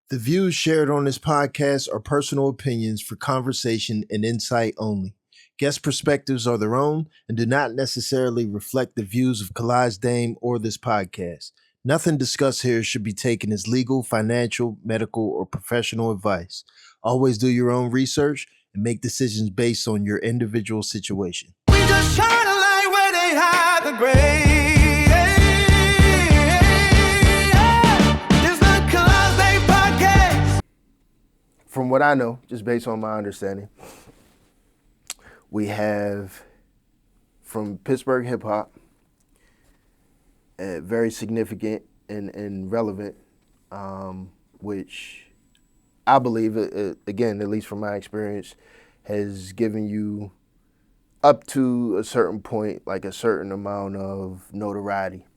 The views shared on this podcast are personal opinions for conversation and insight only. Guest perspectives are their own and do not necessarily reflect the views of Kalaj Dame or this podcast. Nothing discussed here should be taken as legal, financial, medical, or professional advice. Always do your own research and make decisions based on your individual situation. We just shine a light where they hide the gray. It's the Kalaj Dame Podcast. From what I know, just based on my understanding, we have from Pittsburgh hip hop, very significant and relevant, which I believe, again, at least from my experience, has given you up to a certain point, like a certain amount of notoriety.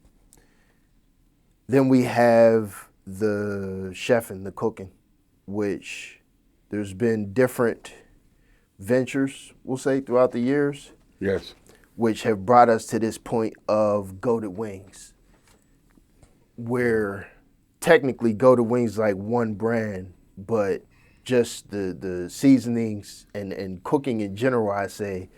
Then we have the chefing, the cooking, which there's been different ventures, we'll say, throughout the years. Yes. Which have brought us to this point of Goated Wings, where technically Goated Wings is like one brand, but just the seasonings and cooking in general, I say,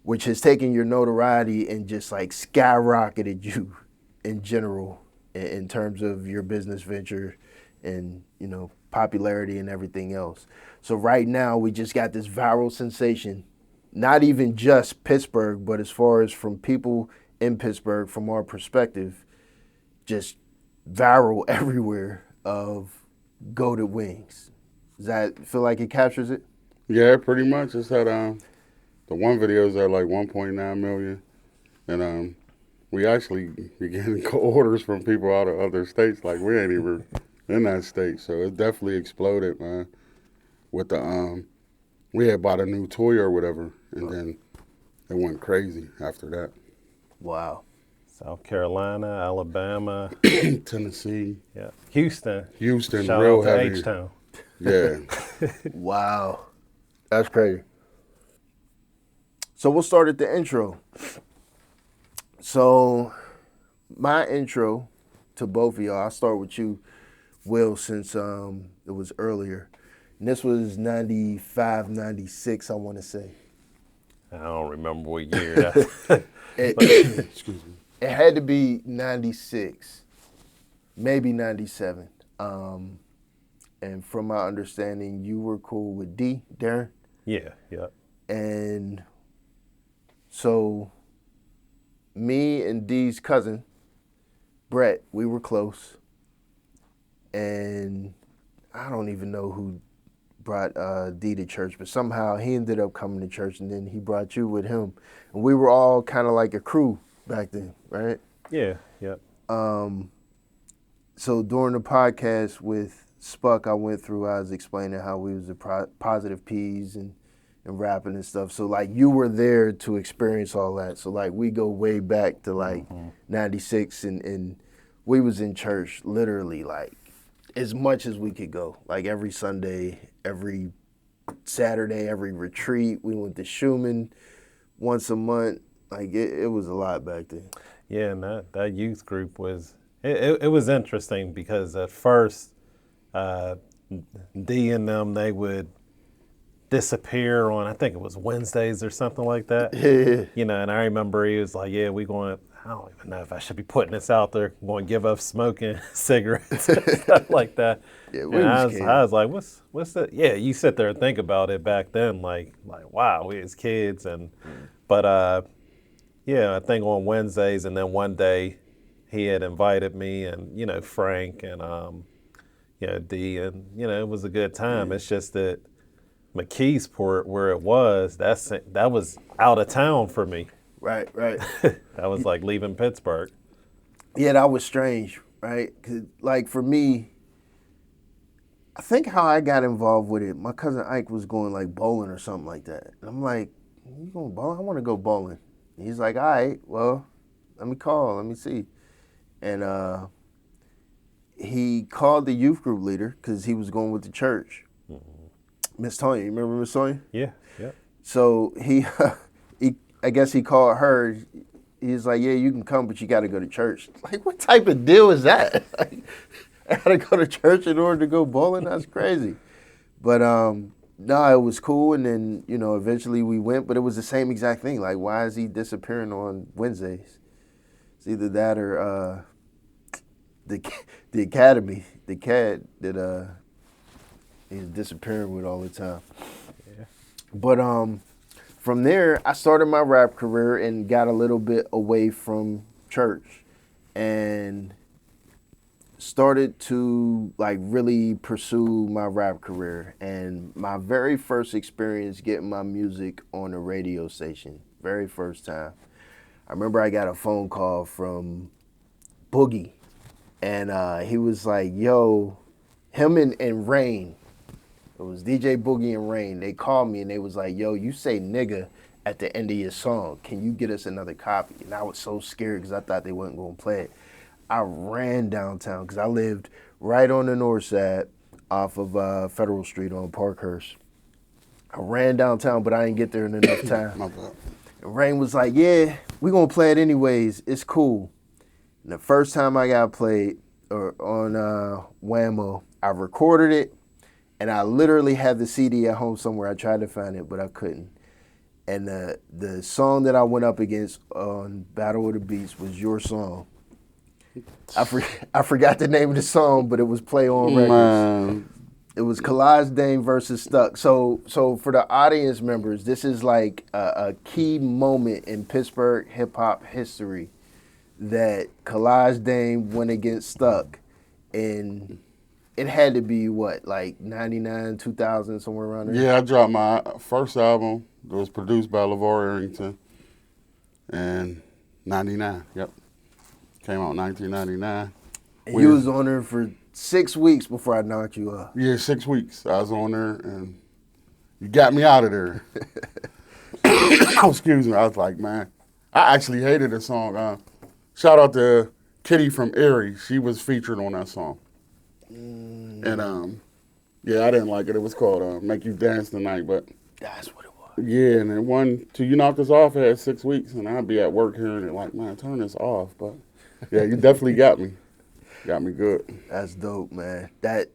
which has taken your notoriety and just like skyrocketed you in general in terms of your business venture and, you know, popularity and everything else. So right now we just got this viral sensation, not even just Pittsburgh, but as far as from people in Pittsburgh, from our perspective, just viral everywhere of Goated Wings. Does that feel like it captures it? Yeah, pretty much. It's at the one video is at like 1.9 million, and we actually be getting orders from people out of other states. Like we ain't even in that state, so it definitely exploded, man. With the we had bought a new toy or whatever, and then it went crazy after that. Wow. South Carolina, Alabama, Tennessee, yeah, Houston, shout real out to heavy. H-Town. Yeah. Wow. That's crazy. So we'll start at the intro. So my intro to both of y'all, I'll start with you, Will, since it was earlier. And this was 95, 96, I want to say. I don't remember what year that. Excuse me. It had to be 96, maybe 97. And from my understanding, you were cool with Darren. Yeah. And so me and D's cousin, Brett, we were close. And I don't even know who brought D to church, but somehow he ended up coming to church, and then he brought you with him. And we were all kind of like a crew back then, right? Yeah. So during the podcast with Spuck, I was explaining how we was the Positive P's and rapping and stuff. So like you were there to experience all that. So like we go way back to like 96 and we was in church literally like as much as we could go. Like every Sunday, every Saturday, every retreat. We went to Schumann once a month. Like it was a lot back then. Yeah, and that youth group was, it was interesting because at first, D and them, they would disappear on, I think it was Wednesdays or something like that. Yeah. You know, and I remember he was like, yeah, I don't even know if I should be putting this out there, going to give up smoking cigarettes and stuff like that. Yeah, I was like, what's that? Yeah, you sit there and think about it back then, like wow, we was kids. But yeah, I think on Wednesdays, and then one day he had invited me and, you know, Frank and, you know, D, and, you know, it was a good time. It's just that McKeesport, where it was, that was out of town for me. Right. That was like leaving Pittsburgh. Yeah, that was strange, right? 'Cause, like, for me, I think how I got involved with it, my cousin Ike was going, like, bowling or something like that. And I'm like, you going bowling? I want to go bowling. And he's like, all right, well, let me see. And he called the youth group leader because he was going with the church. Miss Tonya, you remember Miss Tonya? Yeah. So he I guess he called her. He's like, yeah, you can come, but you got to go to church. Like, what type of deal is that? Like, I gotta go to church in order to go bowling. That's crazy. But no, it was cool. And then eventually we went. But it was the same exact thing. Like, why is he disappearing on Wednesdays? It's either that or the academy, the cat that he's disappearing with all the time. Yeah. But from there, I started my rap career and got a little bit away from church and started to like really pursue my rap career. And my very first experience getting my music on a radio station, very first time, I remember I got a phone call from Boogie, and he was like, yo, him and Rain, it was DJ Boogie and Rain, they called me and they was like, yo, you say nigga at the end of your song. Can you get us another copy? And I was so scared because I thought they wasn't going to play it. I ran downtown because I lived right on the north side off of Federal Street on Parkhurst. I ran downtown, but I didn't get there in enough time. My bad. And Rain was like, yeah, we going to play it anyways. It's cool. And the first time I got played on Whammo, I recorded it. And I literally had the CD at home somewhere. I tried to find it, but I couldn't. And the song that I went up against on Battle of the Beats was your song. I forgot the name of the song, but it was Play On Records. Man. It was Kalaj Dame versus Stuck. So for the audience members, this is like a key moment in Pittsburgh hip hop history that Kalaj Dame went against Stuck, and it had to be what, like 99, 2000, somewhere around there? Yeah, I dropped my first album that was produced by LeVar Arrington in 99. Yep. Came out in 1999. And you was on there for 6 weeks before I knocked you up. Yeah, 6 weeks. I was on there and you got me out of there. Excuse me. I was like, man, I actually hated the song. Shout out to Kitty from Erie. She was featured on that song. And yeah, I didn't like it. It was called Make You Dance Tonight, but That's what it was. yeah, and then one to You Knocked Us Off had 6 weeks, and I'd be at work hearing it like, man, turn this off. But yeah, you definitely got me. Got me good. That's dope, man. That,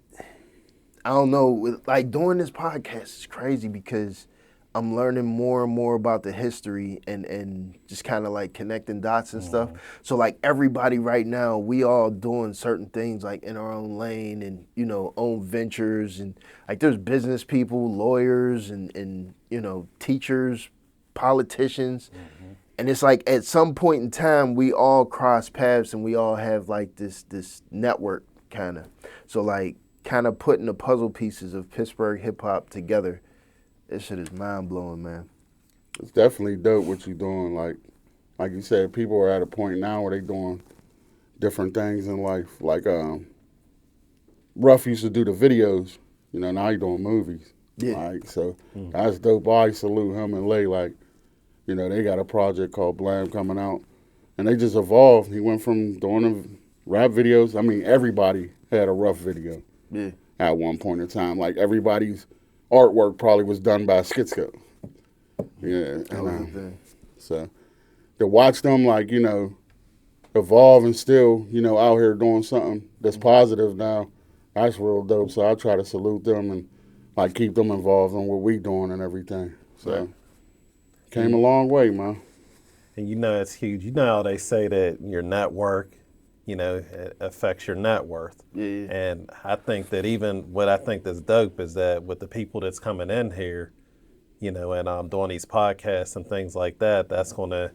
I don't know, like doing this podcast is crazy because I'm learning more and more about the history and just kind of like connecting dots and stuff. So like everybody right now, we all doing certain things like in our own lane and, own ventures, and like there's business people, lawyers and teachers, politicians. And it's like at some point in time, we all cross paths and we all have like this network kind of. So like kind of putting the puzzle pieces of Pittsburgh hip hop together, this shit is mind blowing, man. It's definitely dope what you're doing. Like you said, people are at a point now where they doing different things in life. Like Ruff used to do the videos, now he doing movies. Yeah. Like, so that's dope. I salute him and Lay. Like, they got a project called Blam coming out, and they just evolved. He went from doing the rap videos. I mean, everybody had a Ruff video at one point in time. Like, everybody's artwork probably was done by Skitsco. Yeah. And, so to watch them, like, evolve and still, out here doing something that's positive now, that's real dope. So I try to salute them and, like, keep them involved in what we doing and everything. So came a long way, man. And it's huge. How they say that your network, it affects your net worth. Yeah. And I think that even what I think that's dope is that with the people that's coming in here, and doing these podcasts and things like that, that's going to,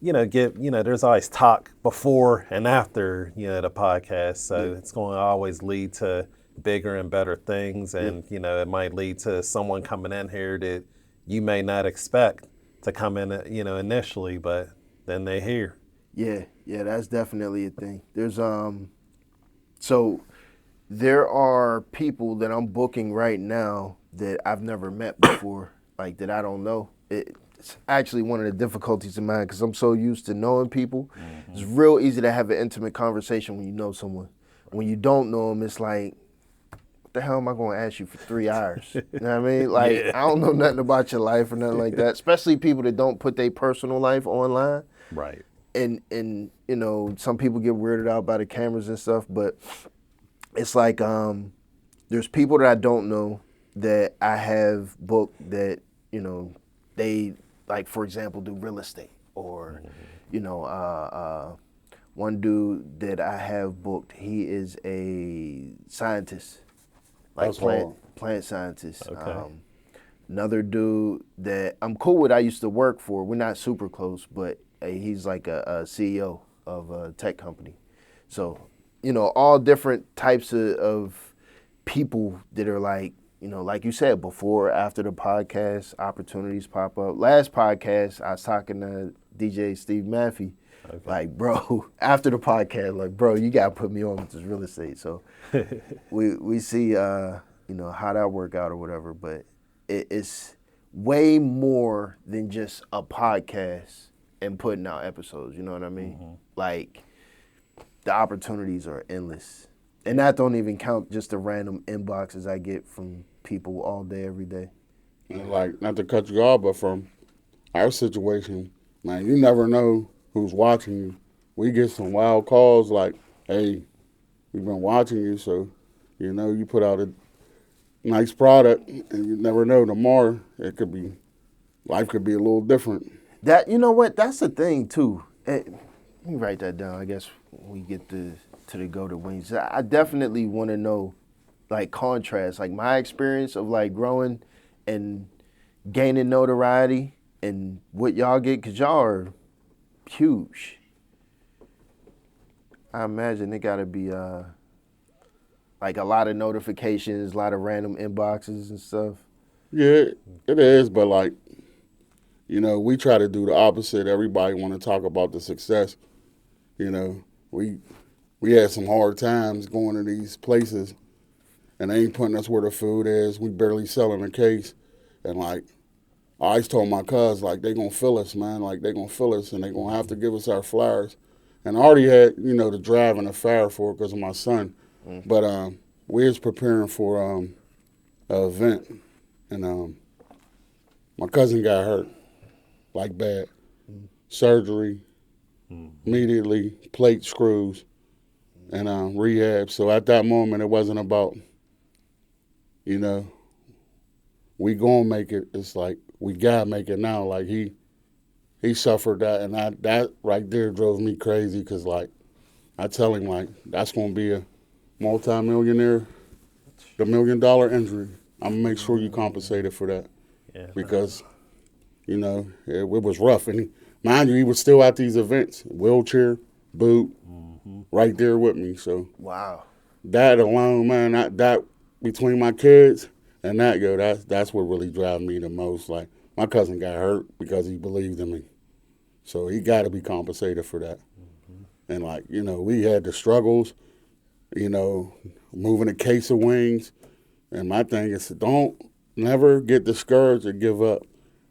there's always talk before and after, the podcast. So it's going to always lead to bigger and better things. And, it might lead to someone coming in here that you may not expect to come in, initially, but then they hear. Yeah, that's definitely a thing. There's so there are people that I'm booking right now that I've never met before, like that I don't know. It's actually one of the difficulties of mine because I'm so used to knowing people. It's real easy to have an intimate conversation when you know someone. When you don't know them, it's like, what the hell am I going to ask you for 3 hours? You know what I mean? Like, I don't know nothing about your life or nothing like that, especially people that don't put their personal life online. Right. And some people get weirded out by the cameras and stuff, but it's like there's people that I don't know that I have booked that, you know, they, like, for example, do real estate, or, you know, one dude that I have booked, he is a scientist, like That's hard. plant scientist. Okay. Another dude that I'm cool with, I used to work for, we're not super close, but he's like a CEO of a tech company. So, you know, all different types of people that are like, you know, like you said, before, after the podcast, opportunities pop up. Last podcast, I was talking to DJ Steve Maffey. Okay. Like, bro, after the podcast, like, bro, you got to put me on with this real estate. So we see, you know, how that work out or whatever. But it's way more than just a podcast and putting out episodes. You know what I mean? Like, the opportunities are endless. And that don't even count just the random inboxes I get from people all day, every day. And like, not to cut you off, but from our situation, man, you never know who's watching you. We get some wild calls like, hey, we've been watching you, so, you know, you put out a nice product, and you never know, tomorrow life could be a little different. That, you know what, that's the thing too. Let me write that down, I guess, when we get to the go to wings. I definitely want to know, like, contrast, like my experience of like growing and gaining notoriety and what y'all get, because y'all are huge. I imagine it got to be like a lot of notifications, a lot of random inboxes and stuff. Yeah, it is, but like, you know, we try to do the opposite. Everybody want to talk about the success. You know, we had some hard times going to these places, and they ain't putting us where the food is. We barely selling a case. And, like, I always told my cuz, like, they going to fill us, man. Like, they going to fill us, and they going to have to give us our flowers. And I already had, you know, the drive and the fire for it because of my son. But we was preparing for an event, and my cousin got hurt, like bad. Surgery, immediately, plate screws, and rehab. So at that moment, it wasn't about, you know, we gonna make it. It's like, we gotta make it now. Like, he suffered that, and that right there drove me crazy, because, like, I tell him, like, that's gonna be a multi-millionaire, the $1 million injury. I'm gonna make sure you compensated for that. Yeah. Because, you know, it was rough. And mind you, he was still at these events, wheelchair, boot, right there with me. So Wow. that alone, man, that between my kids and that, that's what really drives me the most. Like, my cousin got hurt because he believed in me. So he got to be compensated for that. And, like, you know, we had the struggles, you know, moving a case of wings. And my thing is, don't never get discouraged or give up.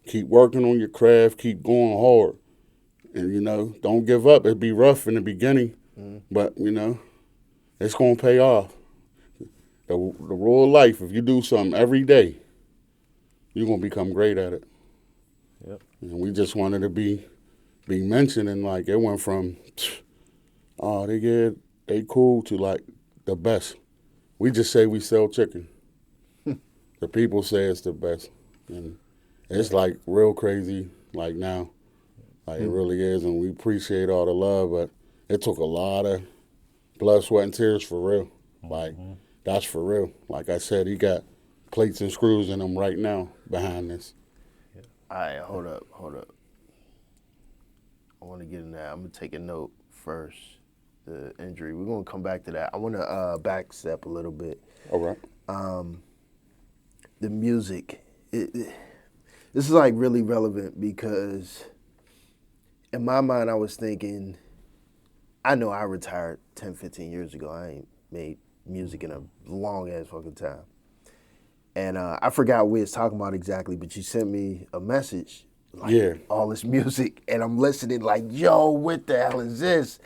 Keep working on your craft. Keep going hard. And, you know, don't give up. It'd be rough in the beginning, but, you know, it's going to pay off. The rule of life, if you do something every day, you're going to become great at it. Yep. And we just wanted to be mentioned, and, like, it went from, oh, they cool, to, like, the best. We just say we sell chicken. The people say it's the best. And it's, like, real crazy, like, now. Like, it really is, and we appreciate all the love, but it took a lot of blood, sweat, and tears for real. Like, that's for real. Like I said, he got plates and screws in him right now behind this. All right, hold up. I want to get in that. I'm going to take a note first, the injury. We're going to come back to that. I want to back step a little bit. All right. The music. This is, like, really relevant because in my mind I was thinking, I know I retired 10, 15 years ago. I ain't made music in a long-ass fucking time. And I forgot what we was talking about exactly, but you sent me a message, like, all this music, and I'm listening like, yo, what the hell is this?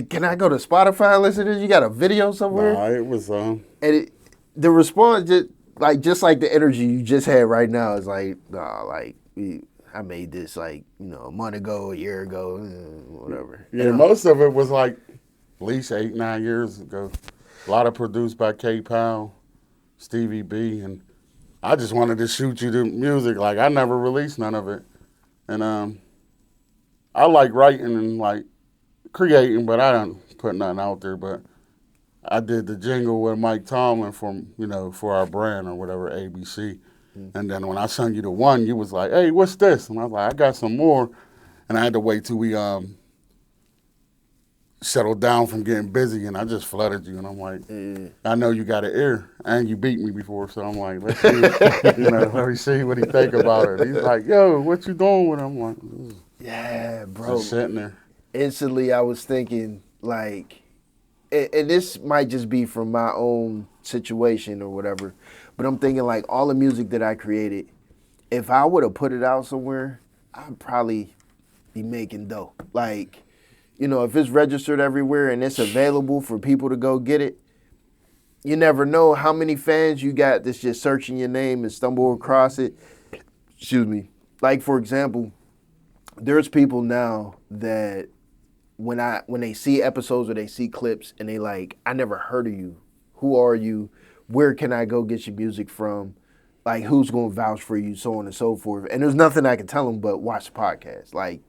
Can I go to Spotify and listen to this? You got a video somewhere? Nah, it was, And the response, just like the energy you just had right now, is like, nah, like, I made this, like, you know, a month ago, a year ago, whatever. yeah, most of it was like at least 8, 9 years ago. A lot of produced by K Pound, Stevie B, and I just wanted to shoot you the music. Like, I never released none of it. And I like writing and like creating, but I don't put nothing out there. But I did the jingle with Mike Tomlin from, for our brand or whatever, ABC. And then when I sung you the one, you was like, hey, what's this? And I was like, I got some more. And I had to wait till we settled down from getting busy, and I just flooded you. And I'm like, I know you got an ear, and you beat me before, so I'm like, let's see, let me see what he think about it. He's like, yo, what you doing with him? I'm like, yeah, bro. just sitting there. Instantly, I was thinking, like, and this might just be from my own situation or whatever, but I'm thinking, like, all the music that I created, if I would have put it out somewhere, I'd probably be making dough. Like, if it's registered everywhere and it's available for people to go get it, you never know how many fans you got that's just searching your name and stumble across it. Excuse me. Like, for example, there's people now that when they see episodes or they see clips and they like, I never heard of you. Who are you? Where can I go get your music from? Like, who's going to vouch for you, so on and so forth. And there's nothing I can tell them but watch the podcast. Like,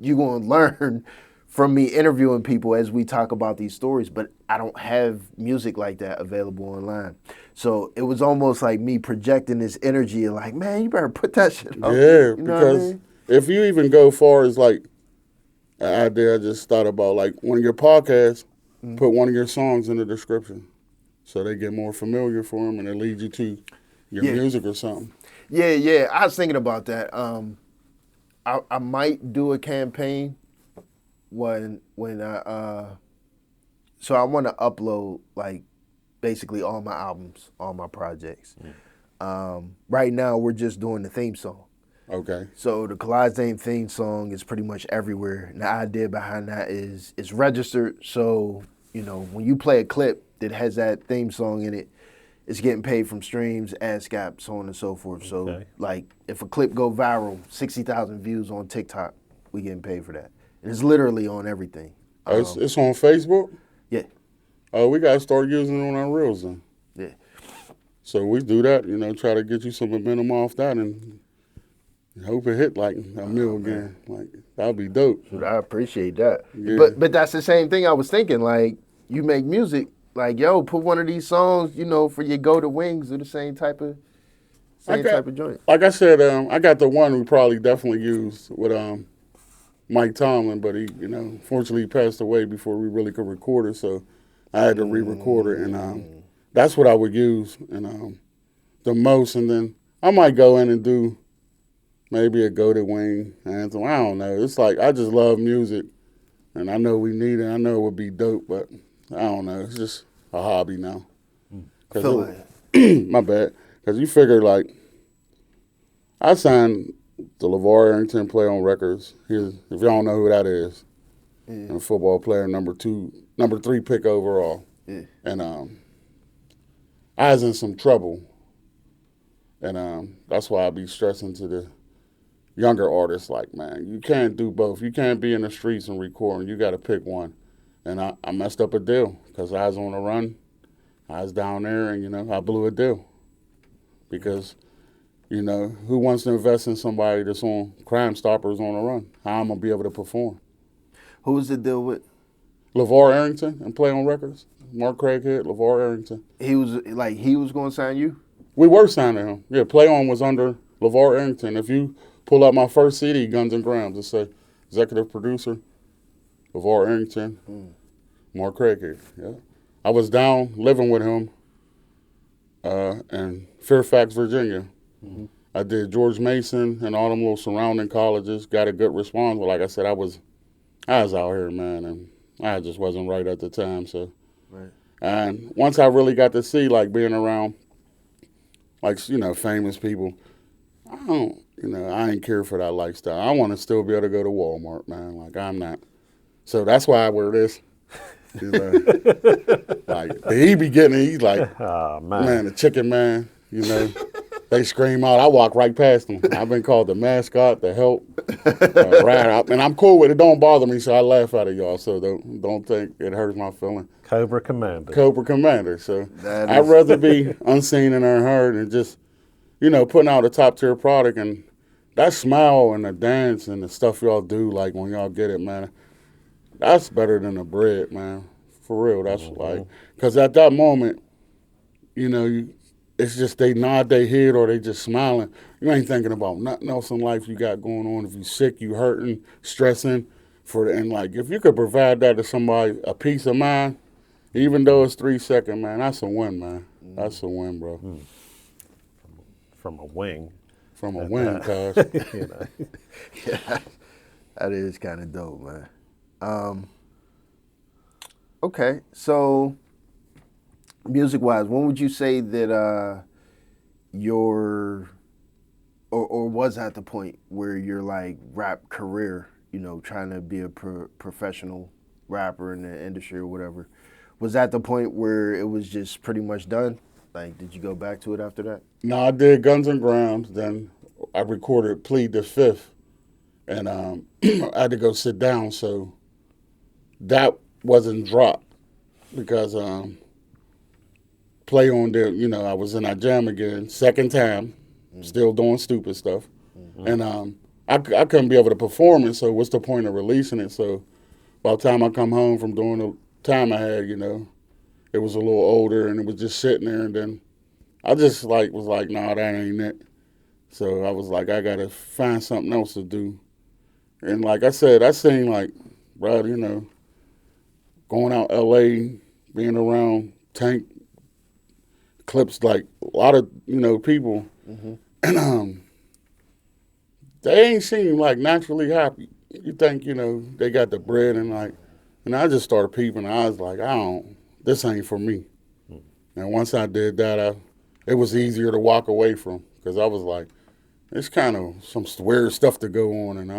you're going to learn from me interviewing people as we talk about these stories, but I don't have music like that available online. So it was almost like me projecting this energy and like, man, you better put that shit up. Yeah, You know because what I mean? if you even go far as like an idea I just thought about, like one of your podcasts, put one of your songs in the description so they get more familiar for them and it leads you to your music or something. Yeah, I was thinking about that. I might do a campaign when I so I want to upload like basically all my albums, all my projects. Right now we're just doing the theme song. Okay. So the Kalaj Dame theme song is pretty much everywhere. And the idea behind that is it's registered, so when you play a clip that has that theme song in it, it's getting paid from streams, ASCAP, so on and so forth. So like if a clip go viral, 60,000 views on TikTok, we getting paid for that. And it's literally on everything. It's on Facebook? Yeah. Oh, we got to start using it on our reels then. Yeah. So we do that, try to get you some momentum off that and hope it hit like a mil again. Like, that'd be dope. I appreciate that. Yeah. But that's the same thing I was thinking. Like, you make music, like, yo, put one of these songs, for your Go to Wings or the same type of joint. Like I said, I got the one we probably definitely used with Mike Tomlin, but he, fortunately he passed away before we really could record it, so I had to re-record it, and that's what I would use and the most, and then I might go in and do maybe a Go to Wing anthem. I don't know. It's like I just love music, and I know we need it. I know it would be dope, but I don't know. It's just a hobby now. I feel like My bad. Because you figure, like, I signed the LeVar Arrington Play on Records. If y'all don't know who that is, a football player, number 3 pick overall. Yeah. And I was in some trouble. And that's why I be stressing to the younger artists, like, man, you can't do both. You can't be in the streets and recording. You got to pick one. And I messed up a deal because I was on a run. I was down there, and, I blew a deal. Because, who wants to invest in somebody that's on Crime Stoppers on a run? How I'm going to be able to perform? who was the deal with? LeVar Arrington and Play on Records. Mark Craighead, LeVar Arrington. He was going to sign you? We were signing him. Yeah, Play On was under LeVar Arrington. If you pull out my first CD, Guns and Grams, it say executive producer, LeVar Arrington, Mark Craighead. Yeah. I was down living with him in Fairfax, Virginia. I did George Mason and all them little surrounding colleges, got a good response. But like I said, I was out here, man, and I just wasn't right at the time. So, Right. And once I really got to see, like, being around, like, famous people, I ain't care for that lifestyle. I want to still be able to go to Walmart, man. Like, I'm not. So that's why I wear this. Like, he be getting it. He's like, Oh, man. man, the chicken man, They scream out, I walk right past them. I've been called the mascot, the help, rat, and I'm cool with it. Don't bother me, so I laugh at y'all. So don't think it hurts my feeling. Cobra Commander. Cobra Commander. So That I'd is- rather be unseen and unheard and just, putting out a top tier product, and that smile and the dance and the stuff y'all do, like when y'all get it, man, that's better than the bread, man. For real, that's like, because at that moment, it's just they nod their head or they just smiling. You ain't thinking about nothing else in life you got going on. If you sick, you hurting, stressing, and like if you could provide that to somebody, a peace of mind, even though it's 3 seconds, man, that's a win, man. That's a win, bro. From a wing. From a win, cuz. Yeah, that is kind of dope, man. Okay, so music-wise, when would you say that your or was at the point where your like rap career, trying to be a professional rapper in the industry or whatever, was at the point where it was just pretty much done? Like, did you go back to it after that? No, I did Guns and Grounds. Then I recorded Plead the Fifth, and I had to go sit down. So that wasn't dropped because play on there. I was in that jam again, second time, still doing stupid stuff, and I couldn't be able to perform it. So what's the point of releasing it? So by the time I come home from doing the time I had, it was a little older and it was just sitting there, and then I just was like, nah, that ain't it. So I was like, I gotta find something else to do. And like I said, I seen like, bro, going out LA, being around Tank, Clips, like a lot of, people. And they ain't seem like naturally happy. You think, they got the bread and I just started peeping. I was like, this ain't for me. And once I did that, it was easier to walk away from because I was like, it's kind of some weird stuff to go on, and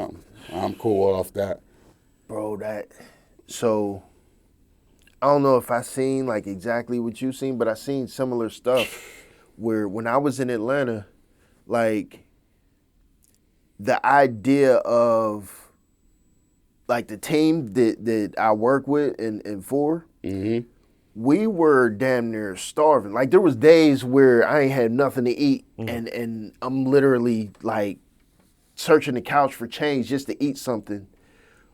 I'm cool off that. Bro, so I don't know if I seen like exactly what you seen, but I seen similar stuff where when I was in Atlanta, like the idea of like the team that I work with and for, we were damn near starving. Like there was days where I ain't had nothing to eat and I'm literally like searching the couch for change just to eat something.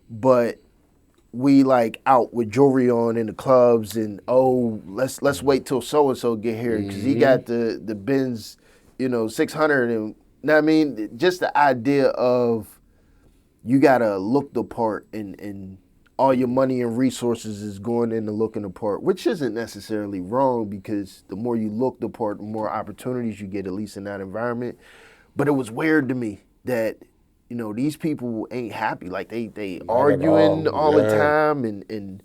But we like out with jewelry on in the clubs and let's wait till so and so get here because he got the Benz, 600 and know what I mean, just the idea of you gotta look the part and all your money and resources is going into looking the part, which isn't necessarily wrong because the more you look the part, the more opportunities you get, at least in that environment. But it was weird to me that these people ain't happy. Like they arguing all the time and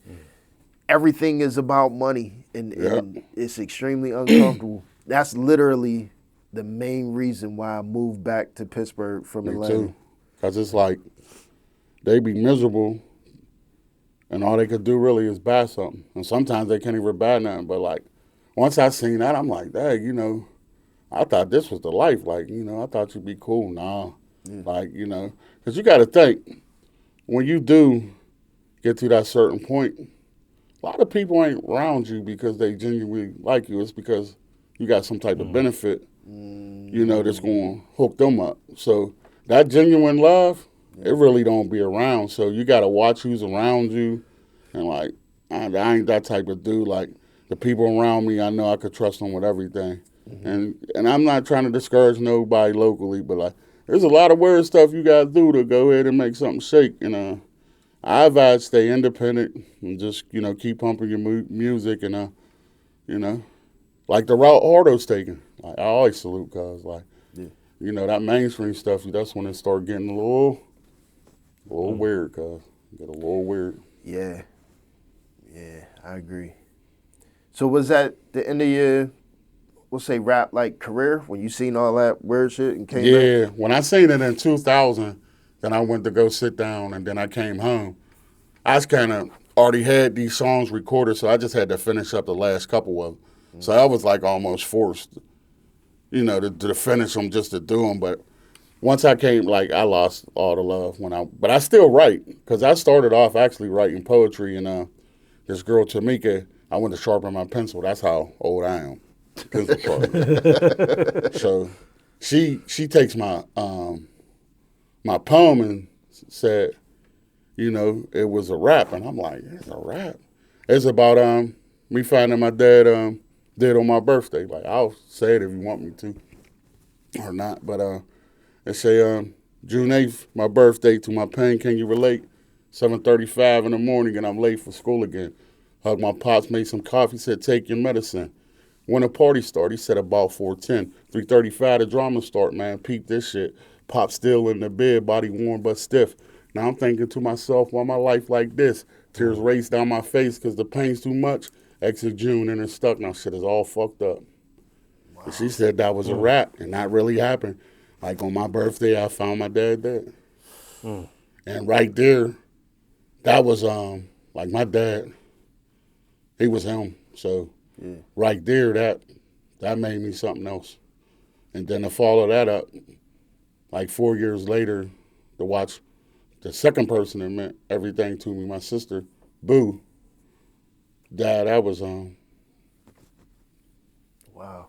everything is about money and it's extremely uncomfortable. That's literally the main reason why I moved back to Pittsburgh from Atlanta. Me too. Because it's like they be miserable and all they could do really is buy something. And sometimes they can't even buy nothing. But like once I seen that, I'm like, dang, I thought this was the life. Like, I thought you'd be cool. Nah. Like, because you got to think, when you do get to that certain point, a lot of people ain't around you because they genuinely like you. It's because you got some type of benefit, that's going to hook them up. So that genuine love, it really don't be around. So you got to watch who's around you. And like, I ain't that type of dude. Like, the people around me, I know I could trust them with everything. And I'm not trying to discourage nobody locally, but like, there's a lot of weird stuff you got to do to go ahead and make something shake. And I advise stay independent and just, keep pumping your music and, like the route Hardo's taking. Like, I always salute cuz, like, that mainstream stuff, that's when it start getting a little weird, cuz. Get a little weird. Yeah, I agree. So was that the end of your, we'll say rap like career when you seen all that weird shit and came back? Yeah, when I seen it in 2000, then I went to go sit down and then I came home. I was kind of already had these songs recorded, so I just had to finish up the last couple of them. So I was like almost forced. you know, to finish them, just to do them. But once I came, like, I lost all the love but I still write, because I started off actually writing poetry, and this girl, Tamika, I went to sharpen my pencil. That's how old I am. Pencil sharpener. So she takes my my poem and said, you know, it was a rap. And I'm like, it's a rap. It's about me finding my dad dead on my birthday. Like, I'll say it if you want me to or not. But it say June 8th, my birthday, to my pain, can you relate? 7:35 in the morning and I'm late for school again. Hugged my pops, made some coffee, said take your medicine. When the party started, he said about 4:10. 3:35 the drama start, man. Peep this shit. Pop still in the bed, body warm but stiff. Now I'm thinking to myself, why my life like this? Tears race down my face because the pain's too much. Exit June and it's stuck. Now shit is all fucked up. Wow. And she said that was a rap, and that really happened. Like on my birthday, I found my dad dead. And right there, that was like my dad. He was him. So right there, that made me something else. And then to follow that up, like 4 years later, to watch the second person that meant everything to me, my sister, Boo, died. That was Wow.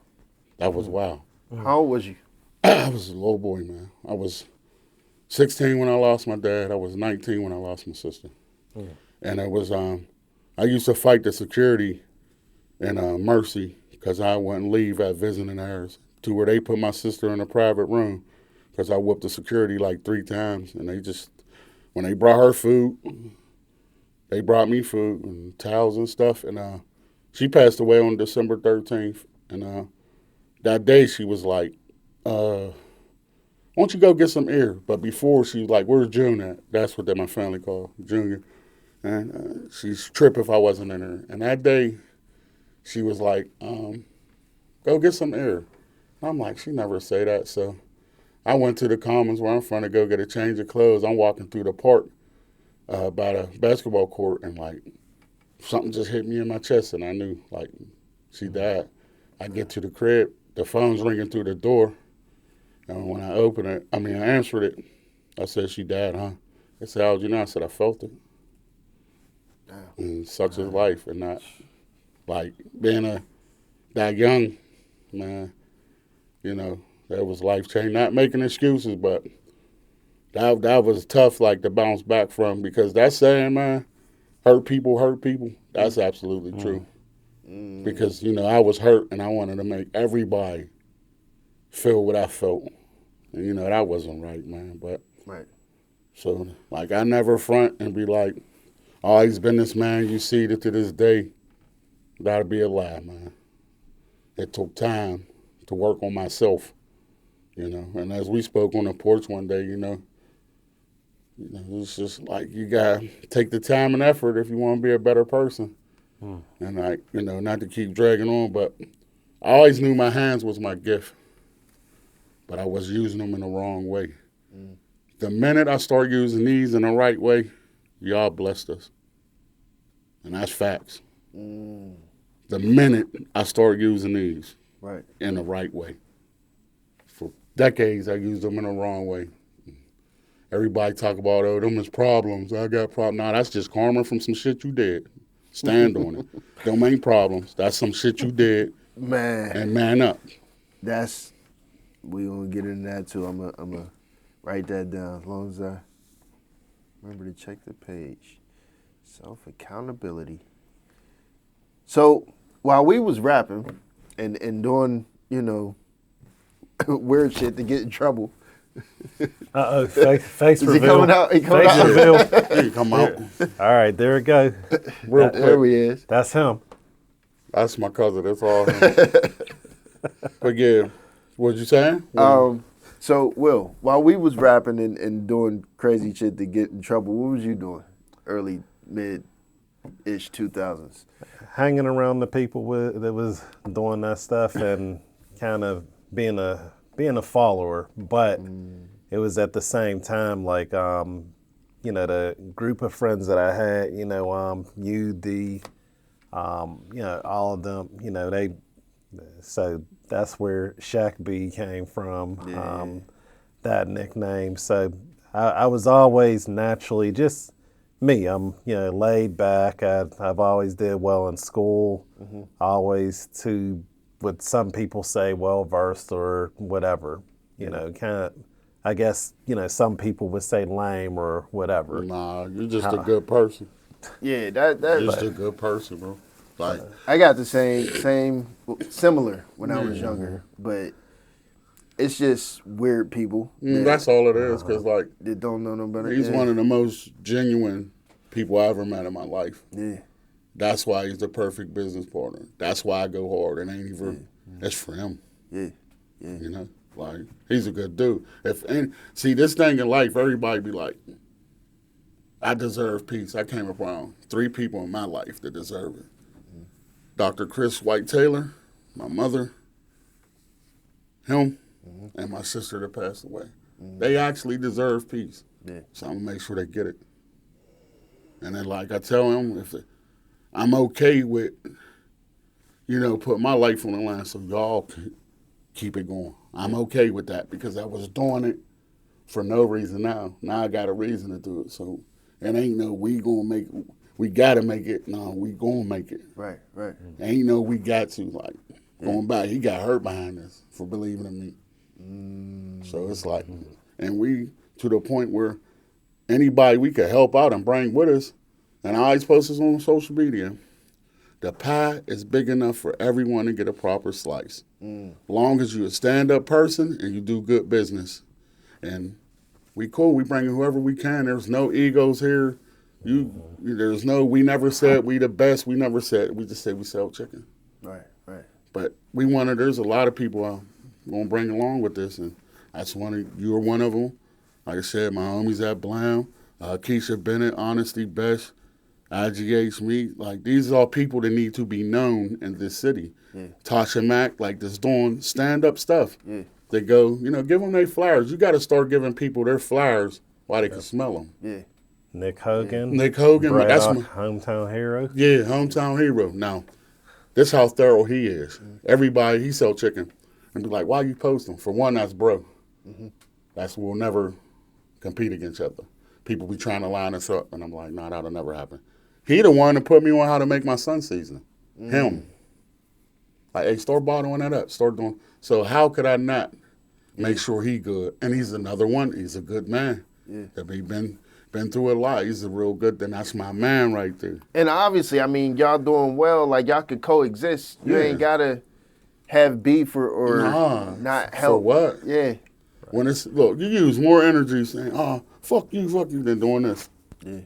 That was wow. How old was you? I was a little boy, man. I was 16 when I lost my dad. I was 19 when I lost my sister. And it was I used to fight the security in Mercy because I wouldn't leave at visiting hours, to where they put my sister in a private room because I whooped the security like 3 times. And they just, when they brought her food, they brought me food and towels and stuff. And she passed away on December 13th. And that day she was like, why don't you go get some air? But before, she was like, where's June at? That's what my family called Junior. And she's trip if I wasn't in her. And that day, she was like, go get some air. I'm like, she never say that. So I went to the Commons where I'm from to go get a change of clothes. I'm walking through the park by the basketball court, and like something just hit me in my chest, and I knew like she died. I get to the crib, the phone's ringing through the door, and when I answered it, I said, she died, huh? They said, how'd you know? I said, I felt it. And such is life, and not like being that young, man, you know, that was life changing. Not making excuses, but that was tough, like, to bounce back from, because that saying, man, hurt people, that's absolutely true. Because, you know, I was hurt and I wanted to make everybody feel what I felt. And, you know, that wasn't right, man. But Right. So, like, I never front and be like, oh, he's been this man you see to this day. That'd be a lie, man. It took time to work on myself, you know. And as we spoke on the porch one day, you know, it's just like you gotta take the time and effort if you want to be a better person. And like, you know, not to keep dragging on, but I always knew my hands was my gift, but I was using them in the wrong way. The minute I start using these in the right way, y'all blessed us. And that's facts. The minute I start using these in the right way. For decades, I used them in the wrong way. Everybody talk about, oh, them is problems. I got problems. Nah, that's just karma from some shit you did. Stand on it. Them ain't problems. That's some shit you did. Man. And man up. We gonna get into that too. I'm gonna write that down as long as I remember to check the page. Self-accountability. So while we was rapping and doing, you know, weird shit to get in trouble. Face Is reveal. he coming out? He coming Face out? reveal. He come out. All right, there it goes. Real quick. There he is. That's him. That's my cousin. That's all him. But yeah, what you saying? So Will, while we was rapping and doing crazy shit to get in trouble, what was you doing? Early, mid-ish 2000s. Hanging around the people that was doing that stuff and kind of being a follower, but it was at the same time like you know, the group of friends that I had, you know, you know, all of them, you know, so that's where Shaq B came from, that nickname. So I was always naturally just me. I'm laid back. I've always did well in school. Always what some people say, well versed or whatever. Kind of. I guess some people would say lame or whatever. Nah, you're just a good person. Yeah, You're just a good person, bro. Like I got the similar when I was younger, but it's just weird people. that's all it is, because like That don't know no better. he's one of the most genuine people I ever met in my life. Yeah. That's why he's the perfect business partner. That's why I go hard. It ain't even. That's for him. Yeah. Like he's a good dude. See this thing in life, everybody be like, I deserve peace. I came around 3 people in my life that deserve it. Dr. Chris White Taylor, my mother, him, and my sister that passed away. They actually deserve peace. Yeah. So I'm gonna make sure they get it. And then like I tell them, I'm okay with, putting my life on the line so y'all can keep it going. I'm okay with that because I was doing it for no reason now. Now I got a reason to do it. So it ain't no we gotta make it. No, we gonna make it. Right. Ain't no we got to. Like going back, he got hurt behind us for believing in me. So it's like, and we to the point where anybody we could help out and bring with us, and I always post this on social media. The pie is big enough for everyone to get a proper slice. Long as you're a stand-up person and you do good business. And we cool, we bring in whoever we can. There's no egos here. We never said we the best. We never said, we just said we sell chicken. Right. But there's a lot of people I'm going to bring along with this. And you're one of them. Like I said, my homies at Blam, Keisha Bennett, Honesty Best, IGH Me, like these are all people that need to be known in this city. Tasha Mack, like this doing stand-up stuff. They go, give them their flowers. You got to start giving people their flowers while they can smell them. Yeah. Nick Hogan. Like, that's my hometown hero. Yeah, hometown hero. Now, this how thorough he is. Everybody, he sell chicken. And be like, why you posting? For one, that's bro. We'll never compete against each other. People be trying to line us up, and I'm like, nah, that'll never happen. He the one that put me on how to make my son seasoning. Him. Like, hey, start bottling that up. Start doing. So how could I not make sure he good? And he's another one. He's a good man. Yeah. He been through a lot. He's a real good. Then that's my man right there. And obviously, I mean, y'all doing well. Like y'all could coexist. You ain't gotta have beef or not help. For what? Yeah. When you use more energy saying, fuck you, than doing this. Yeah.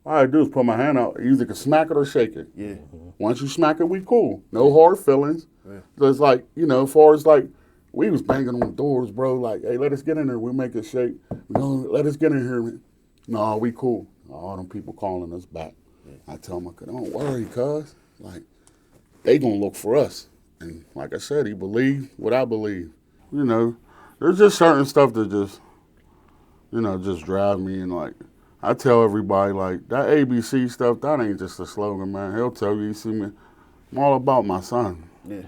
All I do is put my hand out. You either can smack it or shake it. Yeah. Once you smack it, we cool. No hard feelings. Yeah. So it's like, as far as like, we was banging on doors, bro. Like, hey, let us get in there. We'll make it shake. Let us get in here, man. No, we cool. All them people calling us back. Yeah. I tell them, don't worry, cuz. Like, they gonna look for us. And like I said, he believed what I believe. There's just certain stuff that just drive me. And like, I tell everybody, like, that ABC stuff, that ain't just a slogan, man. He'll tell you see me, I'm all about my son. Yeah.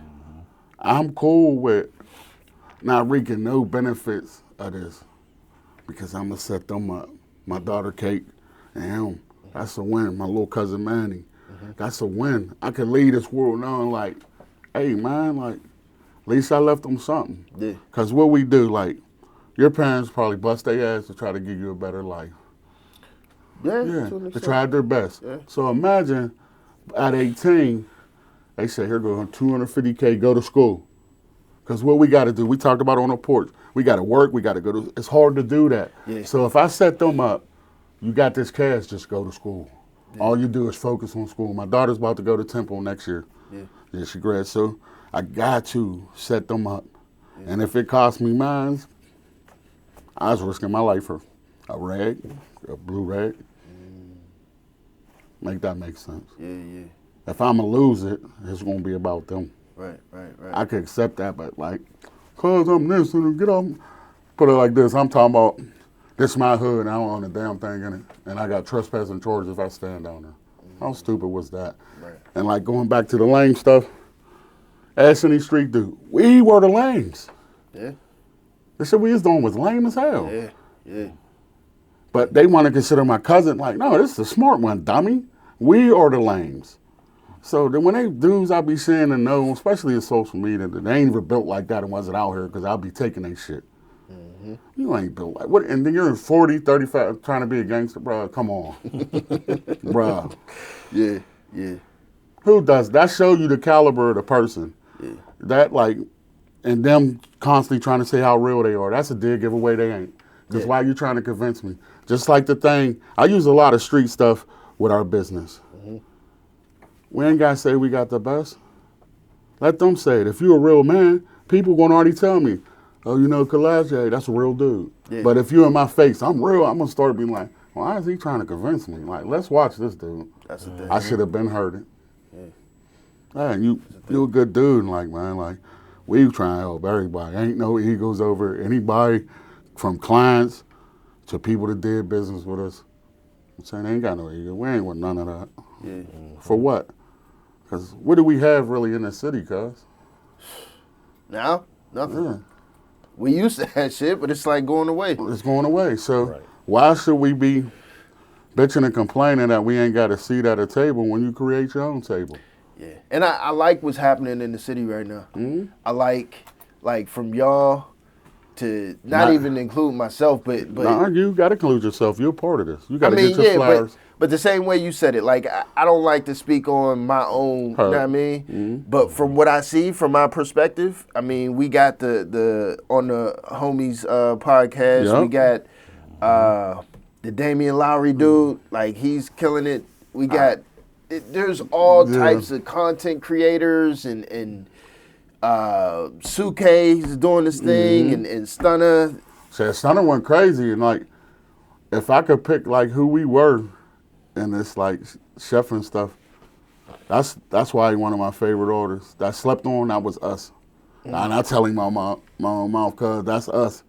I'm cool with not reaping no benefits of this because I'm going to set them up. My daughter, Kate, and him, that's a win. My little cousin, Manny, that's a win. I can leave this world knowing, like, hey, man, like, at least I left them something. Yeah. Because what we do, like, your parents probably bust their ass to try to give you a better life. Yeah. They tried their best. Yeah. So imagine at 18, they say, here go $250K, go to school. Because what we got to do, we talked about on the porch, we got to work, we got to go to, it's hard to do that. Yeah. So if I set them up, you got this cash, just go to school. Yeah. All you do is focus on school. My daughter's about to go to Temple next year. Yeah, she grads. So I got to set them up. Yeah. And if it costs me mine, I was risking my life for a rag, a blue rag. Make that make sense. Yeah. If I'm going to lose it, it's going to be about them. Right. I could accept that, but like, cuz I'm this, and get off. Put it like this, I'm talking about, this is my hood, and I don't own a damn thing in it, and I got trespassing charges if I stand down there. How stupid was that? Right. And like going back to the lame stuff, Ask any street dude. We were the lames. Yeah. The shit we was doing was lame as hell. Yeah. Yeah. But they want to consider my cousin like, no, this is the smart one, dummy. We are the lames. So then when they dudes I be seeing and know, especially in social media, that they ain't even built like that and wasn't out here because I'll be taking their shit. Mm-hmm. You ain't built like what? And then you're 40, 35 trying to be a gangster, bro. Come on, bro. Yeah. Yeah. Who does that? Show you the caliber of the person. Yeah. That like, and them constantly trying to say how real they are. That's a dead giveaway they ain't. Because why you trying to convince me? Just like the thing, I use a lot of street stuff with our business. Mm-hmm. We ain't got to say we got the best. Let them say it. If you a real man, people going to already tell me, oh, you know, Kalaj, that's a real dude. Yeah. But if you in my face, I'm real, I'm going to start being like, why is he trying to convince me? Like, let's watch this dude. That's the thing. I should have been heard it. Yeah. Man, you a good dude. Like, man, like, we trying to help everybody. Ain't no egos over anybody. From clients to people that did business with us. I'm saying they ain't got no ego. We ain't with none of that. Yeah. Mm-hmm. For what? Because what do we have really in the city, cuz? Now? Nothing. Yeah. We used to have shit, but it's like going away. It's going away. So why should we be bitching and complaining that we ain't got a seat at a table when you create your own table? Yeah. And I like what's happening in the city right now. Mm-hmm. I like from y'all to not even include myself, but nah, you got to include yourself. You're a part of this. You got to get your flowers. But the same way you said it, like I don't like to speak on my own. You know what I mean? Mm-hmm. But from what I see, from my perspective, I mean, we got the on the homies podcast, we got the Damian Lowry dude, like he's killing it. We got there's all types of content creators and. Suke, he's doing this thing, and Stunner. So Stunner went crazy, and like, if I could pick like who we were, in this like chef and stuff, that's why he one of my favorite artists. That slept on, that was us. And I tell him my own mouth, cause that's us.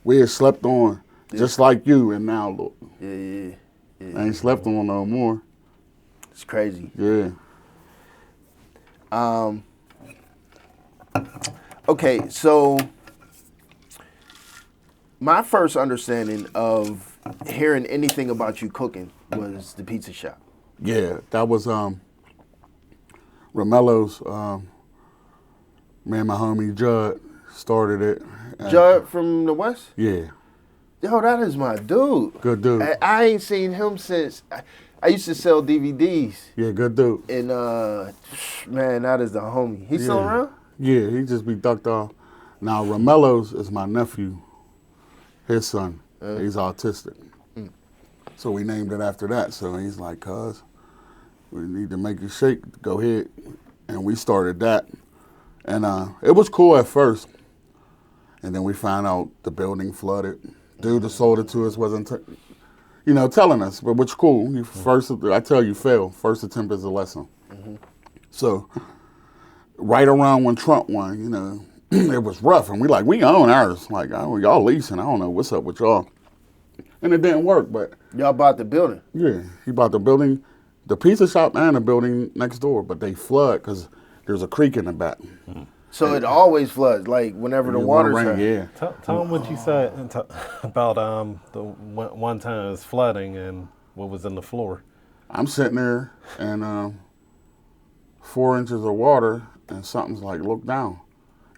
We had slept on, just like you, and now look. Yeah. I ain't slept on no more. It's crazy. Yeah. Okay, so my first understanding of hearing anything about you cooking was the pizza shop. Yeah, that was Romello's. Me and my homie Judd started it. Judd from the West? Yeah. Yo, that is my dude. Good dude. I ain't seen him since. I used to sell DVDs. Yeah, good dude. And man, that is the homie. He still around? Yeah, he just be ducked off. Now, Romello's is my nephew, his son. He's autistic. So we named it after that. So he's like, cuz, we need to make you shake. Go ahead. And we started that. And it was cool at first. And then we found out the building flooded. Dude that sold it to us wasn't, telling us, but which cool. First, I tell you, fail. First attempt is a lesson. Mm-hmm. So right around when Trump won, it was rough. And we own ours. Like, y'all leasing. I don't know what's up with y'all. And it didn't work, but. Y'all bought the building? Yeah, he bought the building, the pizza shop and the building next door, but they flood because there's a creek in the back. Mm-hmm. So it always floods, like whenever the water's high. Yeah. Tell them what you said about the one time it was flooding and what was in the floor. I'm sitting there and 4 inches of water and something's like, look down.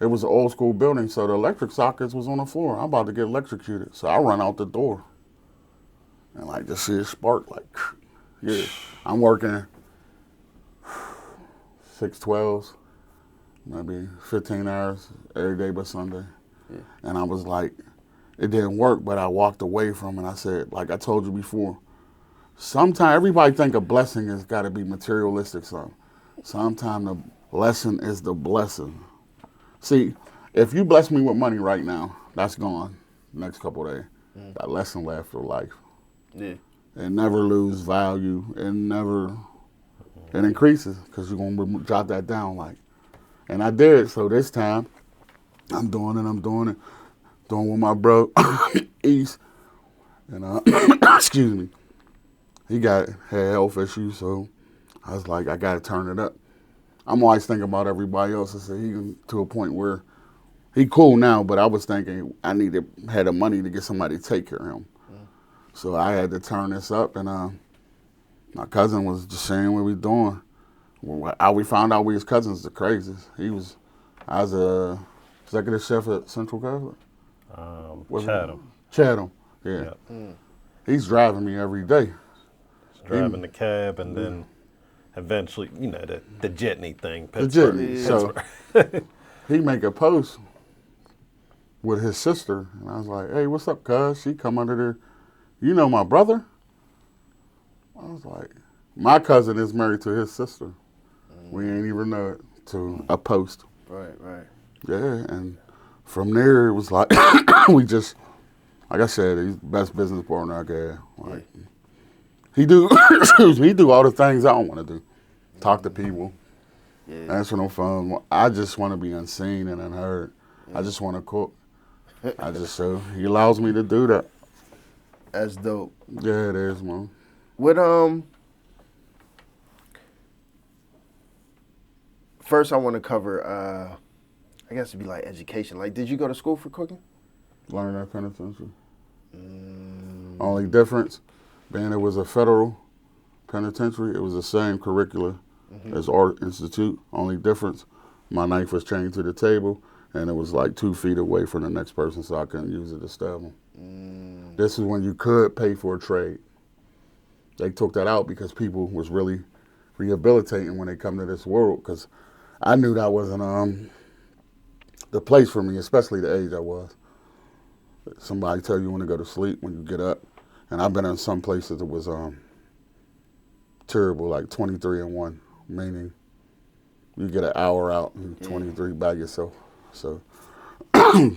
It was an old school building, so the electric sockets was on the floor. I'm about to get electrocuted, so I run out the door. And just see it spark, yeah. I'm working 6/12s, maybe 15 hours every day but Sunday. Yeah. And I was like, it didn't work, but I walked away from it. I said, like I told you before, sometimes everybody think a blessing has got to be materialistic something. Sometimes the lesson is the blessing. See, if you bless me with money right now, that's gone the next couple of days. That lesson lasts for life. Yeah. It never lose value. It increases because you're going to jot that down And I did. So this time, I'm doing it. Doing with my bro, East. And, excuse me. He had health issues, so I was like, I got to turn it up. I'm always thinking about everybody else. I said he to a point where he cool now, but I was thinking I had the money to get somebody to take care of him. So I had to turn this up, and my cousin was just sharing what we doing. How we found out we was cousins the craziest. I was a executive chef at Central Catholic. Chatham, yeah. He's driving me every day. Driving the cab, and then eventually, the jitney thing. The jitney. So he make a post with his sister, and I was like, "Hey, what's up, cuz?" She come under there. You know my brother? I was like, my cousin is married to his sister. We ain't even know it to a post. Right. Yeah, and from there it was like we just, like I said, he's the best business partner I could have. Like, he do all the things I don't want to do. Talk to people, answer no phone. I just want to be unseen and unheard. I just want to cook. He allows me to do that. That's dope. Yeah, it is, man. What first I want to cover I guess it'd be like education. Like, did you go to school for cooking? Learned at penitentiary. Only difference, being it was a federal penitentiary, it was the same curricula as Art Institute. Only difference, my knife was chained to the table, and it was like 2 feet away from the next person, so I couldn't use it to stab them. This is when you could pay for a trade. They took that out because people was really rehabilitating when they come to this world, because I knew that wasn't the place for me, especially the age I was. Somebody tell you when to go to sleep when you get up, and I've been in some places that was terrible, like 23-1, meaning you get an hour out and 23 by yourself. So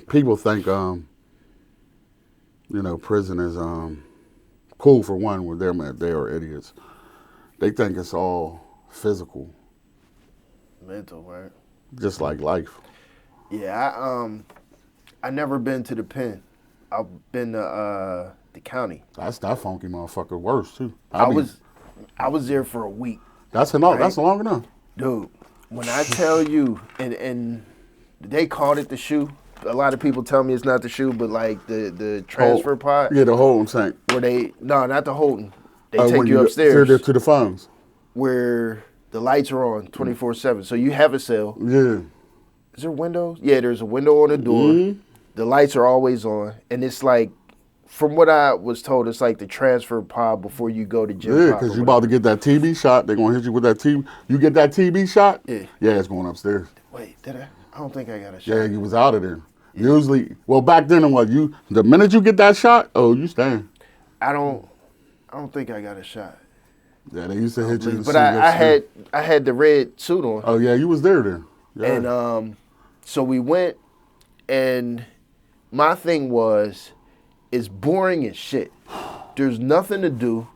people think prison is cool for one, with them they are idiots. They think it's all physical. Mental, right? Just like life. Yeah, I never been to the pen. I've been to the county. That's that funky motherfucker worse too. I was there for a week. That's enough. Right? That's long enough. Dude, when I tell you, and they called it the shoe. A lot of people tell me it's not the shoe, but like the transfer pod. Yeah, the holding tank. Where not the holding. They take you upstairs. To the phones. Where the lights are on 24/7. So you have a cell. Yeah. Is there windows? Yeah, there's a window on the door. Mm-hmm. The lights are always on. And it's like, from what I was told, it's like the transfer pod before you go to gym. Yeah, because you're about to get that TB shot. They're going to hit you with that TB. You get that TB shot? Yeah, it's going upstairs. Wait, did I? I don't think I got a shot. Yeah, you was out of there. Yeah. Usually, well, back then, the minute you get that shot, you stand. I don't think I got a shot. Yeah, they used to hit you. But I had the red suit on. Oh yeah, you was there. Yeah. And so we went, and my thing was, it's boring as shit. There's nothing to do.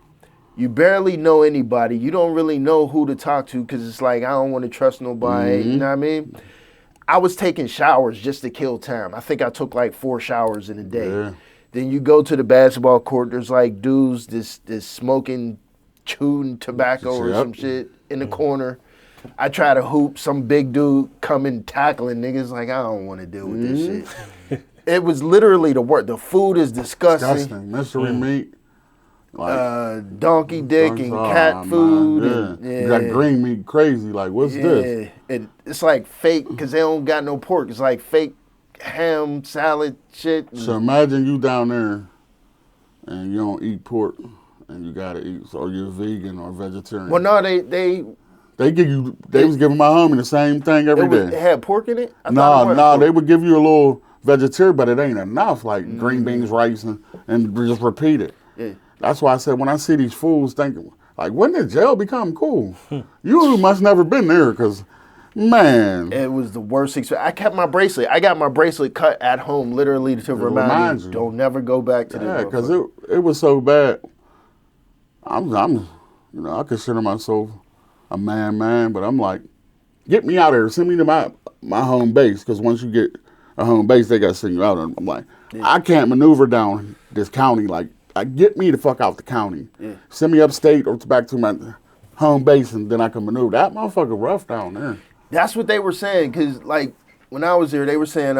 You barely know anybody. You don't really know who to talk to, because it's like, I don't want to trust nobody. Mm-hmm. You know what I mean? I was taking showers just to kill time. I think I took like 4 showers in a day. Yeah. Then you go to the basketball court. There's like dudes this smoking, chewing tobacco or some shit in the corner. I try to hoop. Some big dude coming tackling niggas. Like, I don't want to deal with this shit. It was literally the work. The food is disgusting. Mystery meat. Like, donkey dick and cat food. You got green meat crazy. Like, what's this? It's like fake, because they don't got no pork. It's like fake ham, salad, shit. So imagine you down there and you don't eat pork and you got to eat, or you're vegan or vegetarian. Well, no, they was giving my homie the same thing every day. It had pork in it? No, they would give you a little vegetarian, but it ain't enough, like green beans, rice, and just repeat it. Yeah. That's why I said, when I see these fools thinking, like, when did jail become cool? You must never been there, because, man. It was the worst experience. I kept my bracelet. I got my bracelet cut at home, literally, to remind you. Don't never go back to this. Yeah, because it was so bad. I consider myself a man, but I'm like, get me out of here. Send me to my home base, because once you get a home base, they got to send you out. And I'm like, I can't maneuver down this county. Like, get me the fuck out the county. Yeah. Send me upstate or back to my home base and then I can maneuver. That motherfucker rough down there. That's what they were saying, because like when I was there, they were saying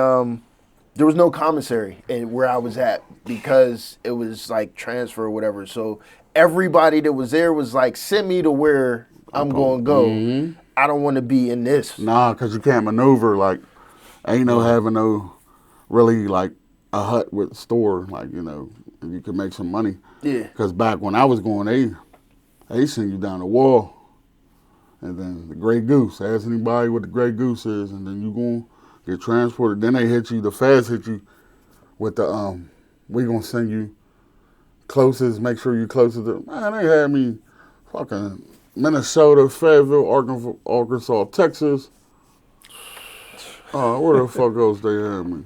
there was no commissary in where I was at because it was like transfer or whatever. So everybody that was there was like, send me to where I'm going to go. Mm-hmm. I don't want to be in this. Nah, because you can't maneuver. Like, ain't no having no really like a hut with store. Like, you know, you can make some money. Yeah. Because back when I was going, they send you down the wall. And then the Grey Goose. Ask anybody what the Grey Goose is, and then you going to get transported. Then they hit you, the feds hit you with the, we going to send you closest, make sure you closest to, man, they had me fucking Minnesota, Fayetteville, Arkansas, Texas. Where the fuck else they had me?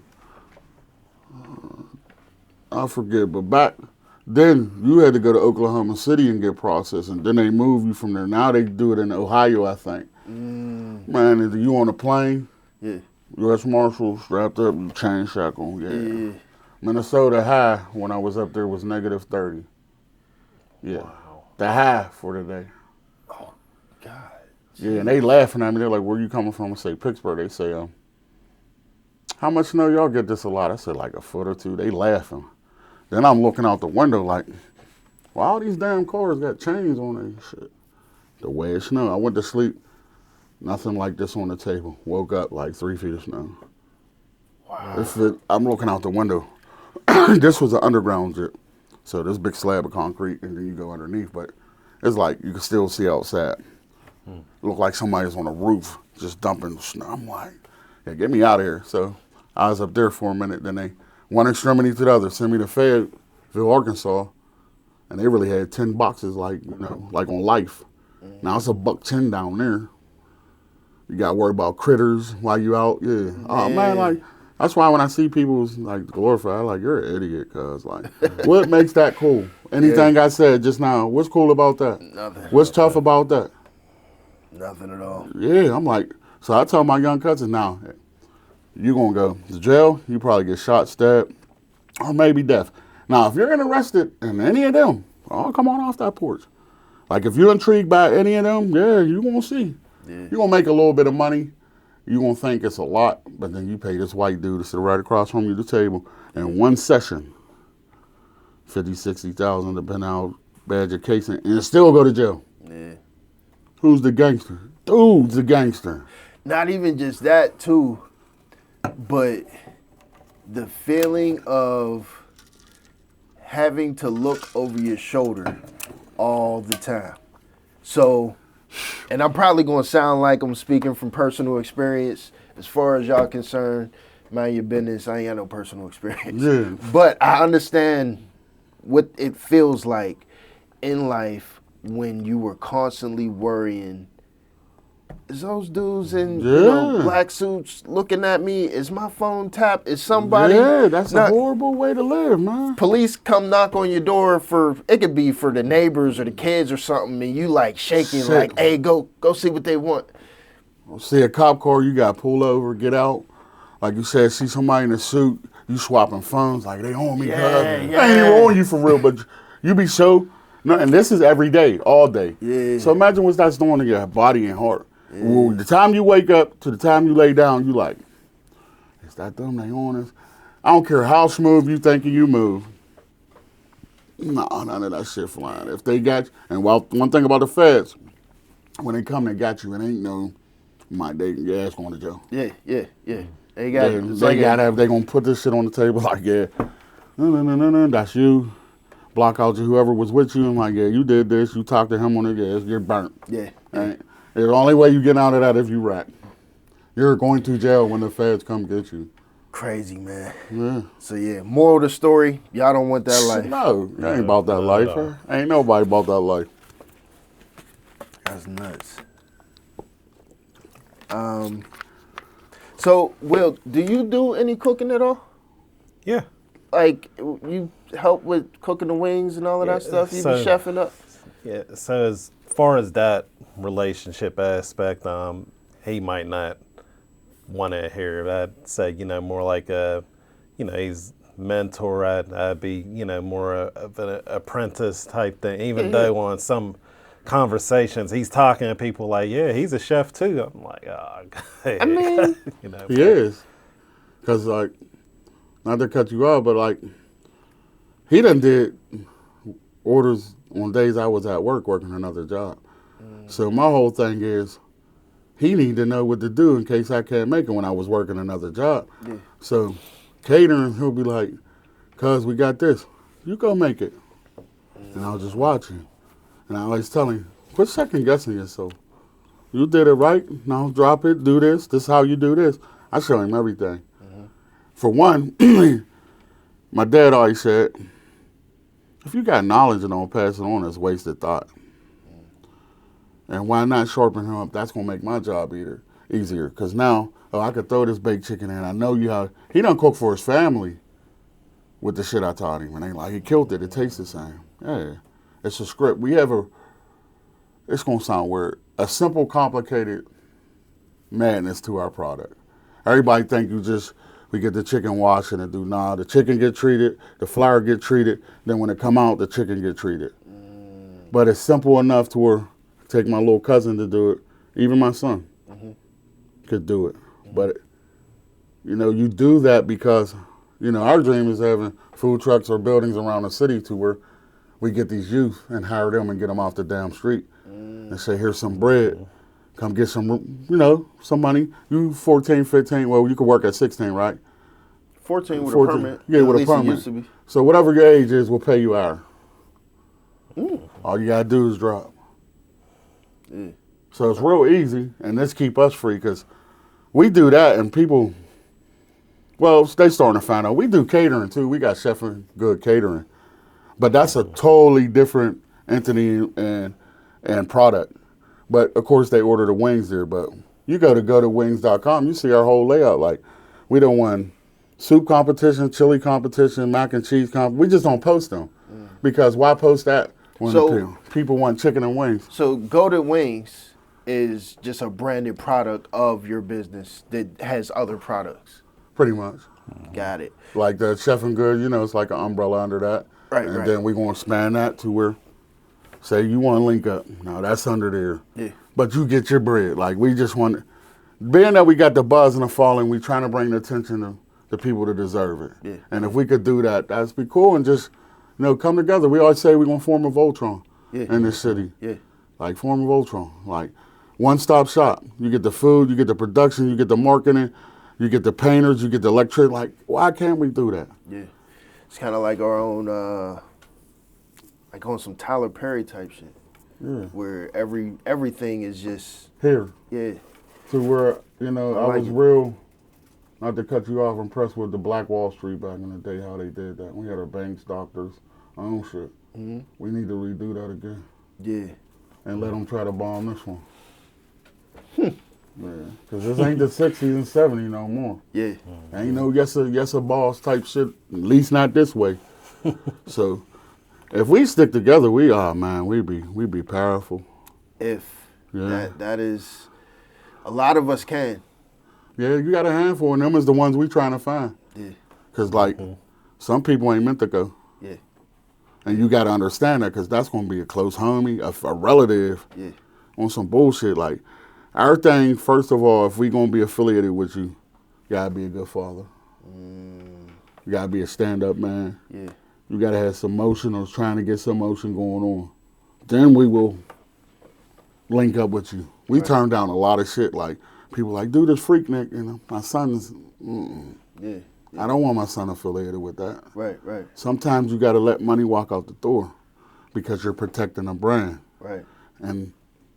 I forget, but back then you had to go to Oklahoma City and get processed, and then they move you from there. Now they do it in Ohio, I think. Man, is you on a plane? Yeah. U.S. Marshal strapped up, chain shackle. Yeah. Minnesota high when I was up there was -30. Yeah. Wow. The high for the day. Oh, God. Yeah, and they laughing at me. They're like, "Where you coming from?" I say, "Pittsburgh." They say, "How much snow y'all get this a lot?" I said, "Like a foot or two." They laughing. Then I'm looking out the window like, "Why all these damn cars got chains on them?" Shit. The way it snowed. I went to sleep. Nothing like this on the table. Woke up like 3 feet of snow. Wow. I'm looking out the window. This was an underground jet. So this big slab of concrete, and then you go underneath. But it's like you can still see outside. It looked like somebody's on a roof just dumping snow. I'm like, yeah, get me out of here. So I was up there for a minute. Then they, one extremity to the other, sent me to Fayetteville, Arkansas. And they really had 10 boxes, like, you know, like on life. Now it's $1.10 down there. You got to worry about critters while you out. Yeah. Oh, man, like, that's why when I see people like glorified, I'm like, you're an idiot, cuz. Like, what makes that cool? Anything I said just now, what's cool about that? Nothing. What's tough about that? Nothing at all. Yeah, I'm like, so I tell my young cousins now, you're going to go to jail, you probably get shot, stabbed, or maybe death. Now, if you're interested in any of them, come on off that porch. Like, if you're intrigued by any of them, yeah, you're going to see. Yeah. You're going to make a little bit of money. You're going to think it's a lot, but then you pay this white dude to sit right across from you at the table. In one session, 50, 60,000, depending on how bad your case is, and still go to jail. Yeah. Who's the gangster? Dude's the gangster. Not even just that, too, but the feeling of having to look over your shoulder all the time. So, and I'm probably going to sound like I'm speaking from personal experience. As far as y'all concerned, mind your business. I ain't got no personal experience. Yeah. But I understand what it feels like in life when you were constantly worrying, is those dudes in black suits looking at me? Is my phone tapped? Is somebody? Yeah, that's a horrible way to live, man. Police come knock on your door it could be for the neighbors or the kids or something, and you like shaking like, hey, go see what they want. See a cop car, you got to pull over, get out. Like you said, see somebody in a suit, you swapping phones like they on me, I ain't even on you for real, but you be so, and this is every day, all day. Yeah. So imagine what that's doing to your body and heart. Yeah. Well, the time you wake up to the time you lay down, you like, is that them? They on us? I don't care how smooth you think you move. No, none of that shit flying. If they got you, and one thing about the feds, when they come, they got you, and ain't no, your ass going to jail. Yeah. They gonna put this shit on the table like, no, that's you. Block out whoever was with you and like, yeah, you did this, you talked to him on it, you're burnt. Yeah. Right? The only way you get out of that if you rat. You're going to jail when the feds come get you. Crazy, man. Yeah. So yeah, moral of the story, y'all don't want that life. No, ain't about that life. No. Ain't nobody about that life. That's nuts. So, Will, do you do any cooking at all? Yeah. Like, you help with cooking the wings and all of that stuff? You be chefing up? Yeah, so as far as that relationship aspect, he might not want to hear. I'd say, more like he's mentor. I'd be, more of an apprentice type thing, even though on some conversations. He's talking to people like, yeah, he's a chef too. I'm like, oh, I mean, you know, He is. Because, like, not to cut you off, but, like, he done did orders on days I was at work working another job. So my whole thing is he need to know what to do in case I can't make it when I was working another job. Yeah. So catering, he'll be like, cuz we got this. You go make it. And I'll just watch him. And I always tell him, quit second guessing yourself. You did it right. Now drop it. Do this. This is how you do this. I show him everything. For one, my dad always said, if you got knowledge and don't pass it on, it's wasted thought. And why not sharpen him up? That's going to make my job easier. Because now, I could throw this baked chicken in. I know you how. He done cook for his family with the shit I taught him. And they like, he killed it. It tastes the same. Yeah. It's a script. It's going to sound weird, a simple, complicated madness to our product. Everybody think we get the chicken washed and do. Nah, the chicken get treated, the flour get treated, then when it come out, the chicken get treated. But it's simple enough to where, take my little cousin to do it, even my son could do it. But, you do that because, our dream is having food trucks or buildings around the city to where we get these youth and hire them and get them off the damn street and say, here's some bread. Come get some, some money. You 14, 15, well, you could work at 16, right? 14 with 14, a permit. Yeah, At with a least it permit. used to be. So whatever your age is, we'll pay you hour. All you got to do is drop. Yeah. So it's real easy, and this keep us free because we do that, and people, they starting to find out. We do catering, too. We got Chef and Good Catering. But that's a totally different entity and product. But, of course, they order the wings there. But you go to towings.com, you see our whole layout. Like, we don't want soup competition, chili competition, mac and cheese competition. We just don't post them. Because why post that when people want chicken and wings? So Go to Wings is just a branded product of your business that has other products. Pretty much. Got it. Like the Chef and Good, it's like an umbrella under that. Right, and right. then we're going to expand that to where, say you want to link up. No, that's under there. Yeah. But you get your bread. Like, we just want, being that we got the buzz and the following, we trying to bring the attention to the people that deserve it. Yeah. And if we could do that, that'd be cool and just, come together. We always say we're going to form a Voltron in this city. Yeah. Like, form a Voltron. Like, one-stop shop. You get the food, you get the production, you get the marketing, you get the painters, you get the electric. Like, why can't we do that? Yeah. It's kind of like our own, like on some Tyler Perry type shit. Yeah. Where everything is just, Here. yeah. To where, I like was it. real, not to cut you off, impressed with the Black Wall Street back in the day, how they did that. We had our banks, doctors, our own shit. We need to redo that again Yeah. and let them try to bomb this one. Yeah, because this ain't the 60s and 70s no more. Yeah. Ain't no yes a boss type shit, at least not this way. So if we stick together, we be powerful. That is, a lot of us can. Yeah, you got a handful, and them is the ones we trying to find. Yeah. Because, some people ain't meant to go. Yeah. And you got to understand that because that's going to be a close homie, a relative on some bullshit. Like, our thing, first of all, if we going to be affiliated with you, you got to be a good father. You got to be a stand-up man. Yeah. You got to have some motion or trying to get some motion going on. Then we will link up with you. We turn down a lot of shit. Like, people like, dude, this Freaknik, my son's, Yeah. I don't want my son affiliated with that. Right, right, Sometimes you got to let money walk out the door because you're protecting a brand. right. And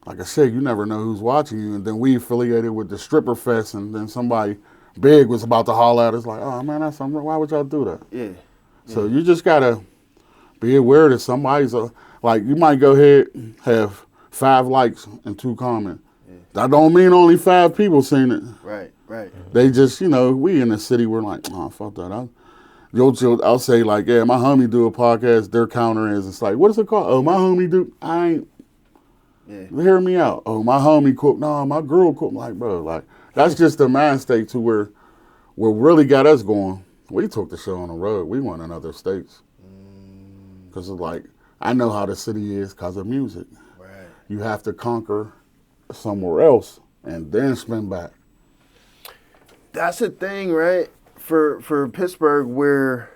like I said, you never know who's watching you. And then we affiliated with the stripper fest, and then somebody big was about to holler at us like, oh, man, that's something. Why would y'all do that? Yeah. So you just got to be aware that somebody's, like, you might go ahead and have 5 likes and 2 comments. That don't mean only 5 people seen it. Right, right. They just, we in the city, we're like, oh, fuck that. I'll say like, yeah, my homie do a podcast, their counter is, it's like, what is it called? Oh, my homie do, I ain't, hear me out. Oh, my homie cook, no, my girl cook. Like, bro, like, that's just the mind state to where really got us going. We took the show on the road. We went in other states. Because it's like, I know how the city is because of music. Right. you have to conquer somewhere else and then spin back. That's the thing, right? For Pittsburgh, where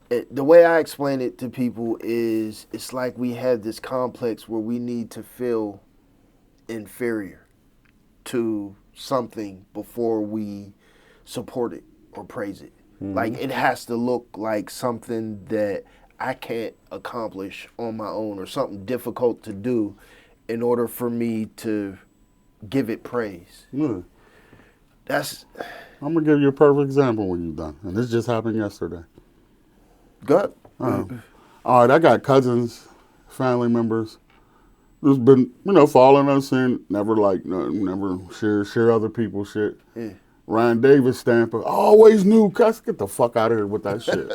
the way I explain it to people is it's like we have this complex where we need to feel inferior to something before we support it or praise it. Like it has to look like something that I can't accomplish on my own or something difficult to do in order for me to give it praise. Yeah. That's I'm going to give you a perfect example when you're done. And this just happened yesterday. good. All right, I got cousins, family members who's been, following us and never like nothing, never share other people's shit. Yeah. Ryan Davis stamper, always knew, cuss, get the fuck out of here with that shit.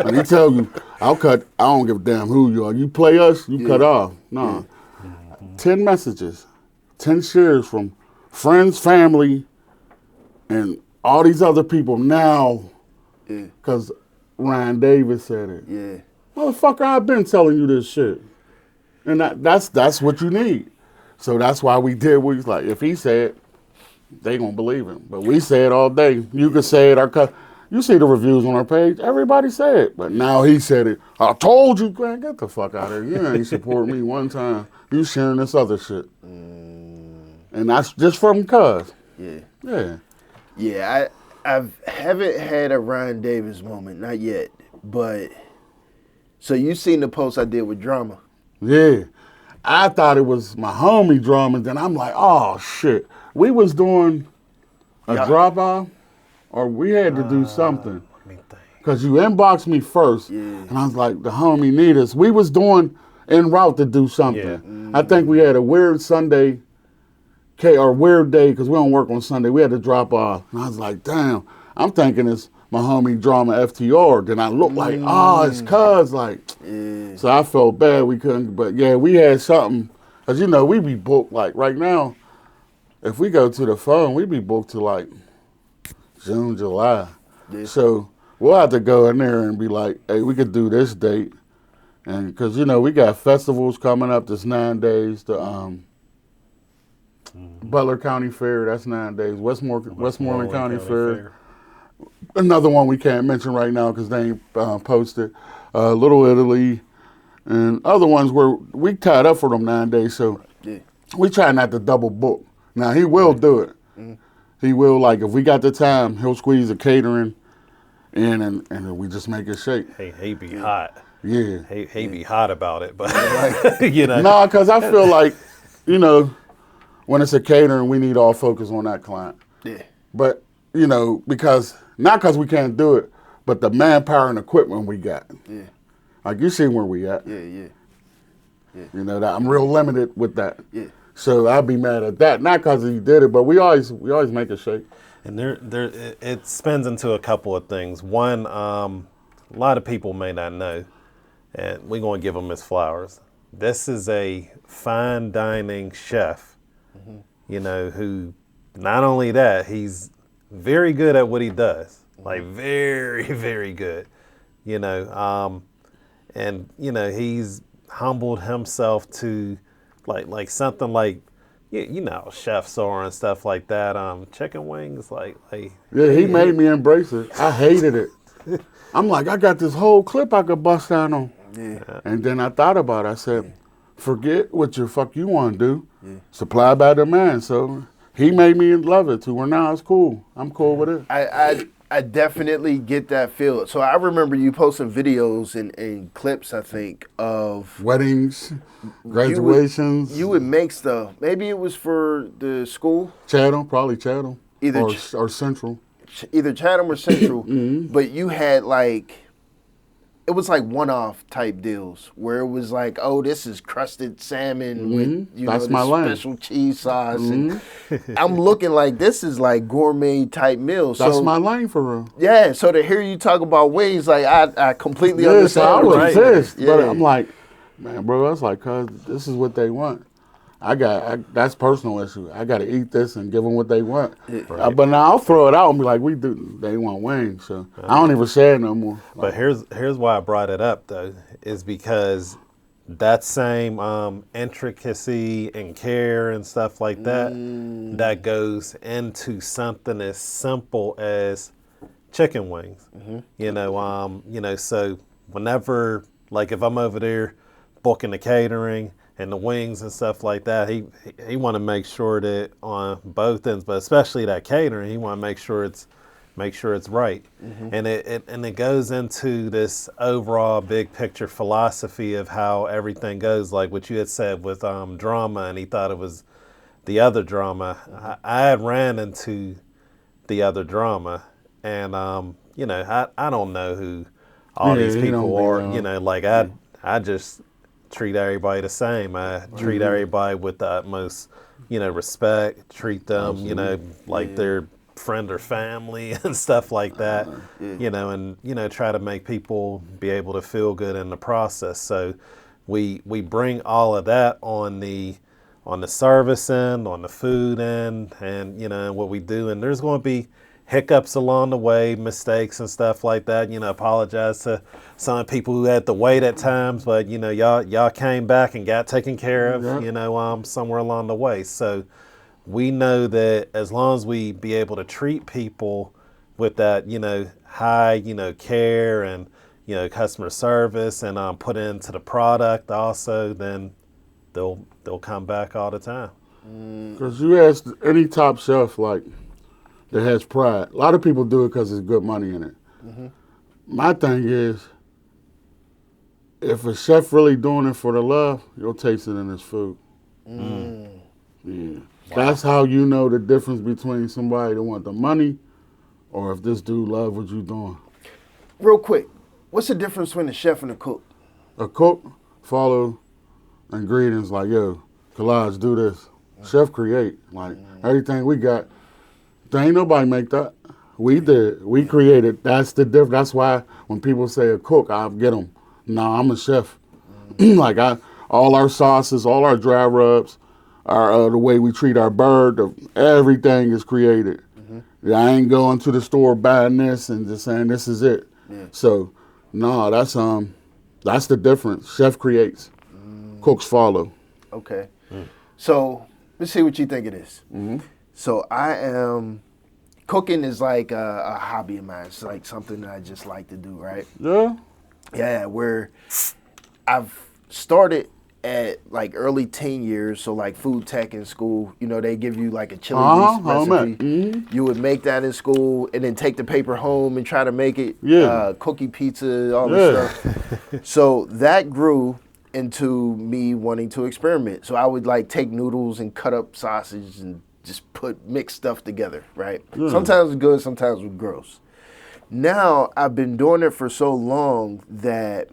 And he tell you, I don't give a damn who you are. You play us, you cut off. No. 10 messages, 10 shares from friends, family, and all these other people now, because Ryan Davis said it. Yeah. Motherfucker, I've been telling you this shit. And that's what you need. So that's why we did what he's like. If he said, they gonna believe him. But we say it all day. You could say it. You see the reviews on our page. Everybody say it. But now he said it. I told you, man, get the fuck out of here. You ain't support me one time. You sharing this other shit. And that's just from cuz. Yeah. Yeah. Yeah, I haven't had a Ryan Davis moment, not yet. But so you seen the post I did with Drama. Yeah. I thought it was my homie Drama. Then I'm like, oh shit. We was doing a drop off, or we had to do something. Let me think. Because you inboxed me first, and I was like, the homie need us. We was doing en route to do something. I think we had a weird Sunday, or weird day, because we don't work on Sunday. We had to drop off. And I was like, damn, I'm thinking it's my homie Drama FTR. Then I looked like, it's cuz, like. So I felt bad we couldn't, but yeah, we had something. Because, we be booked, like, right now. If we go to the phone, we be booked to like June, July. Yeah. So we'll have to go in there and be like, hey, we could do this date. And because, we got festivals coming up this 9 days. The Butler County Fair, that's 9 days. Westmoreland County Fair. Another one we can't mention right now because they ain't posted. Little Italy. And other ones where we tied up for them 9 days. So we try not to double book. Now, he will do it. He will, like, if we got the time, he'll squeeze a catering in and we just make it shake. He be hot. Yeah. He be hot about it, but, No, because I feel like, when it's a catering, we need all focus on that client. Yeah. But, because, not because we can't do it, but the manpower and equipment we got. Yeah. Like, you see where we at. Yeah. That I'm real limited with that. Yeah. So I'd be mad at that, not because he did it, but we always make it shake. And it spins into a couple of things. One, a lot of people may not know, and we're going to give him his flowers. This is a fine dining chef, who not only that, he's very good at what he does, like very, very good, and he's humbled himself to. Like something like, chefs are and stuff like that. Chicken wings, yeah, he made me embrace it. I hated it. I'm like, I got this whole clip I could bust down on. Yeah. And then I thought about it. I said, forget what the fuck you want to do. Yeah. Supply by demand. So he made me love it too. Where now it's cool. I'm cool with it. I definitely get that feel. So I remember you posting videos and clips, I think, of weddings, graduations. You would make stuff. Maybe it was for the school. Probably Chatham. Either or Central. Either Chatham or Central. But you had it was like one-off type deals where it was like, oh, this is crusted salmon with That's this my special cheese sauce. And I'm looking like this is like gourmet type meals. That's my lane for real. Yeah, so to hear you talk about wings, like I completely understand. So I was pissed, Yeah. but I'm like, man, bro, that's like, cause this is what they want. That's personal issue. I got to eat this and give them what they want. Right. But now I'll throw it out and be like, they want wings. So I don't even say it no more. But here's why I brought it up, though, is because that same intricacy and care and stuff like that, that goes into something as simple as chicken wings. So whenever, like if I'm over there booking the catering and the wings and stuff like that, he want to make sure that on both ends, but especially that catering, he want to make sure it's right. And it goes into this overall big picture philosophy of how everything goes, like what you had said with drama, and he thought it was the other drama. I had ran into the other drama, and I don't know who all these people are. Like I just treat everybody the same. I treat everybody with the utmost respect. Treat them like they're friend or family and stuff like that, and try to make people be able to feel good in the process. So we bring all of that on the service end, on the food end, and what we do. And there's going to be hiccups along the way, mistakes and stuff like that. Apologize to some people who had to wait at times, but y'all came back and got taken care of, somewhere along the way. So we know that as long as we be able to treat people with that, high, care and, customer service and put into the product also, then they'll come back all the time. Because you ask any top chef, like, that has pride. A lot of people do it because there's good money in it. My thing is, if a chef really doing it for the love, you'll taste it in his food. Yeah. That's how you know the difference between somebody that want the money or if this dude love what you doing. Real quick, what's the difference between a chef and a cook? A cook follow ingredients like, yo, Kalaj, do this. Chef create. Like, everything we got, there ain't nobody make that. We did. We created. That's the difference. That's why when people say a cook, I'll get them. Nah, I'm a chef. Like, all our sauces, all our dry rubs, the way we treat our bird, everything is created. I ain't going to the store buying this and just saying this is it. So, no, that's the difference. Chef creates, cooks follow. Okay. So let's see what you think of this. So cooking is like a hobby of mine. It's like something that I just like to do, right? Yeah. Yeah, where I've started at like early teen years, so like food tech in school, they give you like a chili recipe. You would make that in school and then take the paper home and try to make it cookie pizza, all this stuff. So that grew into me wanting to experiment. So I would like take noodles and cut up sausage and just mix stuff together, right? Sometimes it's good, sometimes it's gross. Now I've been doing it for so long that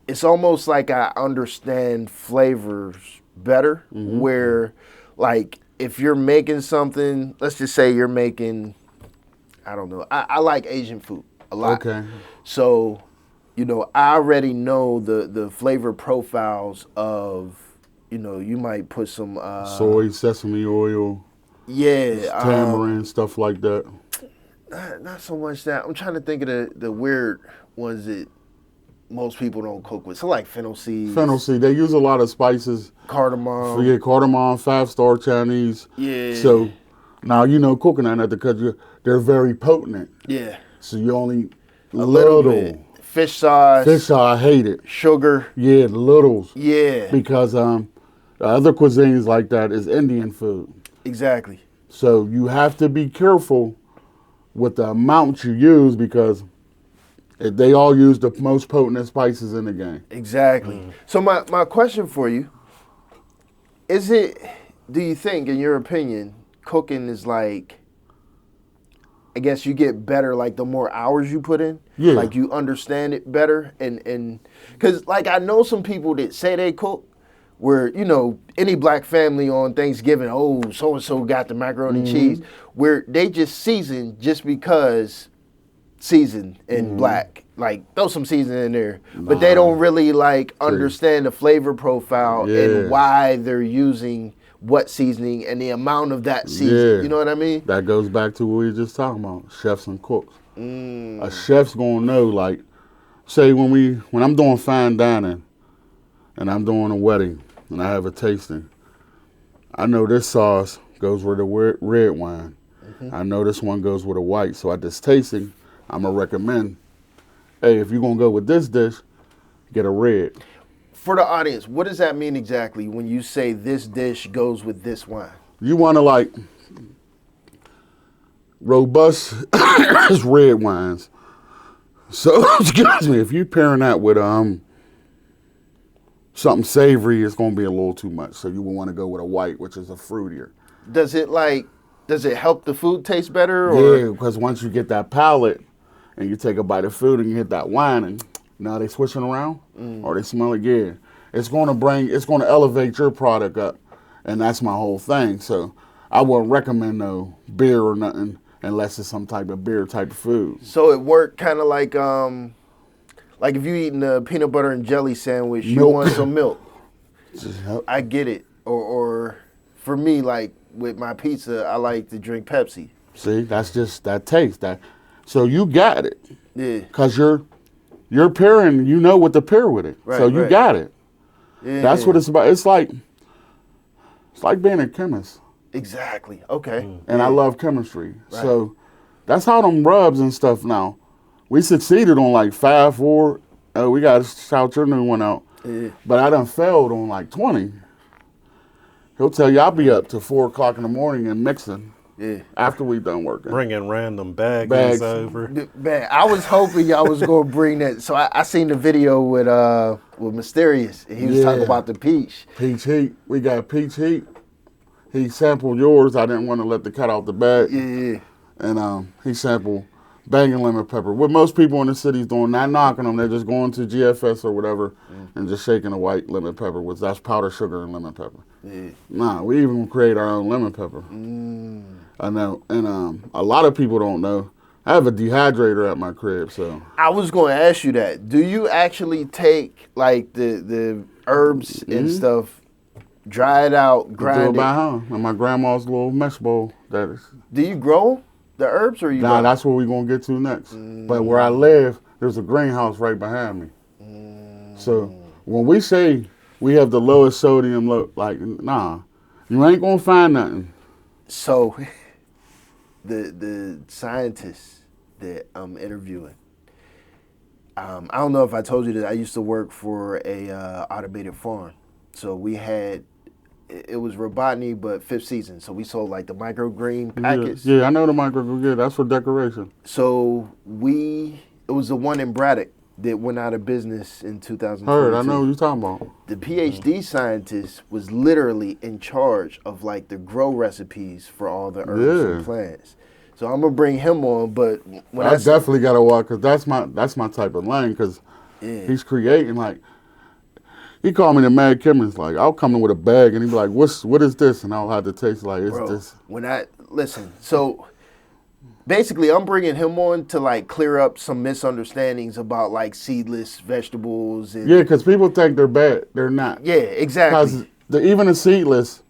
it's almost like I understand flavors better, where like if you're making something, let's just say you're making, I don't know, I like Asian food a lot. Okay. So, I already know the flavor profiles of, you might put some soy, sesame oil, tamarind, stuff like that. Not so much that. I'm trying to think of the weird ones that most people don't cook with. So like fennel seeds. Fennel seed. They use a lot of spices. Cardamom. Yeah, cardamom, 5-star Chinese. Yeah. So now cooking on that because they're very potent. Yeah. So you only a little bit. Fish sauce. Fish sauce, I hate it. Sugar. Yeah, the littles. Yeah. Because other cuisines like that is Indian food. Exactly. So you have to be careful with the amount you use because they all use the most potent spices in the game. Exactly. So my question for you, do you think, in your opinion, cooking is like, I guess you get better like the more hours you put in? Yeah. Like you understand it better? And because like I know some people that say they cook, where, any black family on Thanksgiving, so-and-so got the macaroni and cheese, where they just season just because season in black. Like, throw some seasoning in there. But they don't really, like, understand the flavor profile and why they're using what seasoning and the amount of that seasoning. You know what I mean? That goes back to what we were just talking about, chefs and cooks. A chef's going to know, like, say when I'm doing fine dining, and I'm doing a wedding, and I have a tasting. I know this sauce goes with a red wine. I know this one goes with a white. So at this tasting, I'm going to recommend, hey, if you're going to go with this dish, get a red. For the audience, what does that mean exactly when you say this dish goes with this wine? You want to like robust red wines. So, excuse me, if you're pairing that with something savory, it's going to be a little too much. So you will want to go with a white, which is a fruitier. Does it help the food taste better? Or? Yeah, because once you get that palate and you take a bite of food and you hit that wine and now they switching around or they smell it, yeah. It's going to elevate your product up. And that's my whole thing. So I wouldn't recommend no beer or nothing unless it's some type of beer type of food. So it worked kind of like if you eating a peanut butter and jelly sandwich, you want some milk. I get it. Or for me, like with my pizza, I like to drink Pepsi. See, that's just that taste. So you got it. Yeah. Because you're pairing, you know what to pair with it. Right, so you got it. Yeah. That's what it's about. It's like being a chemist. Exactly. Okay. And I love chemistry. Right. So that's how them rubs and stuff now. We succeeded on like 5, 4. We got to shout your new one out. Yeah. But I done failed on like 20. He'll tell you I'll be up to 4 o'clock in the morning and mixing. Yeah. After we done working. Bringing random bags over. Man, I was hoping y'all was gonna bring that. So I seen the video with Mysterious, and he was talking about the peach. Peach heat. We got peach heat. He sampled yours. I didn't want to let the cat out the bag. Yeah. And he sampled banging lemon pepper. What most people in the city's doing, not knocking them, they're just going to GFS or whatever and just shaking a white lemon pepper, which that's powdered sugar and lemon pepper. Yeah. Nah, we even create our own lemon pepper. I know. And a lot of people don't know. I have a dehydrator at my crib, so. I was going to ask you that. Do you actually take like the herbs and stuff, dry it out, grind do it it? by hand. In my grandma's little mesh bowl. That is. Do you grow the herbs or you? Nah, that's what we're going to get to next. But where I live, there's a greenhouse right behind me. So when we say we have the lowest sodium, nah, you ain't going to find nothing. So the scientists that I'm interviewing, I don't know if I told you that I used to work for a automated farm. So we had, it was Robotny, but 5th season. So we sold like the microgreen packets. Yeah, I know the microgreen. Yeah, that's for decoration. So it was the one in Braddock that went out of business in 2022. Heard, I know what you're talking about. The PhD scientist was literally in charge of like the grow recipes for all the herbs and plants. So I'm gonna bring him on, but when I definitely gotta walk, cause that's my type of lane, cause he's creating like. He called me the mad chemist. Like I'll come in with a bag and he'd be like, "What is this?" And I'll have to taste like it's this. So basically, I'm bringing him on to like clear up some misunderstandings about like seedless vegetables. And, yeah, because people think they're bad. They're not. Yeah, exactly. Because even the seedless,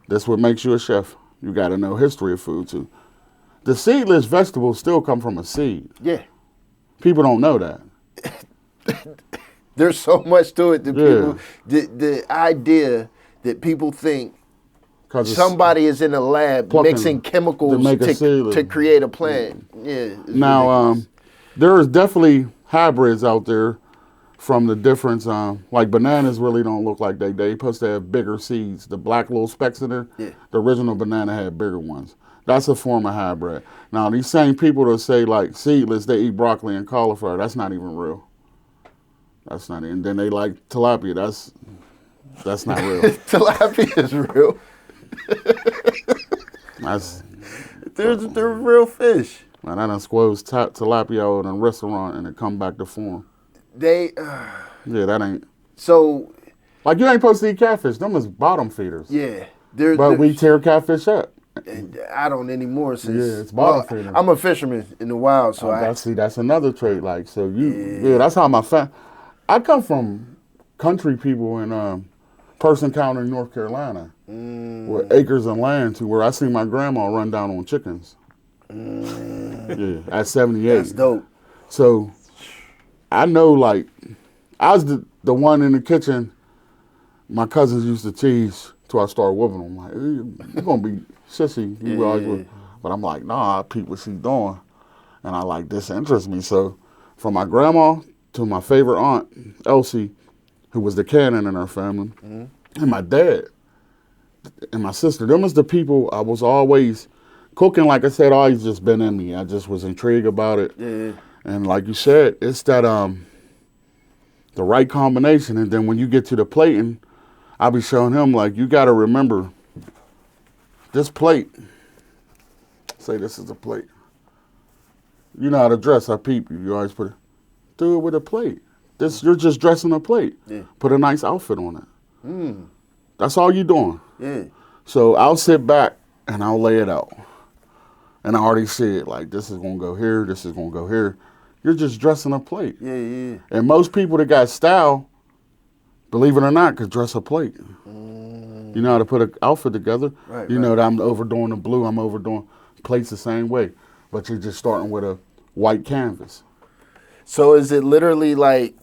that's what makes you a chef. You got to know history of food too. The seedless vegetables still come from a seed. Yeah. People don't know that. There's so much to it that people, the idea that people think somebody is in a lab mixing chemicals to create a plant. Yeah. Now, there is definitely hybrids out there from the difference. Like bananas really don't look like they supposed to have bigger seeds. The black little specks in there, the original banana had bigger ones. That's a form of hybrid. Now, these same people that say like seedless, they eat broccoli and cauliflower, that's not even real. That's not it. And then they like tilapia. That's not real. Tilapia is real. They're real fish. Man, I done squoze tilapia out in a restaurant and it come back to form. Yeah, that ain't. So. Like you ain't supposed to eat catfish. Them is bottom feeders. Yeah. But we tear catfish up. I don't anymore since. Yeah, it's bottom feeders. I'm a fisherman in the wild, so that's another trait. Like so, that's how I come from country people in Person County, North Carolina, with acres of land to where I see my grandma run down on chickens. Yeah, at 78. That's dope. So I know, like, I was the one in the kitchen my cousins used to tease till I started whooping them. Like, hey, you're going to be sissy. You always will. But I'm like, nah, I peep what she's doing. And I like, this interests me. So from my grandma to my favorite aunt, Elsie, who was the canon in our family, and my dad and my sister, them was the people I was always cooking. Like I said, always just been in me. I just was intrigued about it. Yeah. And like you said, it's that the right combination. And then when you get to the plating, I'll be showing him, like, you got to remember this plate. Say this is a plate. You know how to dress. I peep you. You always do it with a plate. You're just dressing a plate. Yeah. Put a nice outfit on it. That's all you're doing. Yeah. So I'll sit back and I'll lay it out. And I already see it, like, this is going to go here, this is going to go here. You're just dressing a plate. Yeah. And most people that got style, believe it or not, could dress a plate. You know how to put an outfit together. Right, you know that I'm overdoing the blue, I'm overdoing plates the same way. But you're just starting with a white canvas. So is it literally like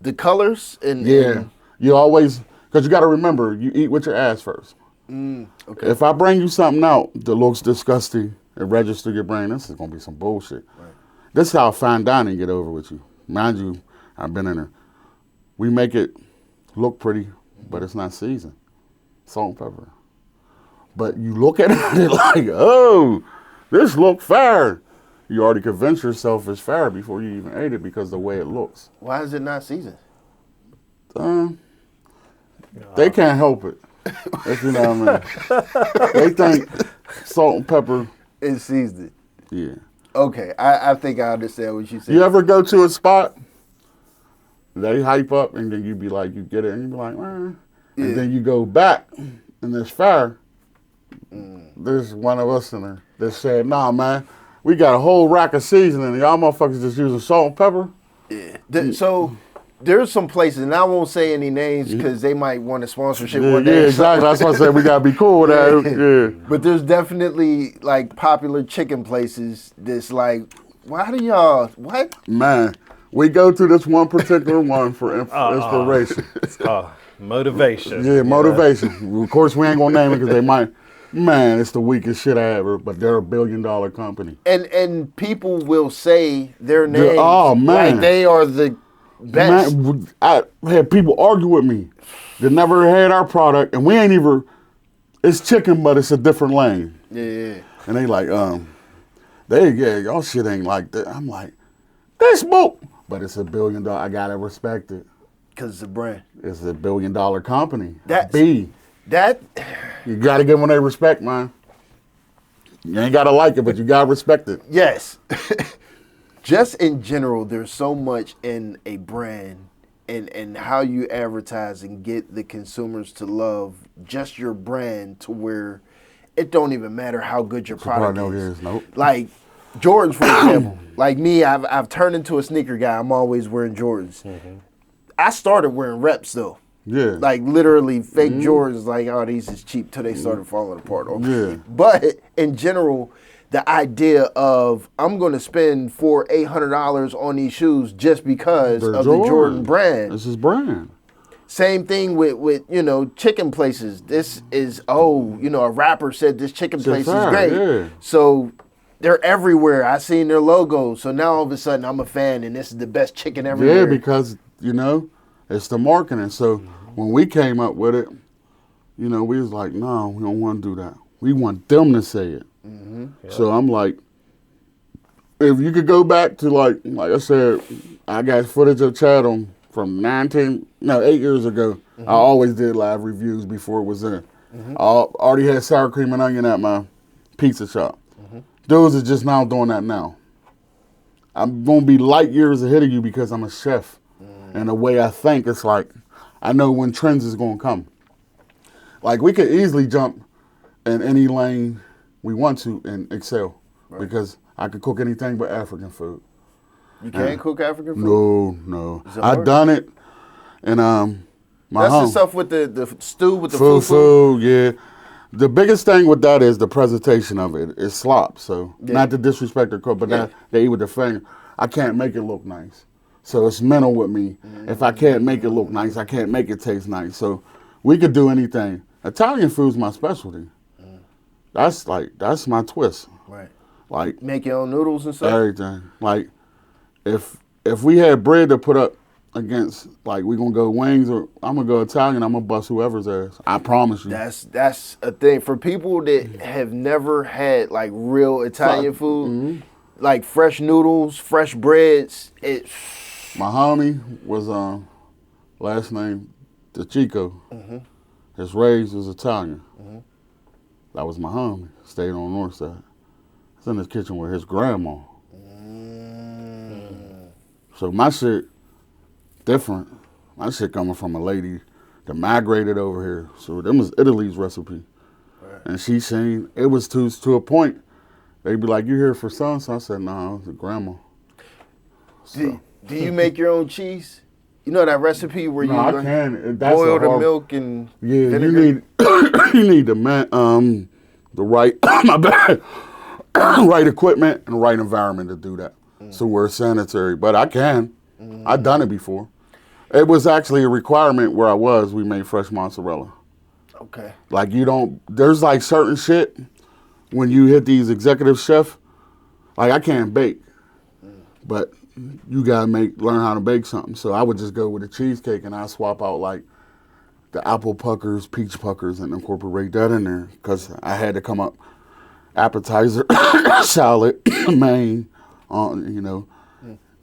the colors? Yeah. You always, because you got to remember, you eat with your ass first. Okay. If I bring you something out that looks disgusting, it registers your brain, this is going to be some bullshit. Right. This is how fine dining get over with you. Mind you, I've been in there. We make it look pretty, but it's not seasoned. Salt and pepper. But you look at it like, oh, this look fair. You already convinced yourself it's fair before you even ate it because of the way it looks. Why is it not seasoned? They can't help it. If you know what I mean. They think salt and pepper. It's seasoned. Yeah. Okay, I think I understand what you said. You ever go to a spot, they hype up, and then you be like, you get it, and you be like, and then you go back, and it's fair. There's one of us in there that said, nah, man, we got a whole rack of seasoning, and y'all motherfuckers just using salt and pepper? Yeah. So there's some places, and I won't say any names because they might want a sponsorship Yeah, one day. yeah, exactly. That's why I said we got to be cool with that. Yeah. But there's definitely like popular chicken places that's like, why do y'all, what? Man, we go to this one particular one for inspiration. It's called motivation. Yeah, motivation. Of course, we ain't going to name it because they might. Man, it's the weakest shit I ever, but they're $1 billion company. And people will say their names oh, man. like they are the best. Man, I had people argue with me that never had our product, and we ain't even, it's chicken, but it's a different lane. Yeah. And they like, y'all shit ain't like that. I'm like, this book, but it's $1 billion. I gotta respect it. Because it's a brand. It's $1 billion company. That You gotta give them their respect, man. You ain't gotta like it, but you gotta respect it. yes. Just in general, there's so much in a brand and how you advertise and get the consumers to love just your brand to where it don't even matter how good your product is. Nope. Like Jordans, for example. Like me, I've turned into a sneaker guy. I'm always wearing Jordans. Mm-hmm. I started wearing reps though. Yeah. Like literally fake Jordans, like, oh, these is cheap till they started falling apart. Yeah. But in general, the idea of I'm going to spend $800 on these shoes just because of the Jordan brand. This is brand. Same thing with chicken places. This is a rapper said this chicken place is great. Yeah. So they're everywhere. I seen their logo. So now all of a sudden I'm a fan and this is the best chicken everywhere. Yeah, because it's the marketing. So when we came up with it, we was like, no, we don't want to do that. We want them to say it. Mm-hmm. Yep. So I'm like, if you could go back to like I said, I got footage of Chatham from 8 years ago. Mm-hmm. I always did live reviews before it was in. Mm-hmm. I already had sour cream and onion at my pizza shop. Mm-hmm. Those are just now doing that now. I'm going to be light years ahead of you because I'm a chef. Mm-hmm. And the way I think, it's like, I know when trends is going to come. Like, we could easily jump in any lane we want to and excel. Right. Because I could cook anything but African food. You can't cook African food? No. I've done it. And that's the stuff with the stew with the fufu. Yeah. The biggest thing with that is the presentation of it. It's slop. So not to disrespect the cook, but they eat with the finger. I can't make it look nice. So it's mental with me. Mm-hmm. If I can't make it look nice, I can't make it taste nice. So we could do anything. Italian food's my specialty. That's my twist. Right. Like Make your own noodles and stuff. everything. Like if we had bread to put up against, like we gonna go wings or I'm gonna go Italian, I'm gonna bust whoever's ass. I promise you. That's a thing for people that have never had like real Italian food, like fresh noodles, fresh breads. My homie was last name DeChico. His raised was Italian. That was my homie. Stayed on the north side. I was in his kitchen with his grandma. So my shit different. My shit coming from a lady that migrated over here. So them was Italy's recipe. Right. And she seen it was to a point. They'd be like, "You here for son?" So I said, "No, it's a grandma." So. Do you make your own cheese? You know that recipe where I can. That's boil the milk and vinegar? You need you need the right my bad right equipment and the right environment to do that. So we're sanitary, but I can. I've done it before. It was actually a requirement where I was. We made fresh mozzarella. Okay. Like there's like certain shit when you hit these executive chef. Like I can't bake, but you gotta learn how to bake something. So I would just go with a cheesecake and I swap out like the apple puckers, peach puckers, and incorporate that in there because I had to come up appetizer, salad, main.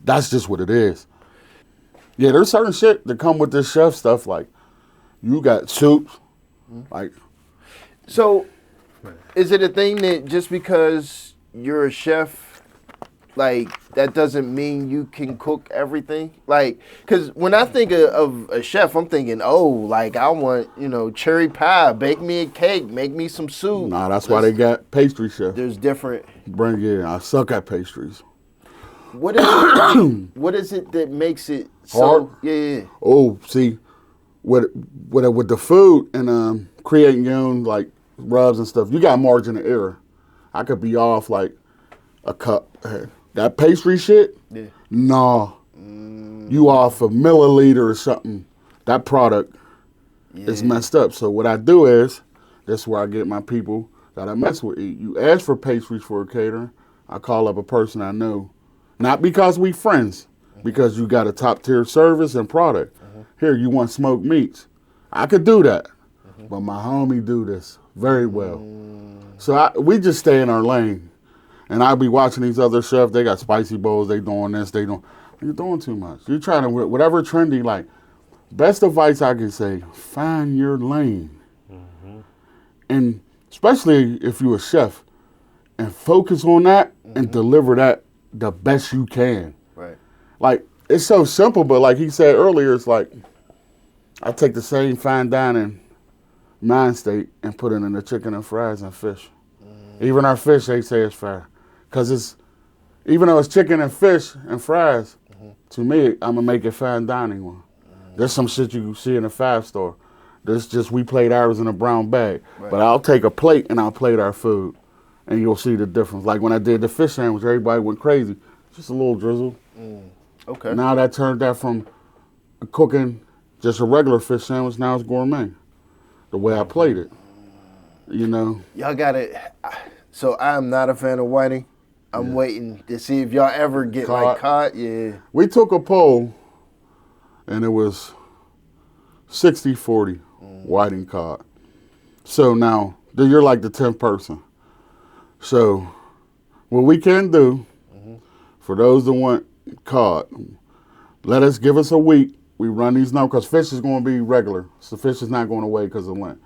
That's just what it is. Yeah, there's certain shit that come with this chef stuff. Like you got soups, like. So, is it a thing that just because you're a chef, like that doesn't mean you can cook everything? Like, because when I think of a chef, I'm thinking, oh, like I want cherry pie, bake me a cake, make me some soup. Nah, that's why they got pastry chef. There's different. I suck at pastries. What is it? What is it that makes it so? Hard? Yeah. Oh, see, with the food and creating your own like rubs and stuff, you got margin of error. I could be off like a cup. That pastry shit, yeah. Nah, you off a milliliter or something. That product is messed up. So what I do is, that's where I get my people that I mess with eat. You ask for pastries for a catering, I call up a person I know. Not because we friends, because you got a top tier service and product. Here, you want smoked meats. I could do that, but my homie do this very well. So we just stay in our lane. And I'll be watching these other chefs, they got spicy bowls, they doing this, you're doing too much. You're trying to, whatever trendy, like, best advice I can say, find your lane. And especially if you're a chef, and focus on that and deliver that the best you can. Right. Like, it's so simple, but like he said earlier, it's like, I take the same fine dining mind state and put it in the chicken and fries and fish. Even our fish, they say it's fair. Because even though it's chicken and fish and fries, to me, I'm going to make it fine dining one. There's some shit you see in a 5-star. There's just, we plate ours in a brown bag. Right. But I'll take a plate and I'll plate our food. And you'll see the difference. Like when I did the fish sandwich, everybody went crazy. Just a little drizzle. Okay. Now that turned that from cooking just a regular fish sandwich, now it's gourmet. The way I played it, Y'all got it. So I'm not a fan of whiting. I'm waiting to see if y'all ever get like caught. Yeah. We took a poll, and it was 60-40 whiting cod. So now you're like the 10th person. So, what we can do, for those that want cod, give us a week. We run these numbers, because fish is going to be regular. So fish is not going away because of Lent.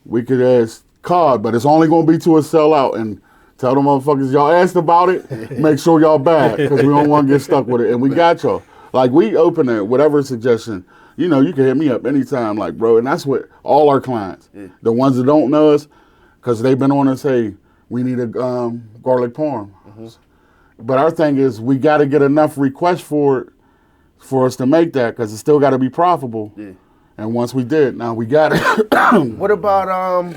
We could ask cod, but it's only going to be to a sellout. And tell the motherfuckers, y'all asked about it, make sure y'all back, because we don't want to get stuck with it. And we got y'all. Like, we open it, whatever suggestion. You can hit me up anytime, like, bro. And that's what all our clients, the ones that don't know us, because they've been on us, hey, we need a garlic parm. But our thing is, we got to get enough requests for it for us to make that, because it still got to be profitable. Yeah. And once we did, now we got it. What about, I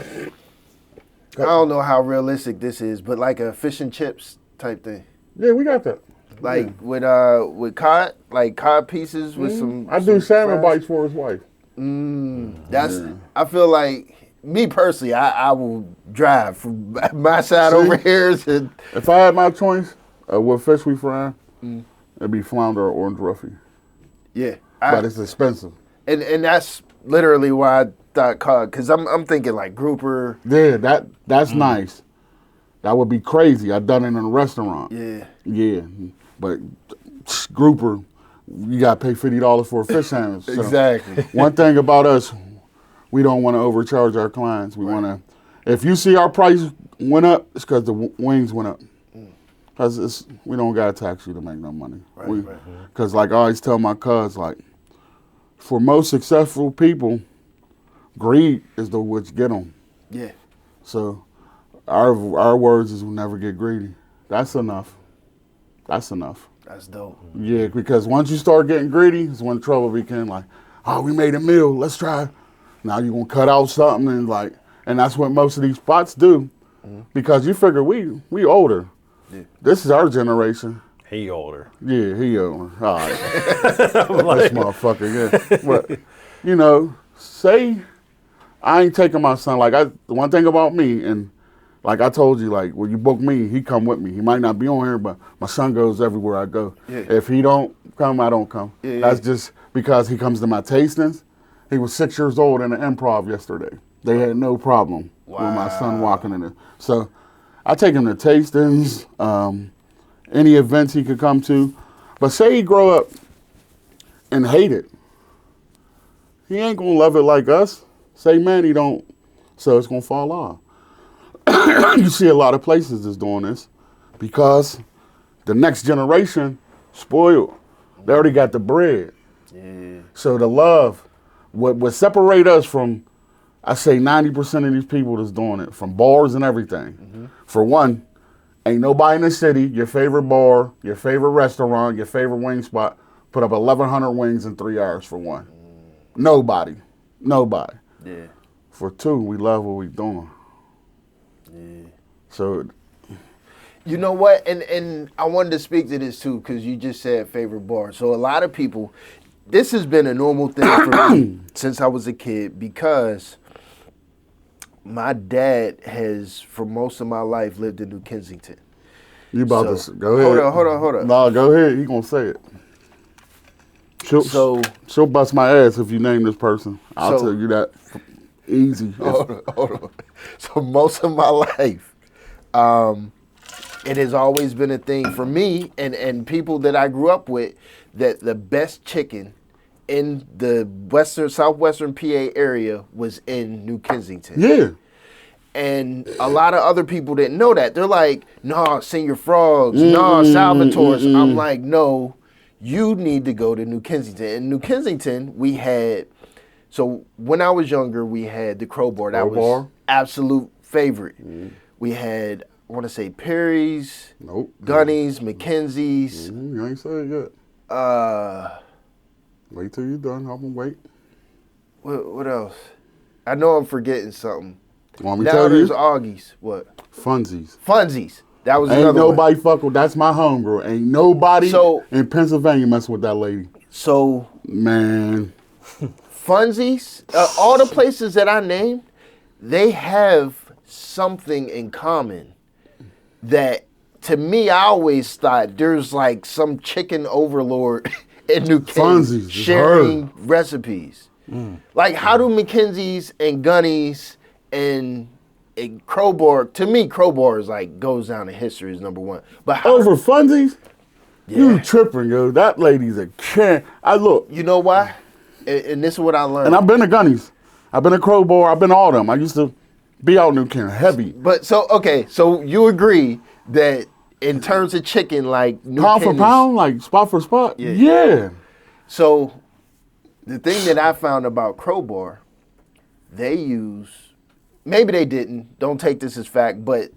don't know how realistic this is, but like a fish and chips type thing? Yeah, we got that. Like with cod, like cod pieces with some. I do salmon fries. bites for his wife. That's. I feel like me personally, I will drive from my side over here to. If I had my choice of what fish we frying, it'd be flounder or orange roughy. Yeah, But it's expensive. and that's literally why I thought cod, because I'm thinking like grouper. Yeah, that's nice. That would be crazy. I've done it in a restaurant. Yeah. Yeah, but grouper, you got to pay $50 for a fish sandwich. So Exactly. one thing about us, we don't want to overcharge our clients. We want to, if you see our price went up, it's because the wings went up. Because we don't got to tax you to make no money. Because like I always tell my cuz, like, for most successful people, greed is the which get them. Yeah. So our words is we'll never get greedy. That's enough. That's enough. That's dope. Yeah, because once you start getting greedy, is when trouble became like, oh, we made a meal, let's try. Now you're gonna cut out something and that's what most of these spots do. Because you figure we older. Yeah. This is our generation. He older. Yeah, he older. All right. This motherfucker, yeah. But, you know, say I ain't taking my son. Like, the one thing about me, and like I told you, like, when you book me, he come with me. He might not be on here, but my son goes everywhere I go. Yeah. If he don't come, I don't come. Yeah, That's just because he comes to my tastings. He was 6 years old in the improv yesterday. They had no problem with my son walking in there. So I take him to tastings, any events he could come to. But say he grow up and hate it. He ain't gonna love it like us. Say, man, he don't. So it's gonna fall off. You see a lot of places that's doing this because the next generation spoiled. They already got the bread. Yeah. So the love, what separate us from, I say 90% of these people that's doing it, from bars and everything. For one, ain't nobody in the city, your favorite bar, your favorite restaurant, your favorite wing spot, put up 1,100 wings in 3 hours for one. Nobody. Yeah. For two, we love what we doing. Yeah. So, you know what? And I wanted to speak to this too because you just said favorite bar. So a lot of people, this has been a normal thing for me since I was a kid because my dad has, for most of my life, lived in New Kensington. You about to go ahead? Hold on. No, go ahead. He gonna say it. She'll bust my ass if you name this person. I'll tell you that easy. Hold on. So most of my life, it has always been a thing for me and people that I grew up with that the best chicken in the southwestern PA area was in New Kensington. Yeah. And a lot of other people didn't know that. They're like, no, Senior Frogs, no, Salvatore's. I'm like, no, you need to go to New Kensington. In New Kensington, we had, so when I was younger, we had the Crowbar. That was absolute favorite. We had, I want to say, Perry's, Gunny's, McKenzie's. You ain't say it yet. Wait till you're done. I'm going to wait. What else? I know I'm forgetting something. Want me to tell you? Now there's Augie's. What? Funsies. That was Ain't another nobody one. fuck with, that's my homegirl. Ain't nobody in Pennsylvania messing with that lady. So. Man. Funsies, all the places that I named, they have something in common that, to me, I always thought there's like some chicken overlord in New Kensington sharing recipes. Like, how do McKenzie's and Gunny's and Crowbar, to me, Crowbar is like, goes down in history as number one. But how, over Funsies? Yeah. You tripping, yo. That lady's a can. You know why? And this is what I learned. And I've been to Gunny's. I've been to Crowbar. I've been to all them. I used to be out in New Kensington heavy. But so you agree that in terms of chicken, like pound for pound, like spot for spot? Yeah. So the thing that I found about Crowbar, they use, maybe they didn't, don't take this as fact, but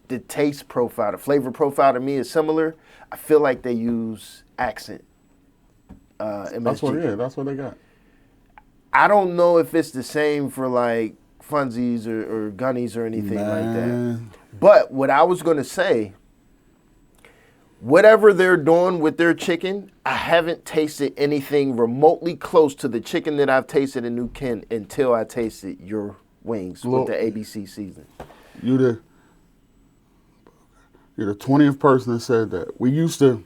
the taste profile, the flavor profile to me is similar. I feel like they use accent. MSG. That's what they got. I don't know if it's the same for like Funsies or Gunnies or anything like that. But what I was going to say, whatever they're doing with their chicken, I haven't tasted anything remotely close to the chicken that I've tasted in New Kent until I tasted your wings with the ABC season. You're the 20th person that said that. We used to,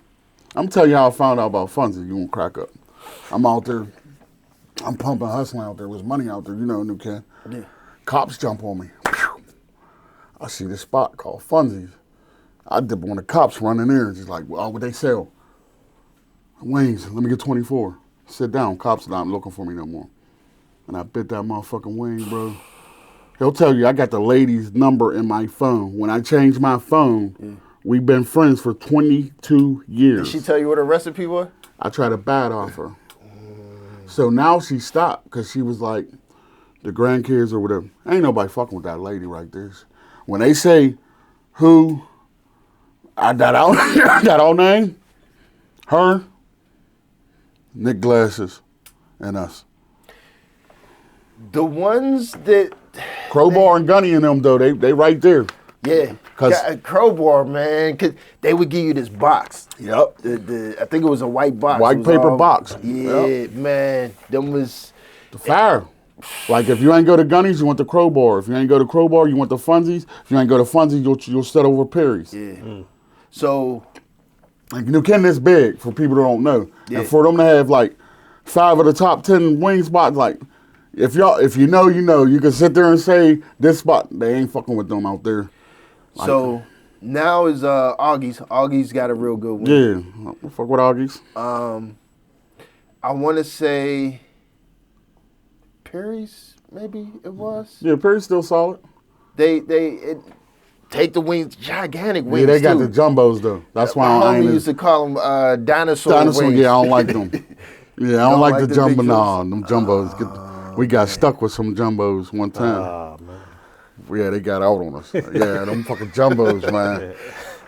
I'm telling you how I found out about Funzy. You won't crack up. I'm out there. I'm pumping, hustling out there. There's money out there, you know, New Kent. Yeah. Cops jump on me. I see this spot called Funzy's. I dip when the cops running there, just like, oh, what they sell? Wings, let me get 24. Sit down, cops not looking for me no more. And I bit that motherfucking wing, bro. He'll tell you, I got the lady's number in my phone. When I changed my phone, we've been friends for 22 years. Did she tell you what her recipe was? I tried to bat off her. So now she stopped because she was like, the grandkids or whatever. Ain't nobody fucking with that lady right there. When they say who, that our name, her, Nick Glasses, and us. The ones that... Crowbar and Gunny and them, though, they right there. Yeah, Crowbar, man, cause they would give you this box. Yep. I think it was a white box. White paper box. Yeah, Yep. Man, them was the fire. Like if you ain't go to Gunny's, you want the Crowbar. If you ain't go to Crowbar, you want the Funzies. If you ain't go to Funzies, you'll set over Perry's. Yeah. So, like New Kent is big for people that don't know, and for them to have like 5 of the top 10 wing spots, like if you know, you know, you can sit there and say this spot. They ain't fucking with them out there. Like, so now is Augie's. Augie's got a real good one. Yeah, fuck with Augie's. I want to say Perry's, maybe it was. Yeah, Perry's still solid. They take the wings, gigantic wings. Yeah, they got too. the jumbos though. That's why My I ain't. homie used to call them dinosaur wings. Yeah, I don't like them. Yeah, I don't like the the jumbo. big Nah, them jumbos. We got stuck with some jumbos one time. Man. Yeah, they got out on us. Yeah, them fucking jumbos, man.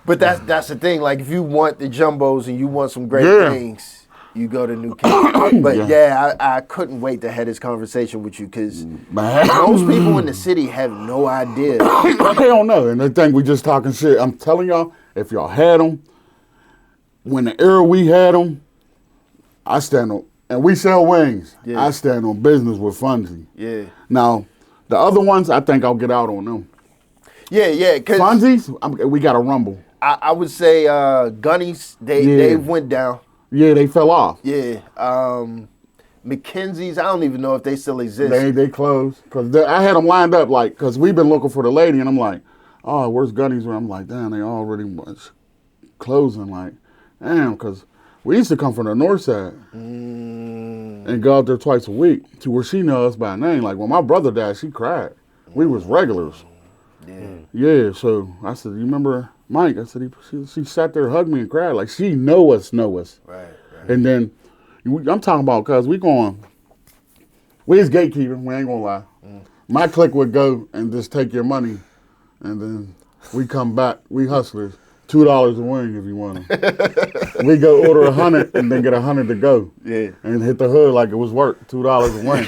But that's the thing. Like if you want the jumbos and you want some great wings, you go to New Kent. But I couldn't wait to have this conversation with you because most people in the city have no idea. They don't know, and they think we just talking shit. I'm telling y'all, if y'all had them, when the era we had them, I stand on, and we sell wings. Yeah. I stand on business with Funzy. Yeah. Now, the other ones, I think I'll get out on them. Yeah. Cause Funzies, we got to rumble. I would say Gunnies, they went down. Yeah, they fell off. Yeah. McKenzie's, I don't even know if they still exist. They closed. Because I had them lined up, like, because we've been looking for the lady, and I'm like, oh, where's Gunnies? I'm like, damn, they already was closing. Like, damn, because we used to come from the north side and go out there twice a week to where she knows us by name. Like, when my brother died, she cried. We was regulars. Yeah, so I said, you remember Mike? I said, she sat there, hugged me, and cried. Like, she know us. Right. And then, I'm talking about, cuz we is gatekeeping, we ain't gonna lie. My clique would go and just take your money, and then we come back, we hustlers, $2 a wing if you want them. We go order 100 and then get 100 to go. Yeah. And hit the hood like it was work, $2 a wing.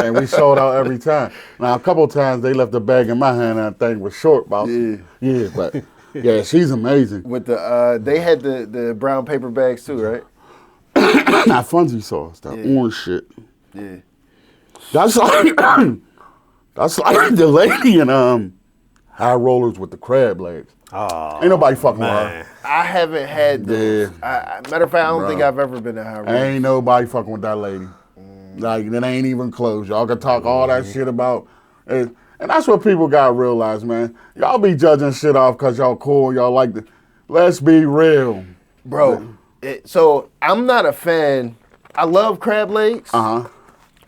And we sold out every time. Now, a couple of times they left the bag in my hand and that thing was short. But she's amazing. With the they had the brown paper bags too, right? Not Funzy sauce, that orange shit. Yeah. That's like the lady in High Rollers with the crab legs. Oh, ain't nobody fucking with her. I haven't had those. Matter of fact, I don't think I've ever been to High Rollers. Ain't nobody fucking with that lady. Like, that ain't even close. Y'all can talk all that shit about it. And that's what people gotta realize, man. Y'all be judging shit off because y'all cool, y'all like the. Let's be real. Bro, so I'm not a fan. I love crab legs. I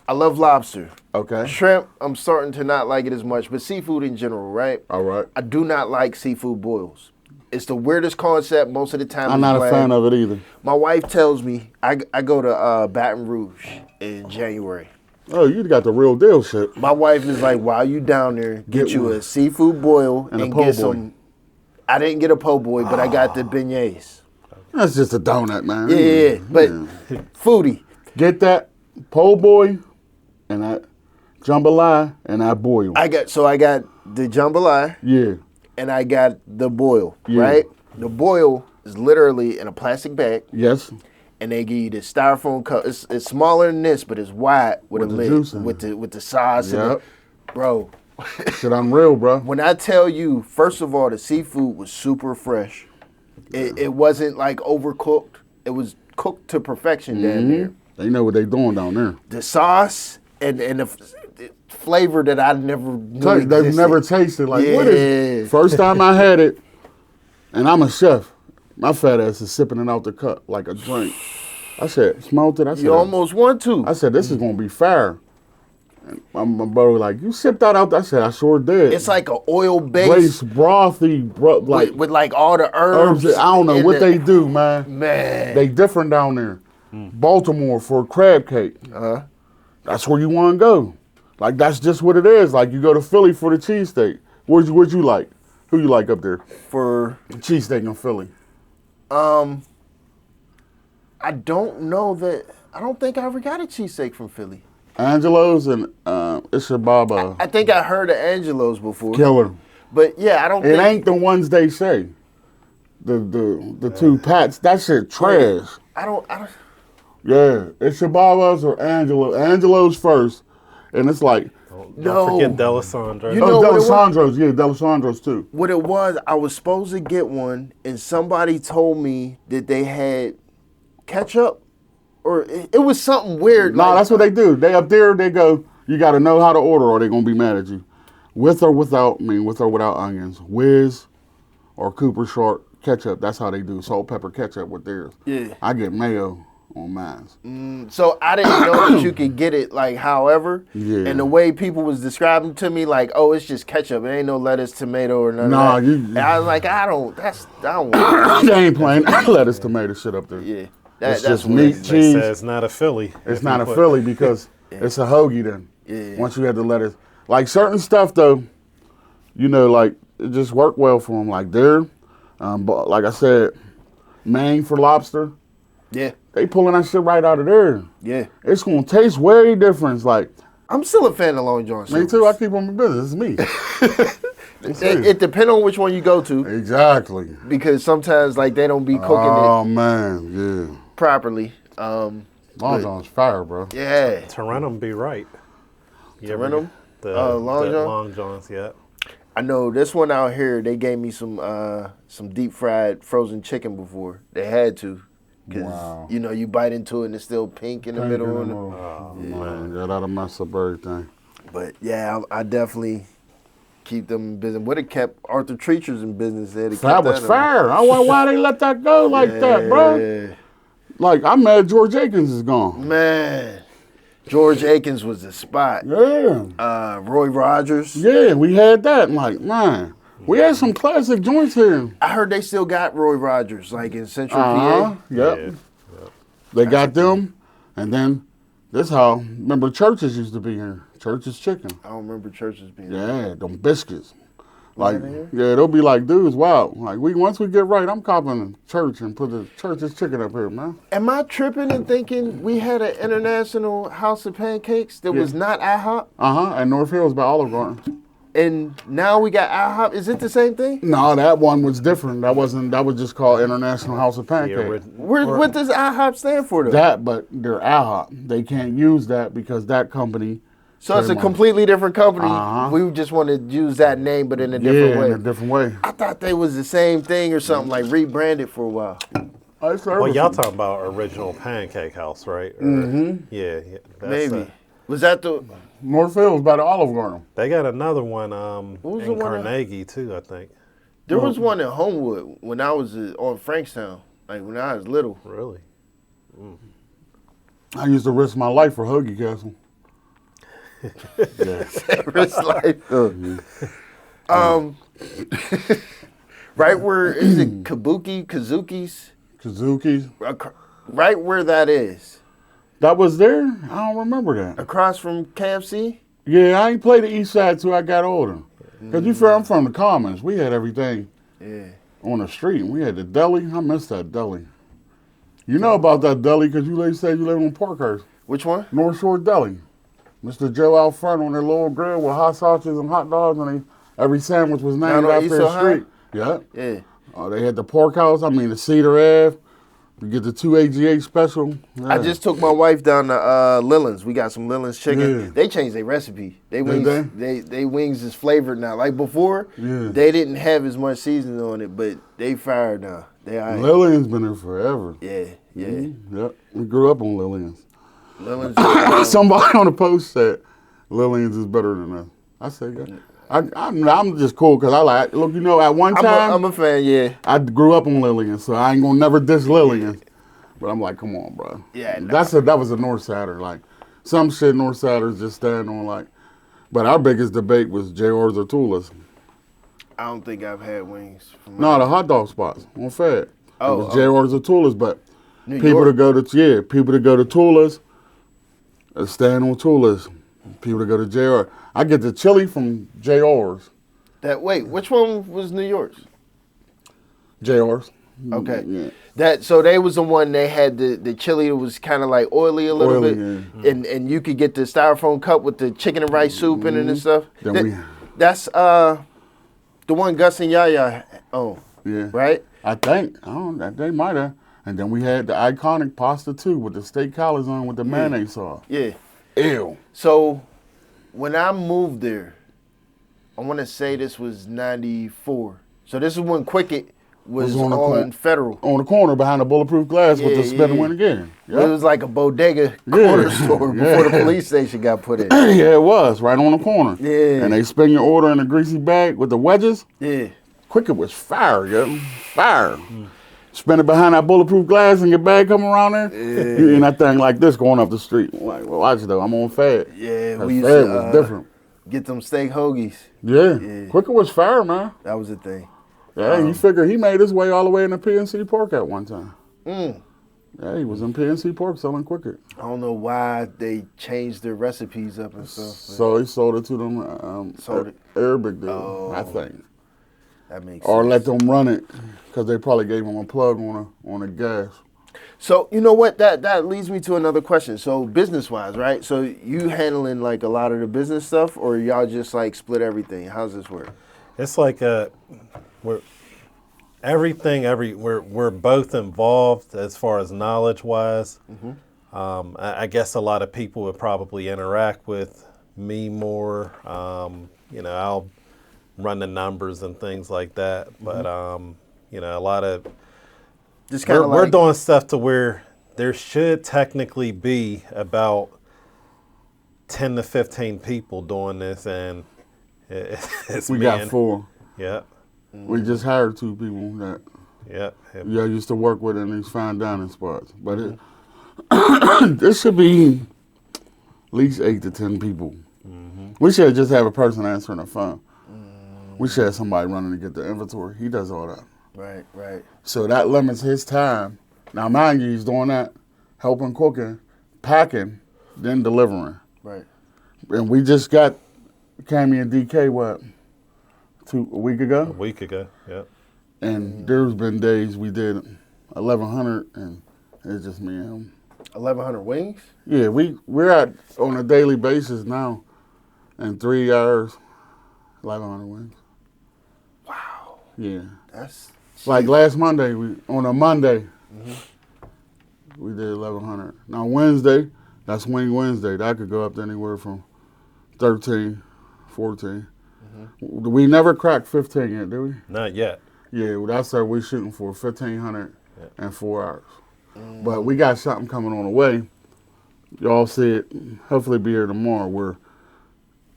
love lobster. Okay. Shrimp, I'm starting to not like it as much, but seafood in general, right? All right. I do not like seafood boils. It's the weirdest concept most of the time. I'm not a fan of it either. My wife tells me, I go to Baton Rouge in January. Oh, you got the real deal shit. My wife is like, while you down there, get you a seafood boil and get some. I didn't get a po' boy, but I got the beignets. That's just a donut, man. Yeah, but foodie. Get that po' boy and that jambalaya and that boil. I got the jambalaya. Yeah. And I got the boil, right? The boil is literally in a plastic bag, Yes. and they give you this styrofoam cup. It's smaller than this, but it's wide with a the lid, juice in with it. the sauce. And Yep. bro, Shit unreal, bro. when I tell you, first of all, the seafood was super fresh. It wasn't like overcooked. It was cooked to perfection down there. They know what they doing down there. The sauce and the flavor that I never knew They've existed. never tasted like what Yeah. is. First time I had it, and I'm a chef. My fat ass is sipping it out the cup like a drink. I said, smelt it. I said, You almost want to. I said, this is gonna be fire. And my brother was like, you sipped that out. I said, I sure did. It's like an oil base Brace brothy, like with like all the herbs. herbs. I don't know in what the- they do, man. Man. They different down there. Baltimore for crab cake. That's where you want to go. Like that's just what it is. Like you go to Philly for the cheesesteak. Where'd you like? Who you like up there? For Cheesesteak in Philly. I don't know that. I don't think I ever got a cheesesteak from Philly. Angelo's and it's your Baba I think I heard of Angelo's before. killer. But yeah, I don't It think. ain't the ones they say. The two Pats. That shit trash. I don't. Yeah, it's your Baba's or Angelo. Angelo's first, and it's like Don't No. forget Delisandro. You know oh what it was? Delisandro's. Yeah, Delisandro's too. What it was, I was supposed to get one, and somebody told me that they had ketchup, or it was something weird. No, like- that's what they do. They up there, they go, you got to know how to order or they're going to be mad at you. With or without onions. Whiz or Cooper Short ketchup. That's how they do salt, pepper, ketchup with theirs. Yeah. I get mayo on mine. So I didn't know that you could get it like however. Yeah. And the way people was describing to me, like, oh, it's just ketchup. It ain't no lettuce, tomato, or none Nah, of that. you- And I was like, I don't want They ain't playing lettuce, tomato shit up there. it. Yeah. It's That's just what meat, it is. They cheese. say it's not a Philly. It's if not you a put- Philly because it's a hoagie then. Yeah. Once you have the lettuce. Like certain stuff though, you know, like it just worked well for them. Like there, but like I said, Maine for lobster, Yeah. they pulling that shit right out of there. Yeah. It's gonna taste way different. Like I'm still a fan of Long John me Silver's. too. I keep on my business. It's me. It depends on which one you go to, Exactly. because sometimes like they don't be cooking Oh it man, properly. yeah. Long John's fire, bro. Yeah. Tarentum be right. You ever- Tarentum? The Long the John? Long Johns, yeah. I know this one out here. They gave me some deep fried frozen chicken before. They had to, because Wow. you know you bite into it and it's still pink in the middle. Oh, man. Yeah, that'll mess up everything. But yeah, I definitely keep them in business. Would have kept Arthur Treacher's in business. They'd have That kept was in. fire. I wonder why they let that go like that, bro. Yeah. Like I'm mad George Akins is gone. Man, George Akins was the spot. Yeah. Roy Rogers. Yeah, we had that. I'm like, man, we had some classic joints here. I heard they still got Roy Rogers, like in Central Uh-huh. PA. Yep. Yeah. They got them. And then this how, remember Churches used to be here. Churches Chicken. I don't remember churches being. Yeah, them biscuits. Like, they here? yeah, they'll be like, dudes, wow. Like, once we get right, I'm copping a church and put the Church's Chicken up here, man. Am I tripping and thinking we had an international house of pancakes that was not IHOP, And North Hills by Olive Garden. and now we got IHOP? Is it the same thing? No, that one was different. That was just called International House of The Pancakes. What does IHOP stand for though? That, but they're IHOP. They can't use that because that company. So it's a trademark. completely different company. Uh-huh. We just want to use that name, but in a different way. in a different way. I thought they was the same thing or something, like rebranded for a while. Well, y'all talking about original Pancake House, right? Or, Yeah, yeah. That's, Maybe. Was that the? North Hills by the Olive Garden. they got another one was the in one Carnegie, too, I think. There was one in Homewood when I was on Frankstown, like when I was little. Really? I used to risk my life for Hoagie Castle. Risk life. Right where is it? Kazuki's? Kazuki's. Right where that is, That was there? I don't remember that. across from KFC. Yeah, I ain't played the East Side till I got older. Because I'm from the Commons. We had everything Yeah. on the street. We had the deli. I miss that deli. You know about that deli because you said you live on Parkhurst. Which one? North Shore Deli. Mr. Joe out front on their little grill with hot sausages and hot dogs, and every sandwich was named Down on after East a Ohio? street. Yeah. Yeah. They had the pork house. I mean, the Cedar Ave. You get the 2 AGH special. Yeah. I just took my wife down to Lillian's. We got some Lillian's chicken. Yeah. They changed their recipe. They Did they wings is flavored now. Like before, they didn't have as much seasoning on it, but they fired now. They all right. Lillian's been there forever. Yeah. Yep. We grew up on Lillian's. Lillian's. Somebody on the post said Lillian's is better than us. I said, yeah. I'm just cool because I like, look, you know, at one time, I'm a fan, yeah. I grew up on Lillian, so I ain't gonna never diss Lillian. But I'm like, come on, bro. Yeah, no. That was a North Sider. Like, some shit North Siders just stand on, like. But our biggest debate was JR's or Tula's. I don't think I've had wings. No, the hot dog spots on Fed. Oh, it was JR's or Tula's, but New people York? people to go to Tula's, stand on Tula's. People to go to JR. I get the chili from JR's. Wait, which one was New York's? JR's. Okay. Yeah. So they was the one they had the chili that was kind of like oily a little bit, and you could get the styrofoam cup with the chicken and rice soup in it and stuff. That's the one Gus and Yaya own. Yeah. Right. I think they might have. And then we had the iconic pasta too with the steak collars on with the mayonnaise sauce. Yeah. Ew. So when I moved there, I want to say this was '94. So this is when Quicket was on Federal. On the corner behind the bulletproof glass with the spin and win again. Yep. It was like a bodega corner store before the police station got put in. Yeah, it was, right on the corner. Yeah. And they spin your order in a greasy bag with the wedges. Yeah. Quicket was fire, yo. Fire. Spin it behind that bulletproof glass and your bag come around there. Yeah. You in that thing like this going up the street. Like, well, watch though, I'm on Fed. Yeah, That we used Fed to was different. get them steak hoagies. Yeah. Quicket was fire, man. That was the thing. Yeah, you figure he made his way all the way into PNC Pork at one time. Yeah, he was in PNC Pork selling Quicket. I don't know why they changed their recipes up and stuff. So he sold it to them Arabic dude, I think. That makes Or sense. let them run it, because they probably gave him a plug on a gas. So, you know what? That leads me to another question. So, business-wise, right? So, you handling, like, a lot of the business stuff, or y'all just, like, split everything? How's this work? It's like we're both involved as far as knowledge-wise. I guess a lot of people would probably interact with me more. I'll run the numbers and things like that. But, a lot of... Just kind of we're doing stuff to where there should technically be about 10 to 15 people doing this, and it's We got 4. Yeah. We just hired 2 people that I used to work with in these fine dining spots. But this should be at least 8 to 10 people. We should just have a person answering the phone. We should have somebody running to get the inventory. He does all that. Right. So that limits his time. Now, mind you, he's doing that, helping cooking, packing, then delivering. Right. And we just got Cammy and DK, a week ago? A week ago, yeah. And there's been days we did 1,100, and it's just me and him. 1,100 wings? Yeah, we're at, on a daily basis now, in 3 hours, 1,100 wings. Wow. Yeah. That's... Like last Monday, on a Monday, we did 1,100. Now Wednesday, that's Wing Wednesday. That could go up to anywhere from 13, 14. We never cracked 15 yet, did we? Not yet. Yeah, well, that's what we're shooting for, 1,500 in 4 hours. But we got something coming on the way. Y'all see it, hopefully be here tomorrow, where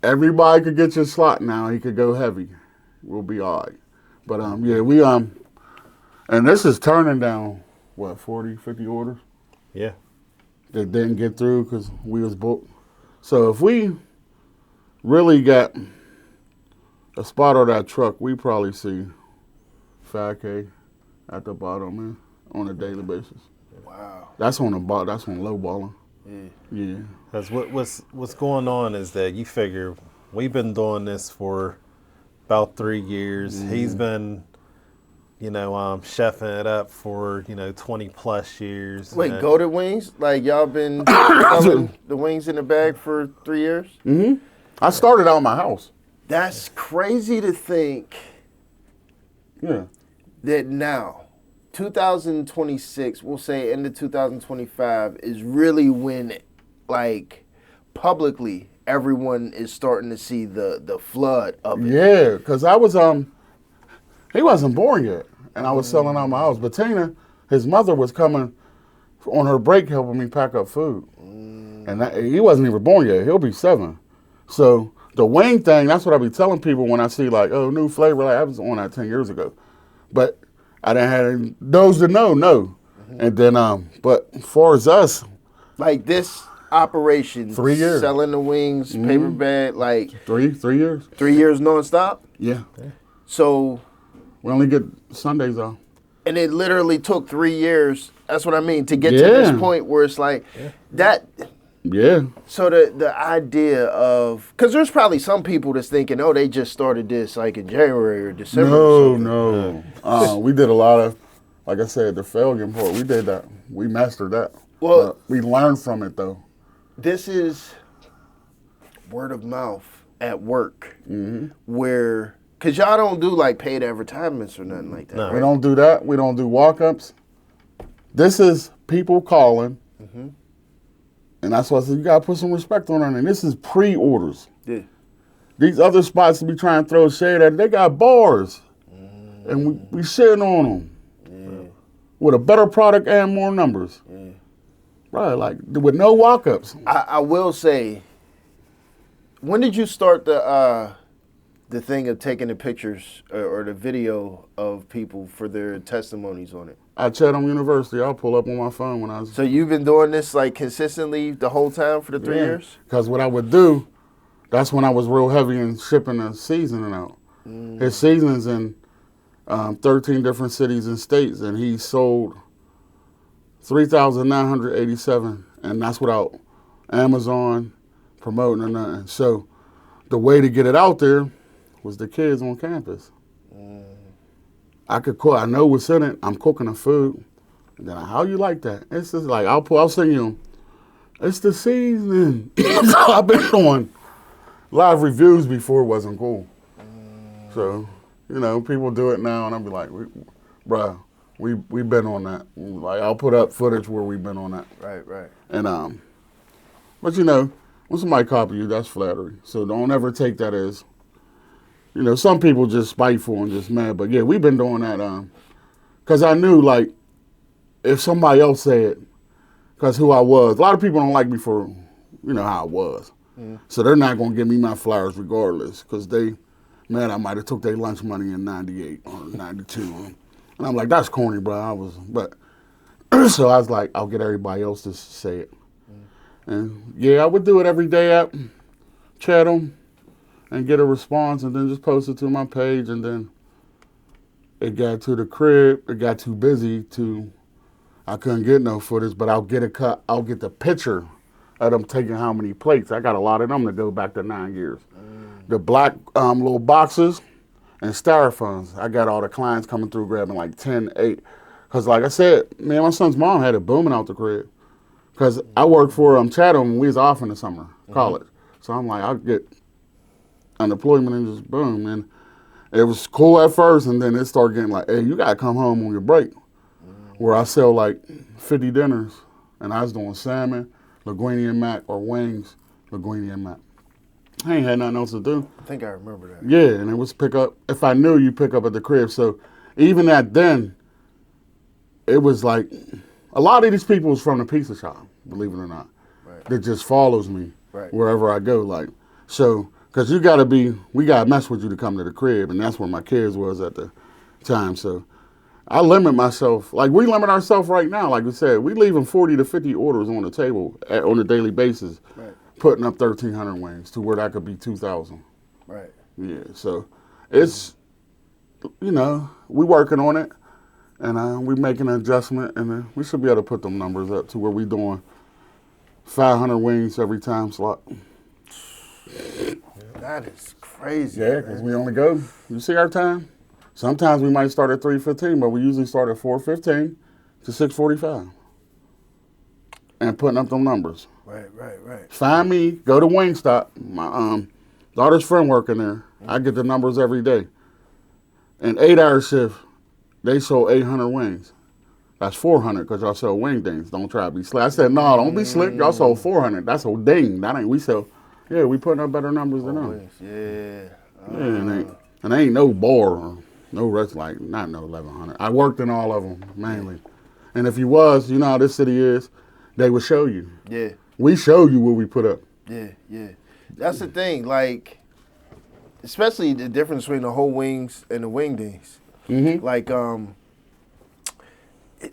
everybody could get your slot now. He could go heavy. We'll be all right. But, we, and this is turning down, 40, 50 orders? Yeah. That didn't get through because we was booked. So if we really got a spot on that truck, we probably see 5K at the bottom, man, on a daily basis. Wow. That's on low balling. Yeah. Because what's going on is that you figure we've been doing this for about 3 years. He's been, chefing it up for, 20 plus years. Wait, Golden Wings? Like, y'all been selling the wings in the bag for 3 years? Mm-hmm. I started out my house. That's crazy to think. Yeah. that now, 2026, we'll say into 2025, is really when, like, publicly, everyone is starting to see the flood of it. Yeah, because I was, he wasn't born yet, and I was selling out my house. But Tina, his mother, was coming on her break helping me pack up food. And he wasn't even born yet. He'll be 7. So the wing thing, that's what I be telling people when I see, like, oh, new flavor. Like, I was on that 10 years ago. But I didn't have any, those to know, no. And then, but as far as us. Like this operation, 3 years. Selling the wings, paper bag, like. 3 years. 3 years nonstop? Yeah. So. We only get Sundays off. And it literally took 3 years. That's what I mean, to get to this point where it's like that. Yeah. So the idea of, because there's probably some people that's thinking, oh, they just started this like in January or December. No. We did a lot of, like I said, the failure part. We did that. We mastered that. Well, we learned from it though. This is word of mouth at work, where, because y'all don't do like paid advertisements or nothing like that. No. Right? We don't do that. We don't do walk-ups. This is people calling. And that's why I said, you got to put some respect on it. And this is pre-orders. Yeah. These other spots that we try and throw shade at, they got bars. And we shitting on them. With a better product and more numbers. Right, like with no walk-ups. I will say, when did you start the thing of taking the pictures or the video of people for their testimonies on it? At Chatham University, I'll pull up on my phone when I was... So you've been doing this like consistently the whole time for the 3 years? Because what I would do, that's when I was real heavy in shipping the seasoning out. His seasoning's in 13 different cities and states, and he sold 3,987, and that's without Amazon promoting or nothing. So the way to get it out there was the kids on campus. I could cook. I know what's in it. I'm cooking the food. And then how you like that? It's just like I'll send you. It's the seasoning. I've been doing live reviews before it wasn't cool. So people do it now, and I'll be like, bruh, we've been on that. Like I'll put up footage where we've been on that. Right. And but when somebody copy you, that's flattery. So don't ever take that as. Some people just spiteful and just mad. But yeah, we've been doing that. Because I knew, like, if somebody else said, because who I was, a lot of people don't like me for, how I was. So they're not going to give me my flowers regardless. Because I might have took their lunch money in 98 or 92. And I'm like, that's corny, bro. So I was like, I'll get everybody else to say it. And yeah, I would do it every day at Chatham. And get a response and then just post it to my page, and then it got to the crib. It got too busy I couldn't get no footage, but I'll get the picture of them taking how many plates. I got a lot of them to go back to 9 years. The black little boxes and styrofoams. I got all the clients coming through grabbing like 10, 8. Because like I said, man, my son's mom had it booming out the crib. Because I worked for Chatham when we was off in the summer, college. So I'm like, I'll get unemployment and just boom. And it was cool at first, and then it started getting like, hey, you got to come home on your break. Where I sell like 50 dinners, and I was doing salmon, linguine and mac, or wings, linguine and mac. I ain't had nothing else to do. I think I remember that. Yeah, and it was pick up. If I knew, you pick up at the crib. So even at then, it was like, a lot of these people was from the pizza shop, believe it or not. Right. That just follows me wherever I go. Like, so, because we got to mess with you to come to the crib, and that's where my kids was at the time. So I limit myself, like we limit ourselves right now. Like we said, we leaving 40 to 50 orders on the table on a daily basis, putting up 1,300 wings to where that could be 2,000. Right. Yeah, so it's, we working on it, and we making an adjustment, and we should be able to put them numbers up to where we doing 500 wings every time slot. That is crazy. Yeah, because we only go, you see our time? Sometimes we might start at 3:15, but we usually start at 4:15 to 6:45. And putting up them numbers. Right. Find me, go to Wingstop. My daughter's friend working there. I get the numbers every day. An 8-hour shift, they sold 800 wings. That's 400 because y'all sell wing things. Don't try to be slick. I said, no, don't be slick. Y'all sold 400. That's a ding. That ain't, we sell, yeah, we putting up better numbers than them. Yeah. Yeah, and ain't no bar or no rest, like, not no 1100. I worked in all of them, mainly. And if you was, you know how this city is, they would show you. Yeah. We show you what we put up. Yeah. That's the thing, like, especially the difference between the whole wings and the wingdings. Mm-hmm. Like,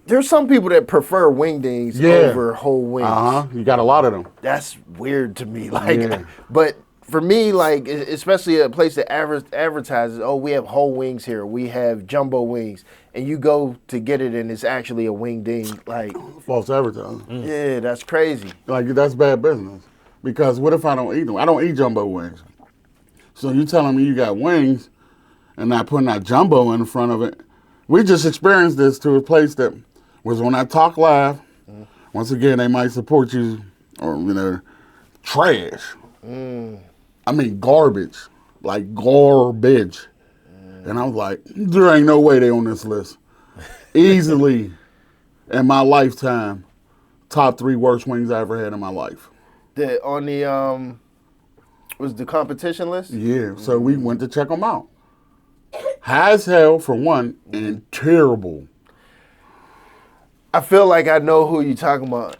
there's some people that prefer wingdings over whole wings. You got a lot of them. That's weird to me. Like, but for me, like, especially a place that advertises, oh, we have whole wings here, we have jumbo wings, and you go to get it and it's actually a wingding, like, False advertising. yeah, that's crazy. Like, that's bad business. Because what if I don't eat them? I don't eat jumbo wings. So you telling me you got wings and not putting that jumbo in front of it. We just experienced this to a place that was on that Talk Live. Once again, they might support you or, you know, trash. I mean, garbage. Like garbage. And I was like, there ain't no way they on this list. Easily, in my lifetime, top 3 worst wings I ever had in my life. On the, was the competition list? Yeah, so we went to check them out. High as hell for one, and terrible. I feel like I know who you're talking about.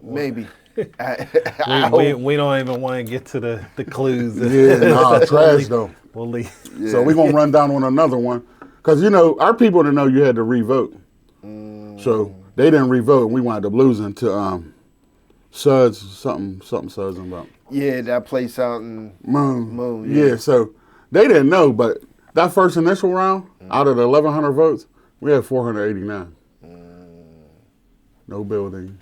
Maybe. We don't even want to get to the clues. Yeah, nah, trash though. We'll leave. Yeah. So we're going to run down on another one. Because, you know, our people didn't know you had to re-vote. So they didn't re-vote, and we wound up losing to Suds, something Suds about. Yeah, that place out in Moon. Yeah. Yeah, so they didn't know, but that first initial round, out of the 1,100 votes, we had 489. No building,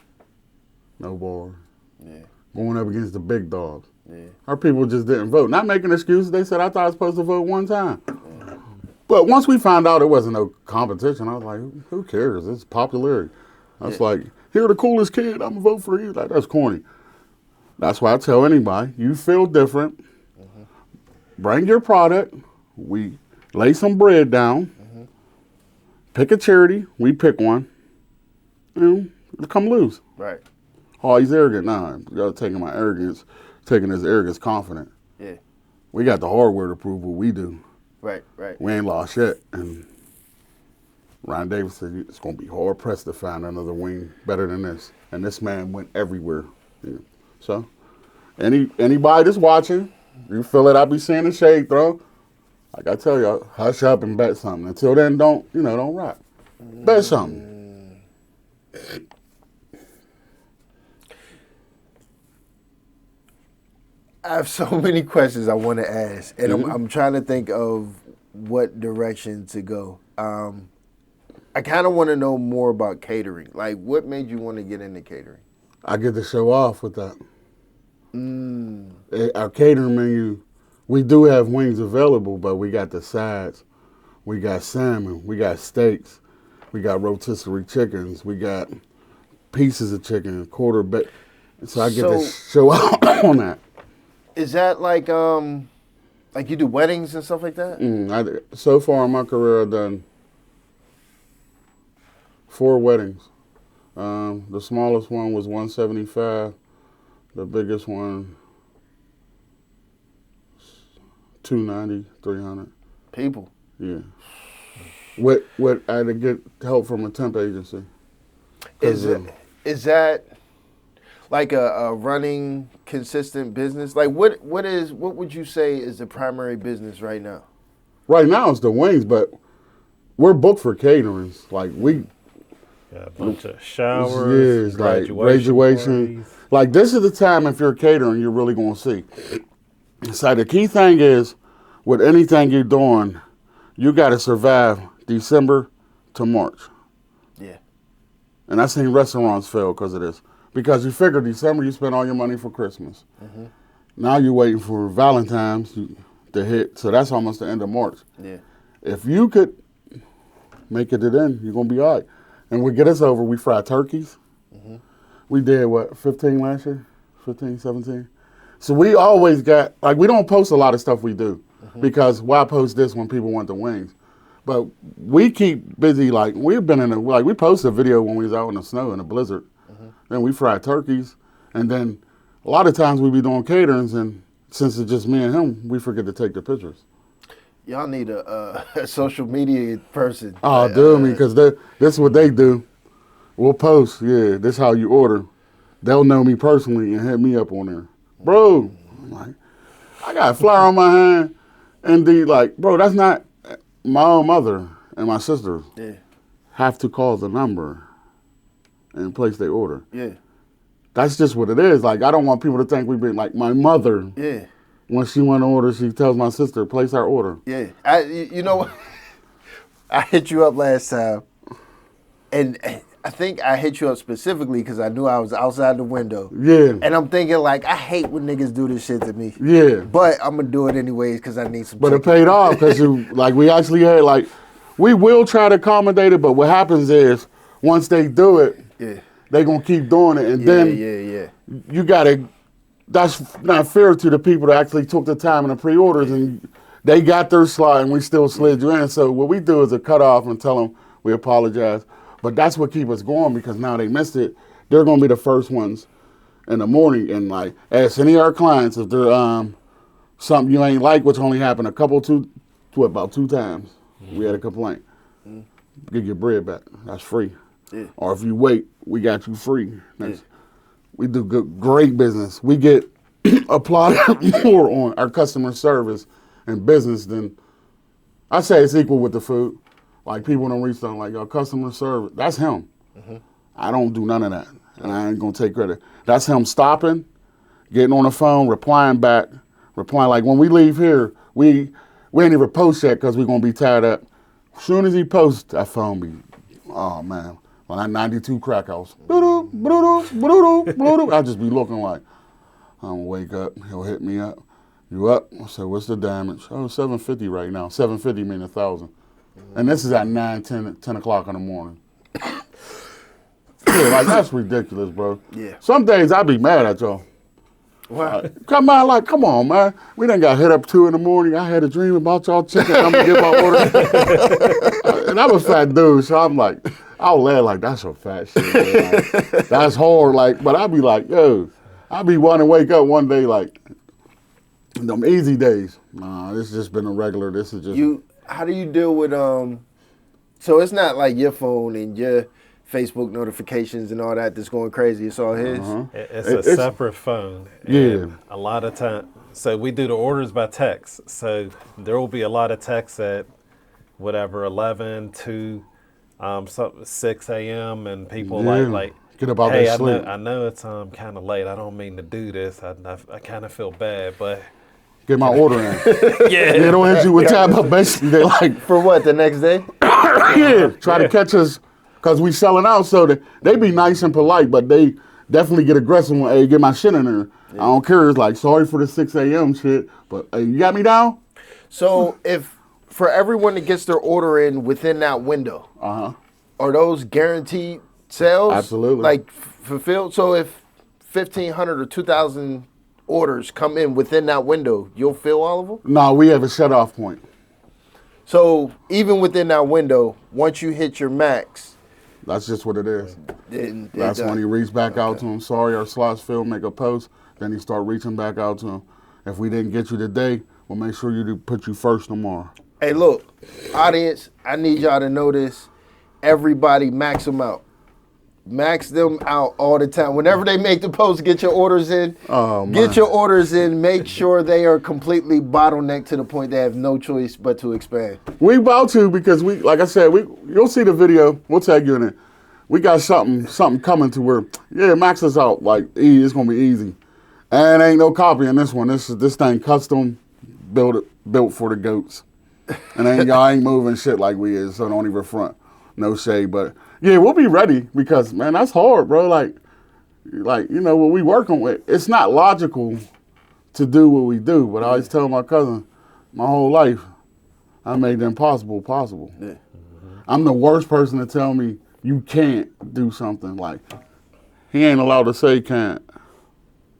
no bar. Yeah. Going up against the big dogs. Yeah. Our people just didn't vote. Not making excuses. They said, I thought I was supposed to vote one time. But once we found out it wasn't no competition, I was like, who cares? It's popularity. I was like, you're the coolest kid. I'm going to vote for you. Like, that's corny. That's why I tell anybody, you feel different. Bring your product. We lay some bread down. Pick a charity. We pick one. And come loose. Right. Oh, he's arrogant. Nah, you got to take my arrogance, taking his arrogance confident. Yeah. We got the hardware to prove what we do. Right. We ain't lost yet. And Ryan Davis said it's going to be hard pressed to find another wing better than this. And this man went everywhere. Yeah. So, anybody that's watching, you feel it, I be seeing the shade throw. Like I tell y'all, hush up and bet something. Until then, don't rock. Bet something. I have so many questions I want to ask, and I'm trying to think of what direction to go. I kind of want to know more about catering. Like, what made you want to get into catering? I get to show off with that. Our catering menu, we do have wings available, but we got the sides. We got salmon. We got steaks. We got rotisserie chickens. We got pieces of chicken, quarter bit. So I get to show out on that. Is that like you do weddings and stuff like that? So far in my career, I've done 4 weddings. The smallest one was 175. The biggest one, 290, 300. People. Yeah. What I had to get help from a temp agency. Is that like a running consistent business? Like what would you say is the primary business right now? Right now it's the wings, but we're booked for caterings. Like we got a bunch of showers, like graduation. Like this is the time if you're catering you're really gonna see. So the key thing is with anything you're doing, you gotta survive December to March. Yeah. And I've seen restaurants fail because of this. Because you figure December, you spend all your money for Christmas. Now you're waiting for Valentine's to hit, so that's almost the end of March. Yeah. If you could make it to then, you're going to be all right. And we get us over, we fry turkeys. We did, 15 last year? 15, 17? So we always got, like we don't post a lot of stuff we do. Because why post this when people want the wings? But we keep busy. Like we've been we posted a video when we was out in the snow in a blizzard. Then we fried turkeys, and then a lot of times we be doing caterings, and since it's just me and him, we forget to take the pictures. Y'all need a social media person. Oh, dude, because this is what they do. We'll post, yeah, this how you order. They'll know me personally and hit me up on there. Bro, I'm like, I got a flower on my hand, and bro, that's not my own mother and my sister. Yeah. Have to call the number and place their order. Yeah. That's just what it is. Like, I don't want people to think we've been like my mother. Yeah. When she want to order, she tells my sister, place our order. Yeah. You know what? I hit you up last time, and I think I hit you up specifically because I knew I was outside the window. Yeah. And I'm thinking, like, I hate when niggas do this shit to me. Yeah. But I'm going to do it anyways because I need some But chicken. it paid off because, we actually had, we will try to accommodate it, but what happens is once they do it, Yeah. they going to keep doing it. And Yeah. you got to, that's not fair to the people that actually took the time in the pre-orders and they got their slot and we still slid you in. So what we do is a cut off and tell them we apologize. But that's what keep us going because now they missed it. They're going to be the first ones in the morning. And ask any of our clients if they're something you ain't like, which only happened about two times. We had a complaint. Get your bread back. That's free. Yeah. Or if you wait, we got you free. We do great business. We get applauded more on our customer service and business than, I say it's equal with the food. Like people don't reach down like, your customer service, that's him. I don't do none of that. And I ain't gonna take credit. That's him stopping, getting on the phone, replying back, like when we leave here, we ain't even post yet because we're gonna be tied up. As soon as he posts, that phone be, oh man. When I 92 crack house, I just be looking like, I'm gonna wake up, he'll hit me up. You up? I said, what's the damage? Oh, 750 right now. 750 mean 1,000. And this is at 9, 10 o'clock in the morning. Yeah, that's ridiculous, bro. Yeah. Some days I be mad at y'all. Wow. Come on, man. We done got hit up 2 in the morning. I had a dream about y'all chicken. I'm gonna get my order. And I'm a fat dude, so I'm like, I'll laugh like, that's a fat shit. Man. That's hard. But I be like, yo, I be wanting to wake up one day them easy days. Nah, this has just been a regular. This is just. How do you deal with so it's not like your phone and your Facebook notifications and all that that's going crazy. It's all his. It's a separate phone. Yeah. And a lot of time, so we do the orders by text. So there will be a lot of texts at whatever 11 to 6 a.m. and people like get about hey, that sleep. I know it's kind of late. I don't mean to do this. I kind of feel bad, but. Get my order in. Yeah. They don't hit you with time up. Basically, they like. For what, the next day? Yeah. Try to catch us because we selling out. So they be nice and polite, but they definitely get aggressive when, hey, get my shit in there. Yeah. I don't care. It's like, sorry for the 6 a.m. shit, but hey, you got me down? So if for everyone that gets their order in within that window, are those guaranteed sales? Absolutely. Fulfilled? So if 1,500 or 2,000 orders come in within that window, you'll fill all of them? No, we have a shut-off point. So even within that window, once you hit your max, that's just what it is. That's when he reached back out to him. Sorry, our slots filled, make a post. Then he start reaching back out to him. If we didn't get you today, we'll make sure you put you first tomorrow. Hey, look, audience, I need y'all to know this. Everybody max them out. Max them out all the time. Whenever they make the post, get your orders in. Oh, man. Get your orders in. Make sure they are completely bottlenecked to the point they have no choice but to expand. We about to because we, like I said, you'll see the video. We'll tag you in it. We got something coming to where, max us out. It's gonna be easy. And ain't no copy in this one. This thing custom built for the goats. And y'all ain't moving shit like we is, so don't even front. No shade, but yeah, we'll be ready because man, that's hard, bro. Like what we working with, it's not logical to do what we do. But I always tell my cousin, my whole life, I made the impossible possible. Yeah. I'm the worst person to tell me you can't do something. Like he ain't allowed to say can't.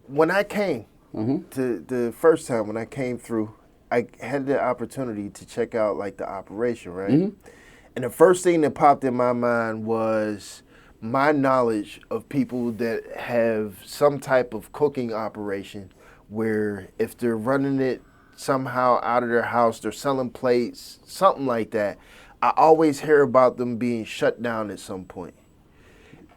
When I came to the first time when I came through, I had the opportunity to check out like the operation, right? Mm-hmm. And the first thing that popped in my mind was my knowledge of people that have some type of cooking operation where if they're running it somehow out of their house, they're selling plates, something like that. I always hear about them being shut down at some point.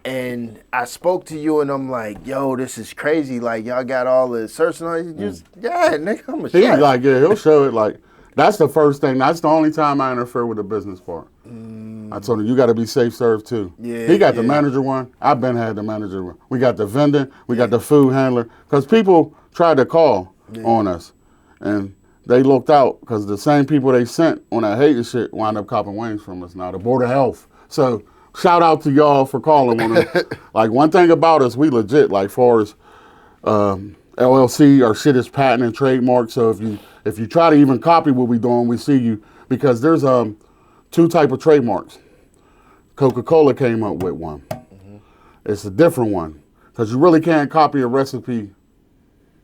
And I spoke to you and I'm like, yo, this is crazy. Like, y'all got all the search and all that. Just, yeah, nigga, I'm a He's chef. like, yeah, he'll show it. Like, that's the first thing. That's the only time I interfere with the business part. I told him, you got to be safe served too. Yeah, he got the yeah. manager one. I've been had the manager one. We got the vendor. We got the food handler. Because people tried to call on us. And they looked out because the same people they sent on that hate and shit wound up copping wings from us now, the Board of Health. So shout out to y'all for calling on us. Like, one thing about us, we legit, like, far as LLC, our shit is patent and trademark. So if you try to even copy what we doing, we see you. Because there's 2 type of trademarks. Coca-Cola came up with one. It's a different one. Because you really can't copy a recipe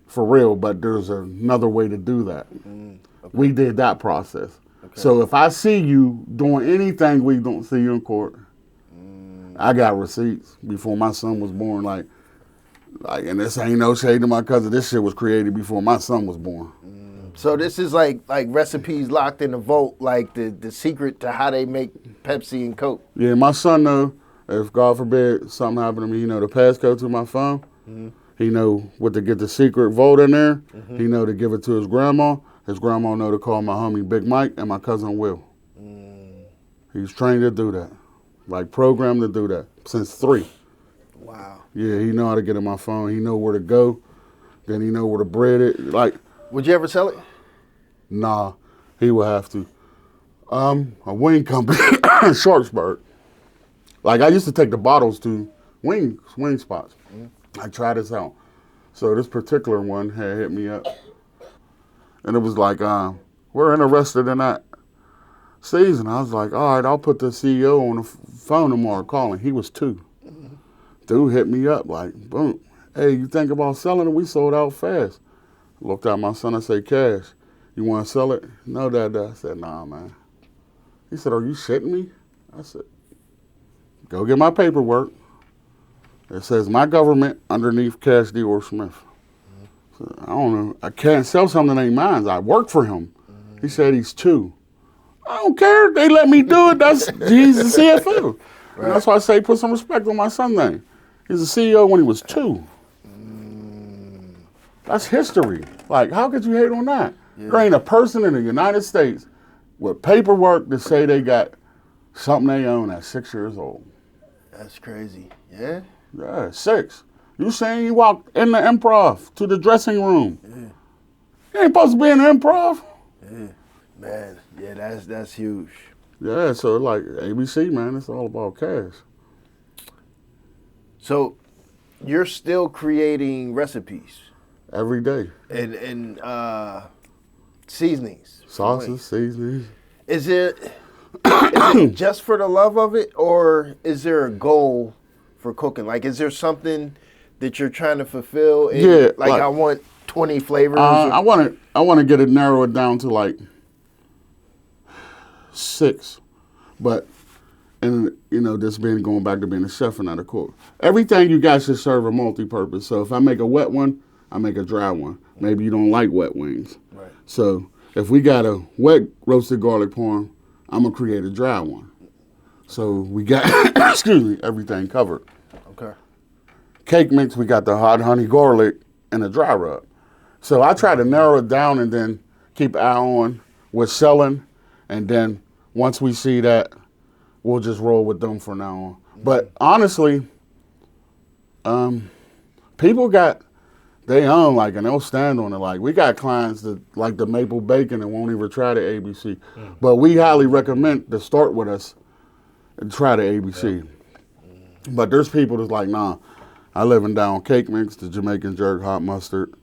for real, but there's another way to do that. Okay. We did that process. Okay. So if I see you doing anything we don't see you in court, I got receipts before my son was born. Like, and this ain't no shade to my cousin. This shit was created before my son was born. So this is like recipes locked in the vault, like the secret to how they make Pepsi and Coke. Yeah, my son know, if God forbid something happened to me, he know the passcode to my phone. He know what to get the secret vault in there. He know to give it to his grandma. His grandma know to call my homie Big Mike and my cousin Will. He's trained to do that, like programmed to do that since 3. Wow. Yeah, he know how to get in my phone. He know where to go. Then he know where to bread it. Like, would you ever sell it? nah, he would have to. A wing company, Sharpsburg. Like, I used to take the bottles to wing spots. I tried this out. So this particular one had hit me up. And it was like, we're interested in that season. I was like, all right, I'll put the CEO on the phone tomorrow calling. He was 2. Dude hit me up like, boom. Hey, you think about selling it? We sold out fast. Looked at my son and said, Cash, you want to sell it? No, Dad. I said, nah, man. He said, are you shitting me? I said, go get my paperwork. It says my government underneath Cash D. Or Smith. So, I don't know. I can't sell something that ain't mine. I work for him. He said he's 2. I don't care. They let me do it. He's the CFO. Right. And that's why I say put some respect on my son's name. He's the CEO when he was 2. That's history. Like, how could you hate on that? Yeah. There ain't a person in the United States with paperwork to say they got something they own at 6 years old. That's crazy. Yeah? Yeah, 6. You saying you walked in the improv to the dressing room. Yeah. You ain't supposed to be in the improv. Yeah. Man, yeah, that's huge. Yeah, so like ABC, man, it's all about cash. So you're still creating recipes? Every day. And seasonings? Sauces, seasonings. Is it just for the love of it, or is there a goal for cooking? Like, is there something that you're trying to fulfill? Yeah. Like I want 20 flavors? I want to get it, narrow it down to like 6. But, and you know, this being going back to being a chef and not a cook. Everything you got should serve a multi-purpose. So if I make a wet one, I make a dry one. Maybe you don't like wet wings. Right. So if we got a wet roasted garlic parm, I'm going to create a dry one. So we got, excuse me, everything covered. Okay. Cake mix, we got the hot honey garlic and the dry rub. So I try to narrow it down and then keep an eye on what's selling. And then once we see that, we'll just roll with them from now on. Mm-hmm. But honestly, people got they own, like, and they'll stand on it. Like, we got clients that like the maple bacon and won't even try the ABC. Mm. But we highly recommend to start with us and try the ABC. Yeah. But there's people that's like, nah, I live in down cake mix, the Jamaican jerk, hot mustard.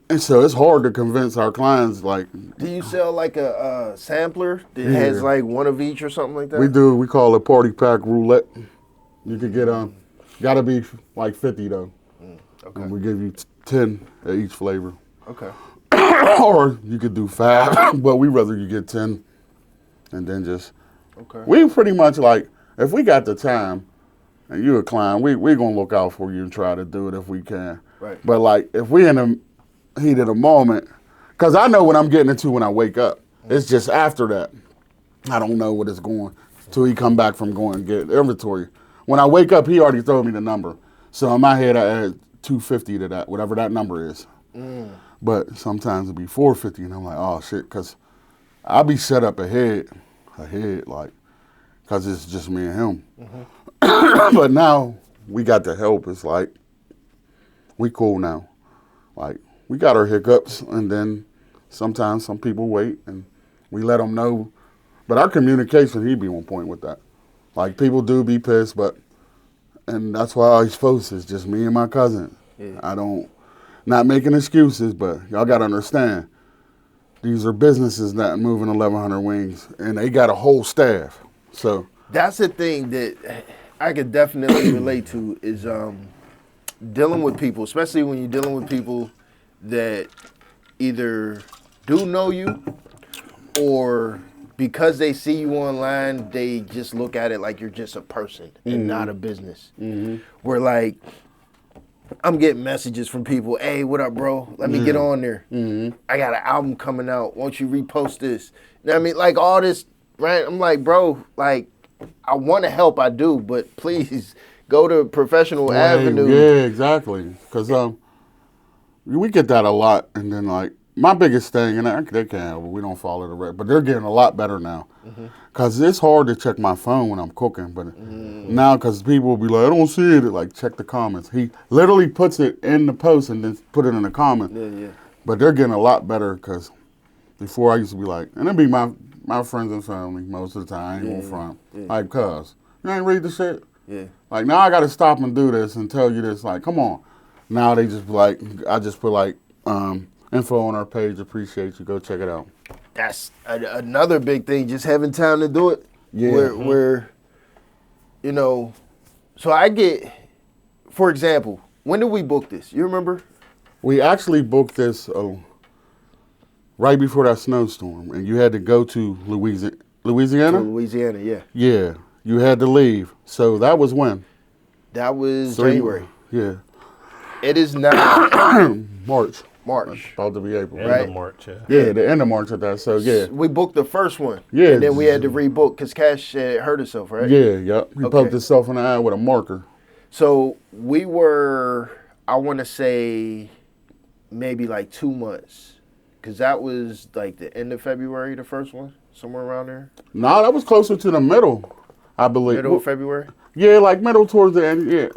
And so it's hard to convince our clients, like... Do you sell like a sampler that has like one of each or something like that? We do. We call it party pack roulette. You could get, gotta be like 50 though. Okay. And we give you 10 of each flavor. Okay. or you could do 5, but we rather you get 10, and then just. Okay. We pretty much like if we got the time, and you're a client, we gonna look out for you and try to do it if we can. Right. But like if we in the heat of the moment, because I know what I'm getting into when I wake up. It's just after that, I don't know what it's going till he come back from going and get inventory. When I wake up, he already told me the number. So in my head, I add 250 to that, whatever that number is. But sometimes it'll be 450, and I'm like, oh shit, because I'll be set up ahead, like, because it's just me and him. But now we got the help. It's like, we cool now. Like, we got our hiccups, and then sometimes some people wait, and we let them know. But our communication, he be on point with that. Like, people do be pissed, and that's why all these folks is just me and my cousin. Yeah. Not making excuses, but y'all got to understand, these are businesses that moving 1,100 wings, and they got a whole staff. So that's the thing that I could definitely relate to is dealing with people, especially when you're dealing with people that either do know you or because they see you online, they just look at it like you're just a person and not a business. Where like, I'm getting messages from people, hey, what up, bro? Let me get on there. I got an album coming out. Won't you repost this? You know what I mean? Like all this, right? I'm like, bro, like, I want to help, I do, but please go to professional avenue. Yeah, exactly. Because we get that a lot, and then like my biggest thing, and they can't, we don't follow the rest, but they're getting a lot better now. Because it's hard to check my phone when I'm cooking, but now because people will be like, I don't see it, like check the comments. He literally puts it in the post and then put it in the comment. Yeah. But they're getting a lot better because before I used to be like, and it'd be my friends and family most of the time, I ain't gonna front. Like, cuz, you ain't read the shit? Yeah. Like, now I gotta stop and do this and tell you this, like, come on. Now they just be like, I just put like, info on our page, appreciate you, go check it out. That's another big thing, just having time to do it. Yeah. Where, you know, so I get, for example, when did we book this? You remember? We actually booked this right before that snowstorm, and you had to go to Louisiana? To Louisiana, yeah. Yeah, you had to leave. So that was when? That was January. Yeah. It is now March. March. About to be April. End Right. of March, yeah. Yeah, the end of March at that. So yeah. We booked the first one. Yeah. And then we had to rebook because Cash had hurt herself, right? Yeah, yep. He Okay. poked himself in the eye with a marker. So we were, I want to say, maybe like 2 months. Because that was like the end of February, the first one, somewhere around there. No, that was closer to the middle, I believe. Middle of February? Yeah, like middle towards the end. Yeah.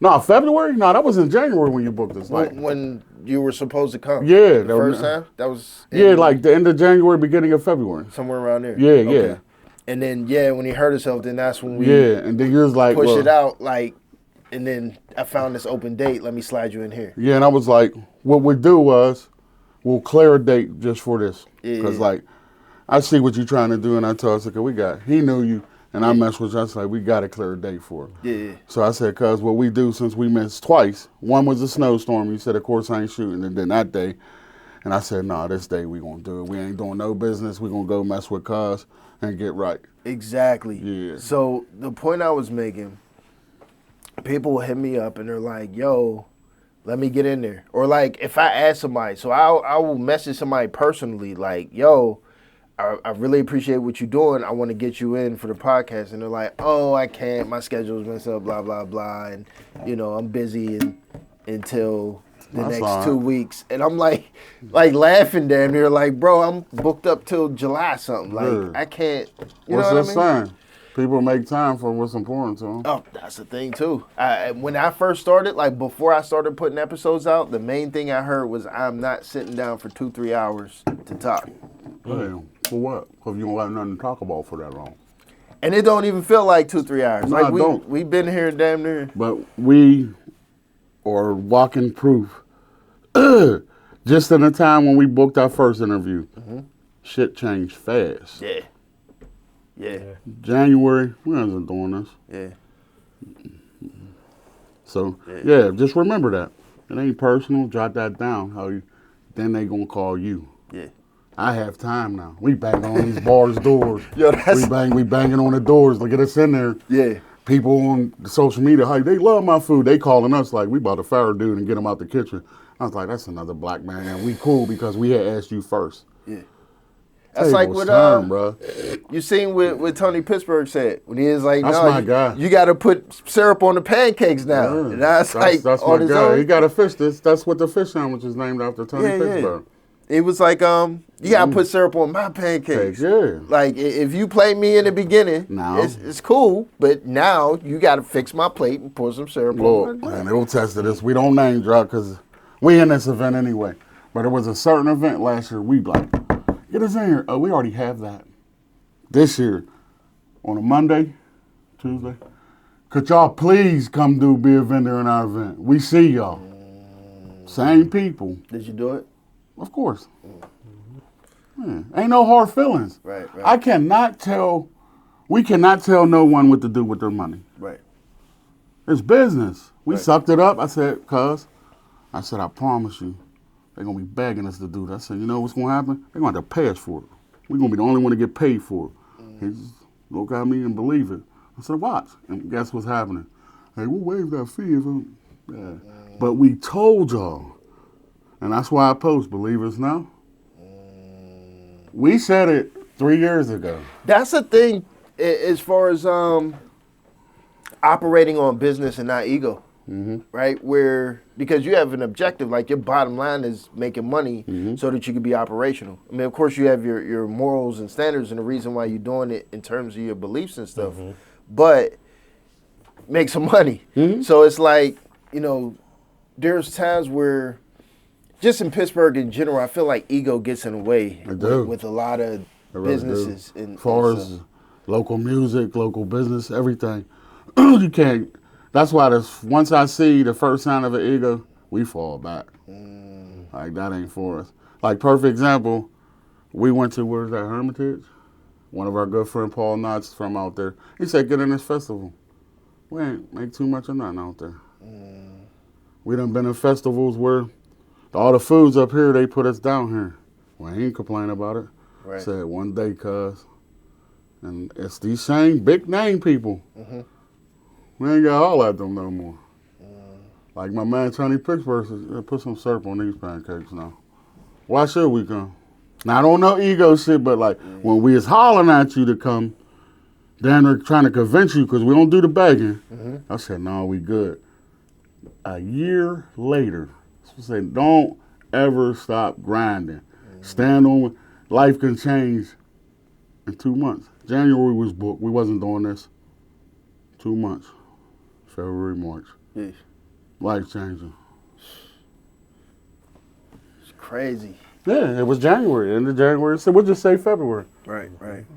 No, February? No, that was in January when you booked this. Like, When you were supposed to come. Yeah, The first time? That was like the end of January, beginning of February. somewhere around there. Yeah, yeah. And then, when he hurt himself, then that's when we Yeah, and then you was like, push well, it out, like, and then I found this open date. Let me slide you in here. Yeah, and I was like, what we do was, we'll clear a date just for this. Because, like, I see what you're trying to do, and I told her, he knew you, and I messed with you. I was like, we got to clear a date for it. Yeah. So I said, cuz what we do since we missed twice, one was a snowstorm. You said, of course, I ain't shooting. And then that day, and I said, nah, this day we going to do it. We ain't doing no business. We going to go mess with cuz and get right. Exactly. Yeah. So the point I was making, people will hit me up and they're like, yo, let me get in there. Or like if I ask somebody, so I will message somebody personally like, yo, I really appreciate what you're doing. I want to get you in for the podcast. And they're like, oh, I can't. My schedule's messed up, blah, blah, blah. And, I'm busy until the That's next fine. 2 weeks. And I'm like laughing damn near like, bro, I'm booked up till July something. Like, Yeah. I can't, you What's know what that I mean? saying? People make time for what's important to them. Oh, that's the thing too. When I first started, like before I started putting episodes out, the main thing I heard was I'm not sitting down for 2-3 hours to talk. Damn. For what? Because you don't have nothing to talk about for that long. And it don't even feel like 2-3 hours. No, Like it don't. we've been here damn near. But we are walking proof. Just in the time when we booked our first interview, shit changed fast. Yeah. January, we wasn't doing this. Yeah. So, yeah, just remember that. It ain't personal. Jot that down. How you then they gonna call you. Yeah. I have time now. We bang on these bars' doors. Yo, that's We banging on the doors to get us in there. yeah. People on the social media, like, they love my food. They calling us like, we about to fire a dude and get him out the kitchen. I was like, that's another black man, and we cool because we had asked you first. Yeah. That's like what bro. you seen what Tony Pittsburgh said when he is like, That's no, my guy. You got to put syrup on the pancakes now. Yeah. And that's like that's on my his guy. own. He got a fish. That's what the fish sandwich is named after, Tony Pittsburgh. It was like, you gotta put syrup on my pancakes. Yeah. Like if you played me in the beginning, it's cool, but now you gotta fix my plate and pour some syrup on my man, they will test this. We don't name drop because we in this event anyway. But it was a certain event last year. We like, get us in here. Oh, we already have that. This year, on a Monday, Tuesday, could y'all please come be a vendor in our event? We see y'all. Same people. Did you do it? Of course. Yeah. Ain't no hard feelings. Right. We cannot tell no one what to do with their money. Right. It's business. We Right. sucked it up. I said, I promise you, they're going to be begging us to do that. I said, you know what's going to happen? They're going to have to pay us for it. We're going to be the only one to get paid for it. He just look at me and believe it. I said, watch. And guess what's happening? Hey, we'll waive that fee. But we told y'all. And that's why I post, believe us now. We said it 3 years ago. That's the thing as far as operating on business and not ego, right? Because you have an objective, like your bottom line is making money so that you can be operational. I mean, of course, you have your morals and standards and the reason why you're doing it in terms of your beliefs and stuff, but make some money. So it's like, there's times where, just in Pittsburgh in general, I feel like ego gets in the way with a lot of businesses. As far as local music, local business, everything. You can't. That's why once I see the first sign of an ego, we fall back. Like, that ain't for us. Like, perfect example, we went to, where's that, Hermitage? One of our good friend, Paul Knotts, from out there. He said, get in this festival. We ain't make too much of nothing out there. We done been in festivals where all the foods up here, they put us down here. Well, he ain't complain about it. Right. Said one day, cuz. And it's these same big name people. We ain't got all at them no more. Like my man Tony Pittsburgh said, put some syrup on these pancakes now. Why should we come? Now, I don't know ego shit, but like when we is hollering at you to come, then they're trying to convince you because we don't do the begging. I said, no, we good. A year later, I said, don't ever stop grinding. Stand on, life can change in 2 months. January was booked. We wasn't doing this. 2 months. February, March. Yeesh. Life changing. It's crazy. Yeah, it was January. End of January. So we'll just say February. Right.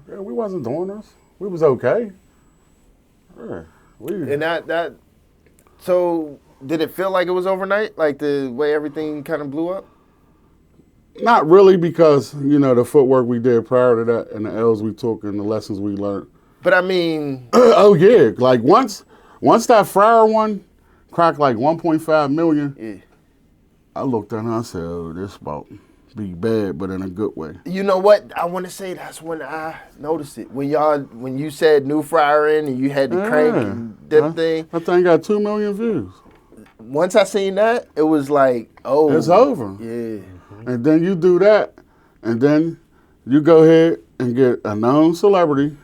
Yeah, we wasn't doing this. We was okay. Yeah, And that so did it feel like it was overnight? Like the way everything kind of blew up? Not really, because, the footwork we did prior to that and the L's we took and the lessons we learned. But I mean... oh, yeah. Like, once that Fryer one cracked like 1.5 million, I looked at it and I said, oh, this about be bad, but in a good way. You know what? I want to say that's when I noticed it. When you said new fryer in and you had the crank and that thing. That thing got 2 million views. Once I seen that, it was like, oh. It's over. Yeah. And then you do that, and then you go ahead and get a known celebrity,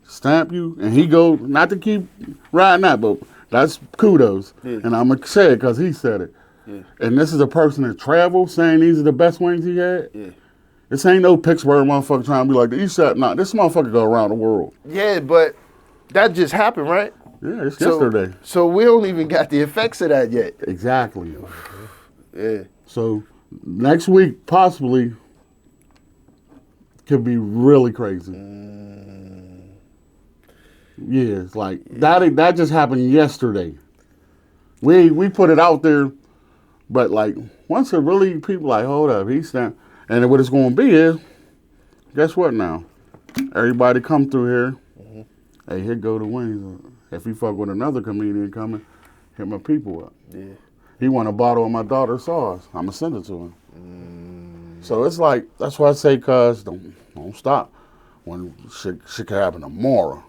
stamp you, and he go, not to keep riding that, but that's kudos. Yeah. And I'm going to say it because he said it. Yeah. And this is a person that traveled saying these are the best wings he had. Yeah. This ain't no Pittsburgh motherfucker trying to be like the East Side. Nah, this motherfucker go around the world. Yeah, but that just happened, right? Yeah, it's yesterday. So we don't even got the effects of that yet. Exactly. Yeah. So next week possibly could be really crazy. Yeah, it's like that just happened yesterday. We put it out there, but like once it really people like, hold up, he's not, and what it's going to be is, guess what now? Everybody come through here. Hey, here go the wings. If he fuck with another comedian coming, hit my people up. Yeah. He want a bottle of my daughter's sauce. I'ma send it to him. So it's like, that's why I say, cuz, don't stop. When shit can happen tomorrow.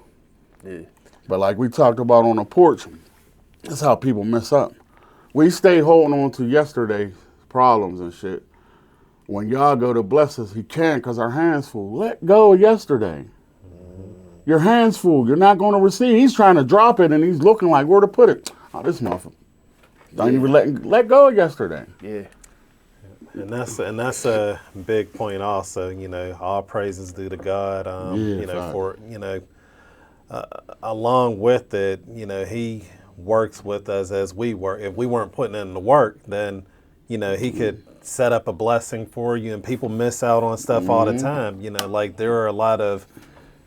Yeah. But like we talked about on the porch, that's how people mess up. We stay holding on to yesterday's problems and shit. When y'all go to bless us, he can't because our hands full. Let go of yesterday. Your hands full. You're not going to receive. He's trying to drop it and he's looking like where to put it. Oh, this motherfucker. Don't even let go of yesterday. Yeah. And that's a big point also, you know, all praises due to God, you know, fine. for, you know, along with it, you know, he works with us as we work. If we weren't putting in the work, then, you know, he could set up a blessing for you, and people miss out on stuff all the time. You know, like there are a lot of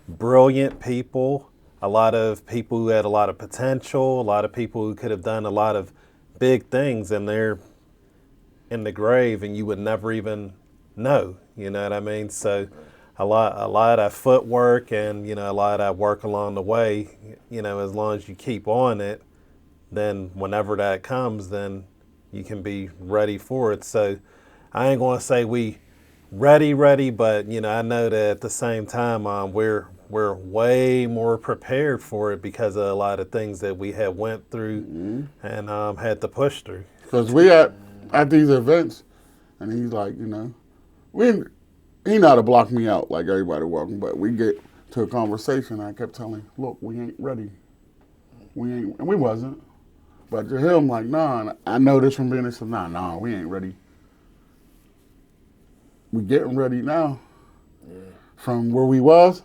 brilliant people, a lot of people who had a lot of potential, a lot of people who could have done a lot of big things, and they're in the grave and you would never even know, you know what I mean? So a lot of that footwork and, you know, a lot of that work along the way, you know, as long as you keep on it, then whenever that comes, then you can be ready for it. So I ain't going to say we ready, but, you know, I know that at the same time, we're way more prepared for it because of a lot of things that we had went through and had to push through. Because we at these events, and he's like, you know, he not to block me out like everybody welcome, but we get to a conversation. And I kept telling him, look, we ain't ready. And we wasn't. But to him, like, nah, I know this from being this. Nah, we ain't ready. We getting ready now. Yeah. From where we was.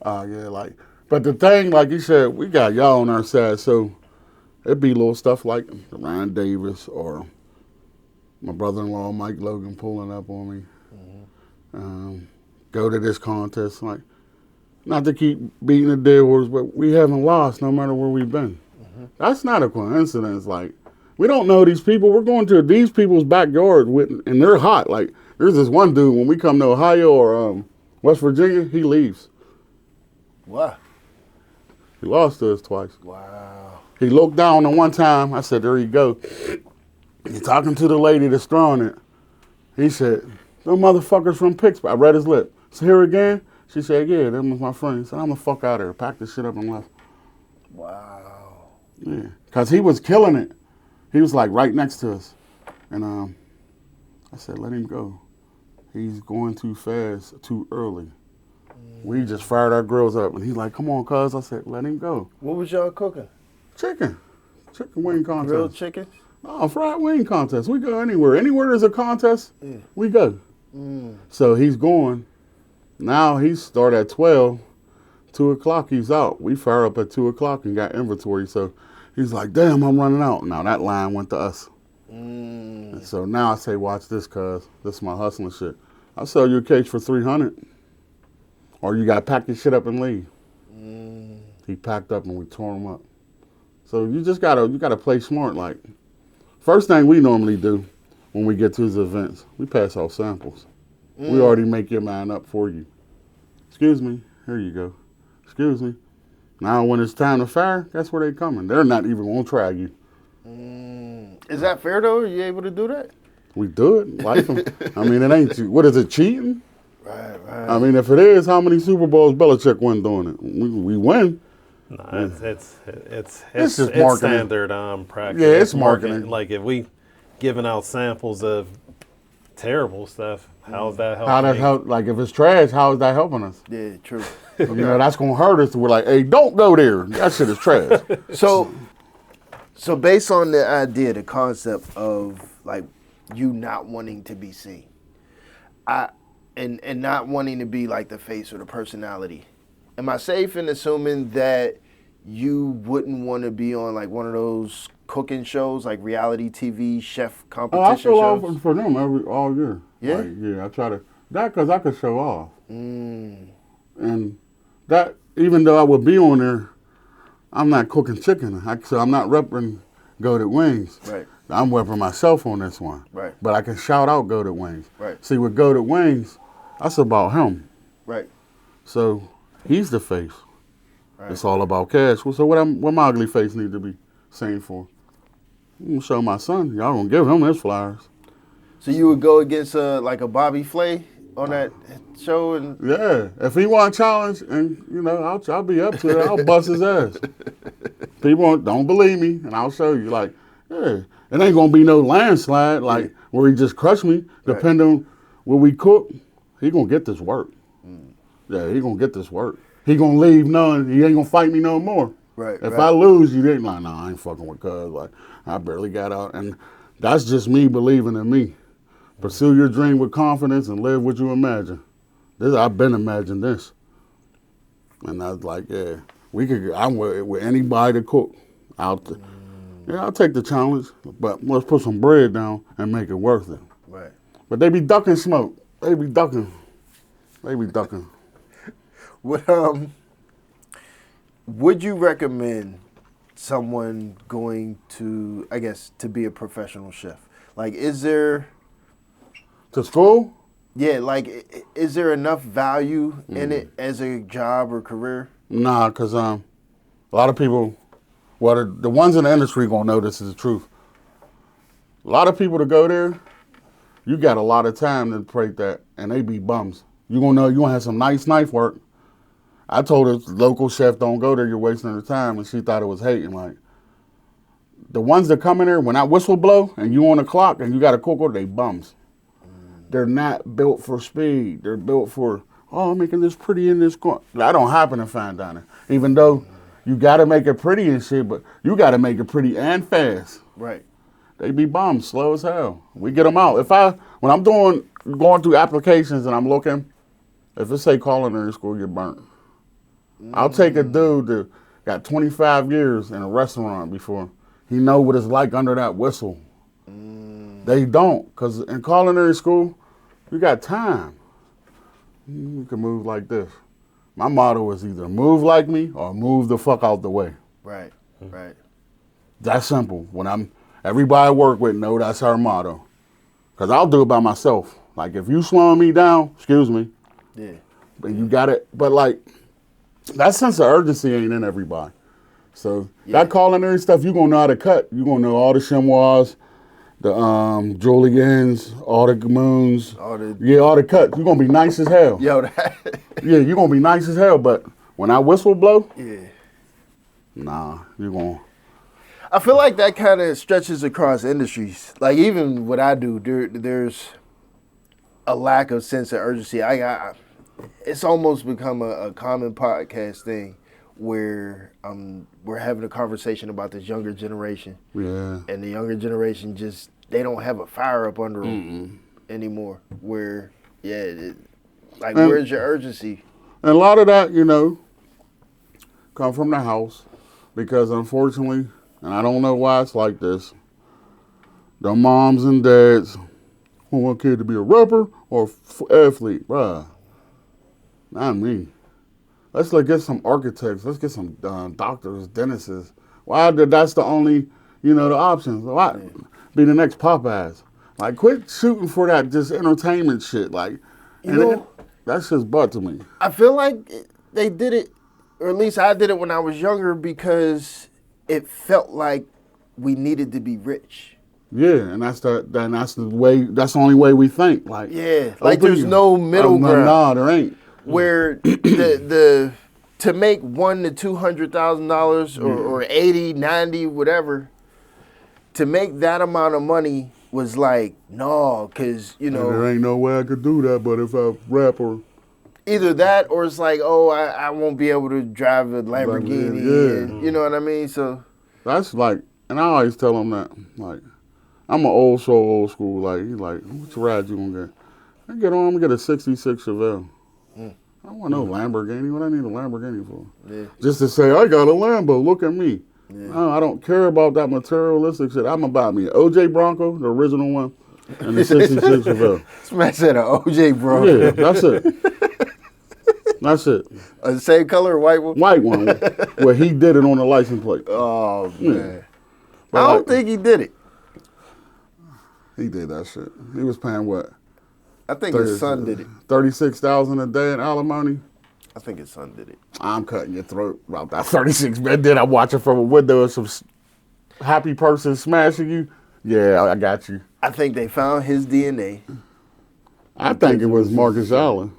Yeah, like, but the thing, like you said, we got y'all on our side, so it'd be little stuff like Ryan Davis or my brother-in-law, Mike Logan, pulling up on me. Go to this contest. Like, not to keep beating the dead horse, but we haven't lost no matter where we've been. That's not a coincidence. Like, we don't know these people. We're going to these people's backyard, and they're hot. Like, there's this one dude, when we come to Ohio or West Virginia, he leaves. Wow. He lost to us twice. Wow. He looked down and one time, I said, there you go. He's talking to the lady that's throwing it. He said, them motherfuckers from Pittsburgh. I read his lip. So here again? She said, yeah, them was my friend. He said, I'm the fuck out of here. Packed the shit up and left. Wow. Yeah, because he was killing it. He was like right next to us. And I said, let him go. He's going too fast, too early. We just fired our grills up. And he's like, come on, cuz. I said, let him go. What was y'all cooking? Chicken wing contest. Grilled chicken? No, fried wing contest. We go anywhere. Anywhere there's a contest, we go. So he's going. Now he started at 12. 2 o'clock he's out. We fire up at 2 o'clock and got inventory. So he's like, damn, I'm running out. Now that line went to us. And so now I say, watch this, cuz. This is my hustling shit. I'll sell you a cage for $300. Or you got to pack your shit up and leave. He packed up and we tore him up. So you just gotta play smart. Like, first thing we normally do when we get to these events, we pass out samples. We already make your mind up for you. Excuse me, here you go. Excuse me. Now when it's time to fire, that's where they coming. They're not even gonna try you. Is that fair though? Are you able to do that? We do it. Life 'em. I mean, it ain't. What is it? Cheating? Right. I mean, if it is, how many Super Bowls Belichick won doing it? We win. No, it's just marketing. standard practice. Yeah, it's marketing. Like if we giving out samples of terrible stuff, how's that helping? How that help? Like if it's trash, how is that helping us? Yeah, true. You know, that's gonna hurt us. We're like, hey, don't go there. That shit is trash. So based on the idea, the concept of like you not wanting to be seen, and not wanting to be like the face or the personality, am I safe in assuming that you wouldn't want to be on like one of those cooking shows, like reality TV chef competition I show shows? off for them all year. Yeah? Like, yeah, I try to, because I could show off. And that, even though I would be on there, I'm not cooking chicken. So I'm not repping Goated Wings. Right. I'm repping myself on this one. Right. But I can shout out Goated Wings. Right. See, with Goated Wings, that's about him. Right. So he's the face. Right. It's all about cash. So what my ugly face need to be saying for? I'm gonna show my son. Y'all gonna give him his flowers. So you would go against like a Bobby Flay on that show, and Yeah, if he want a challenge, and I'll be up to it. I'll bust his ass. People don't believe me, and I'll show you. Like, yeah, it ain't gonna be no landslide like where he just crushed me. Depending on what we cook, he gonna get this work. Yeah, he gonna get this work. He gonna leave knowing he ain't gonna fight me no more. Right. If I lose, you ain't like, nah, I ain't fucking with cuz. Like, I barely got out, and that's just me believing in me. Pursue your dream with confidence and live what you imagine. I've been imagining this. And I was like, yeah, I'm with anybody to cook out there. Yeah, I'll take the challenge, but let's put some bread down and make it worth it. Right. But they be ducking smoke. They be ducking. Would you recommend someone going to, I guess, to be a professional chef? Like, is there... To school? Yeah, like, is there enough value in it as a job or career? Nah, because a lot of people, well, the ones in the industry going to know this is the truth. A lot of people to go there, you got a lot of time to break that, and they be bums. You going to know, you going to have some nice knife work. I told a local chef, don't go there, you're wasting your time, and she thought it was hating. Like, the ones that come in there, when I whistle blow, and you on the clock, and you got a cook order, they bums. They're not built for speed. They're built for, I'm making this pretty in this corner. That don't happen in fine dining. Even though you got to make it pretty and shit, but you got to make it pretty and fast. Right. They be bums, slow as hell. We get them out. When I'm going through applications and I'm looking, if it say culinary school, you're burnt. I'll take a dude that got 25 years in a restaurant before. He know what it's like under that whistle. They don't, because in culinary school, you got time. You can move like this. My motto is either move like me or move the fuck out the way. Right. That's simple. Everybody I work with know that's our motto. Because I'll do it by myself. Like, if you slowing me down, excuse me. Yeah. But you got it. But, like, that sense of urgency ain't in everybody. So, that culinary stuff, you're going to know how to cut. You're going to know all the chamois, the Juliennes, all the moons. All the cuts. You're going to be nice as hell. Yo, Yeah, you're going to be nice as hell. But when I whistle blow, yeah. Nah, you're going to. I feel like that kind of stretches across industries. Like, even what I do, there's a lack of sense of urgency. It's almost become a common podcast thing where we're having a conversation about this younger generation. Yeah. And the younger generation they don't have a fire up under them anymore. Where, where's your urgency? And a lot of that, come from the house because unfortunately, and I don't know why it's like this, the moms and dads want a kid to be a rapper or athlete. Bruh, not me. Let's get some architects. Let's get some doctors, dentists. Why? That's the only, the options. Why? Be the next Popeyes. Like, quit shooting for that just entertainment shit. Like, that's just butt to me. I feel like they did it, or at least I did it when I was younger because it felt like we needed to be rich. Yeah, and that's the way. That's the only way we think. Like, like there's no middle ground. No, there ain't. Where the to make $100,000 to $200,000 or 80, 90, whatever, to make that amount of money was like, no, because there ain't no way I could do that. But if I rap or either that, or it's like, I won't be able to drive a Lamborghini. And, you know what I mean? So that's like, and I always tell them that, like, I'm an old school. Like, he's like, which ride you gonna get? I get on, I'm gonna get a '66 Chevelle. I don't want no Lamborghini. What I need a Lamborghini for? Yeah. Just to say, I got a Lambo. Look at me. Yeah. No, I don't care about that materialistic shit. I'm about me. OJ Bronco, the original one, and the '66 Chevelle. Smash said an OJ Bronco. Yeah, that's it. That's it. The same color, white one? White one. Where he did it on the license plate. Oh, man. I don't think he did it. He did that shit. He was paying what? I think his son did it. $36,000 a day in alimony. I think his son did it. I'm cutting your throat about that 36. Man, then I'm watching from a window of some happy person smashing you. Yeah, I got you. I think they found his DNA. I think it was Marcus Allen.